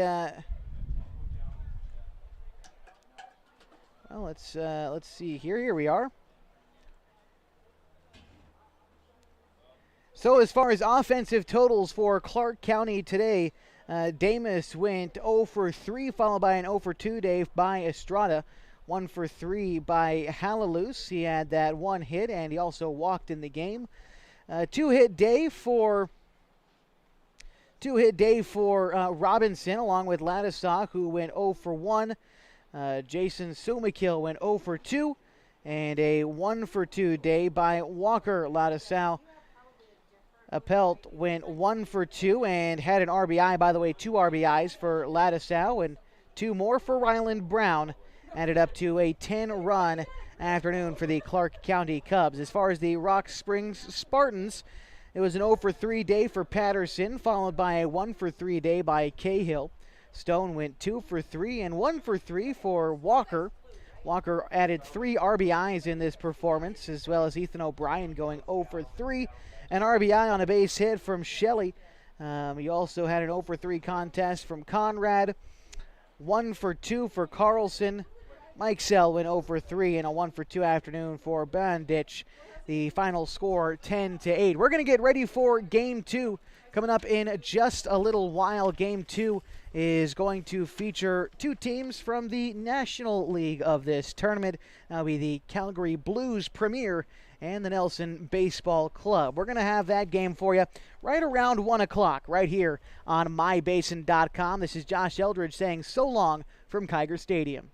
B: well, let's see here. Here we are. So as far as offensive totals for Clark County today, Damas went 0 for 3, followed by an 0 for 2 day by Estrada. 1 for 3 by Hallelujah. He had that one hit, and he also walked in the game. Two-hit day for Robinson, along with Ladisaw, who went 0 for 1. Jason Sumakill went 0 for 2, and a 1 for 2 day by Walker Ladisaw. Appelt went 1 for 2 and had an RBI, by the way, 2 RBIs for Ladisaw and 2 more for Ryland Brown. Added up to a 10-run afternoon for the Clark County Cubs. As far as the Rock Springs Spartans, it was an 0 for 3 day for Patterson, followed by a 1 for 3 day by Cahill. Stone went 2 for 3 and 1 for 3 for Walker. Walker added 3 RBIs in this performance, as well as Ethan O'Brien going 0 for 3. An RBI on a base hit from Shelley. He also had an 0 for 3 contest from Conrad. 1 for 2 for Carlson. Mike Sell went 0 for 3 and a 1 for 2 afternoon for Bandich. The final score 10-8. We're going to get ready for Game 2 coming up in just a little while. Game 2 is going to feature 2 teams from the National League of this tournament. That'll be the Calgary Blues Premier and the Nelson Baseball Club. We're going to have that game for you right around 1 o'clock right here on mybasin.com. This is Josh Eldridge saying so long from Kiger Stadium.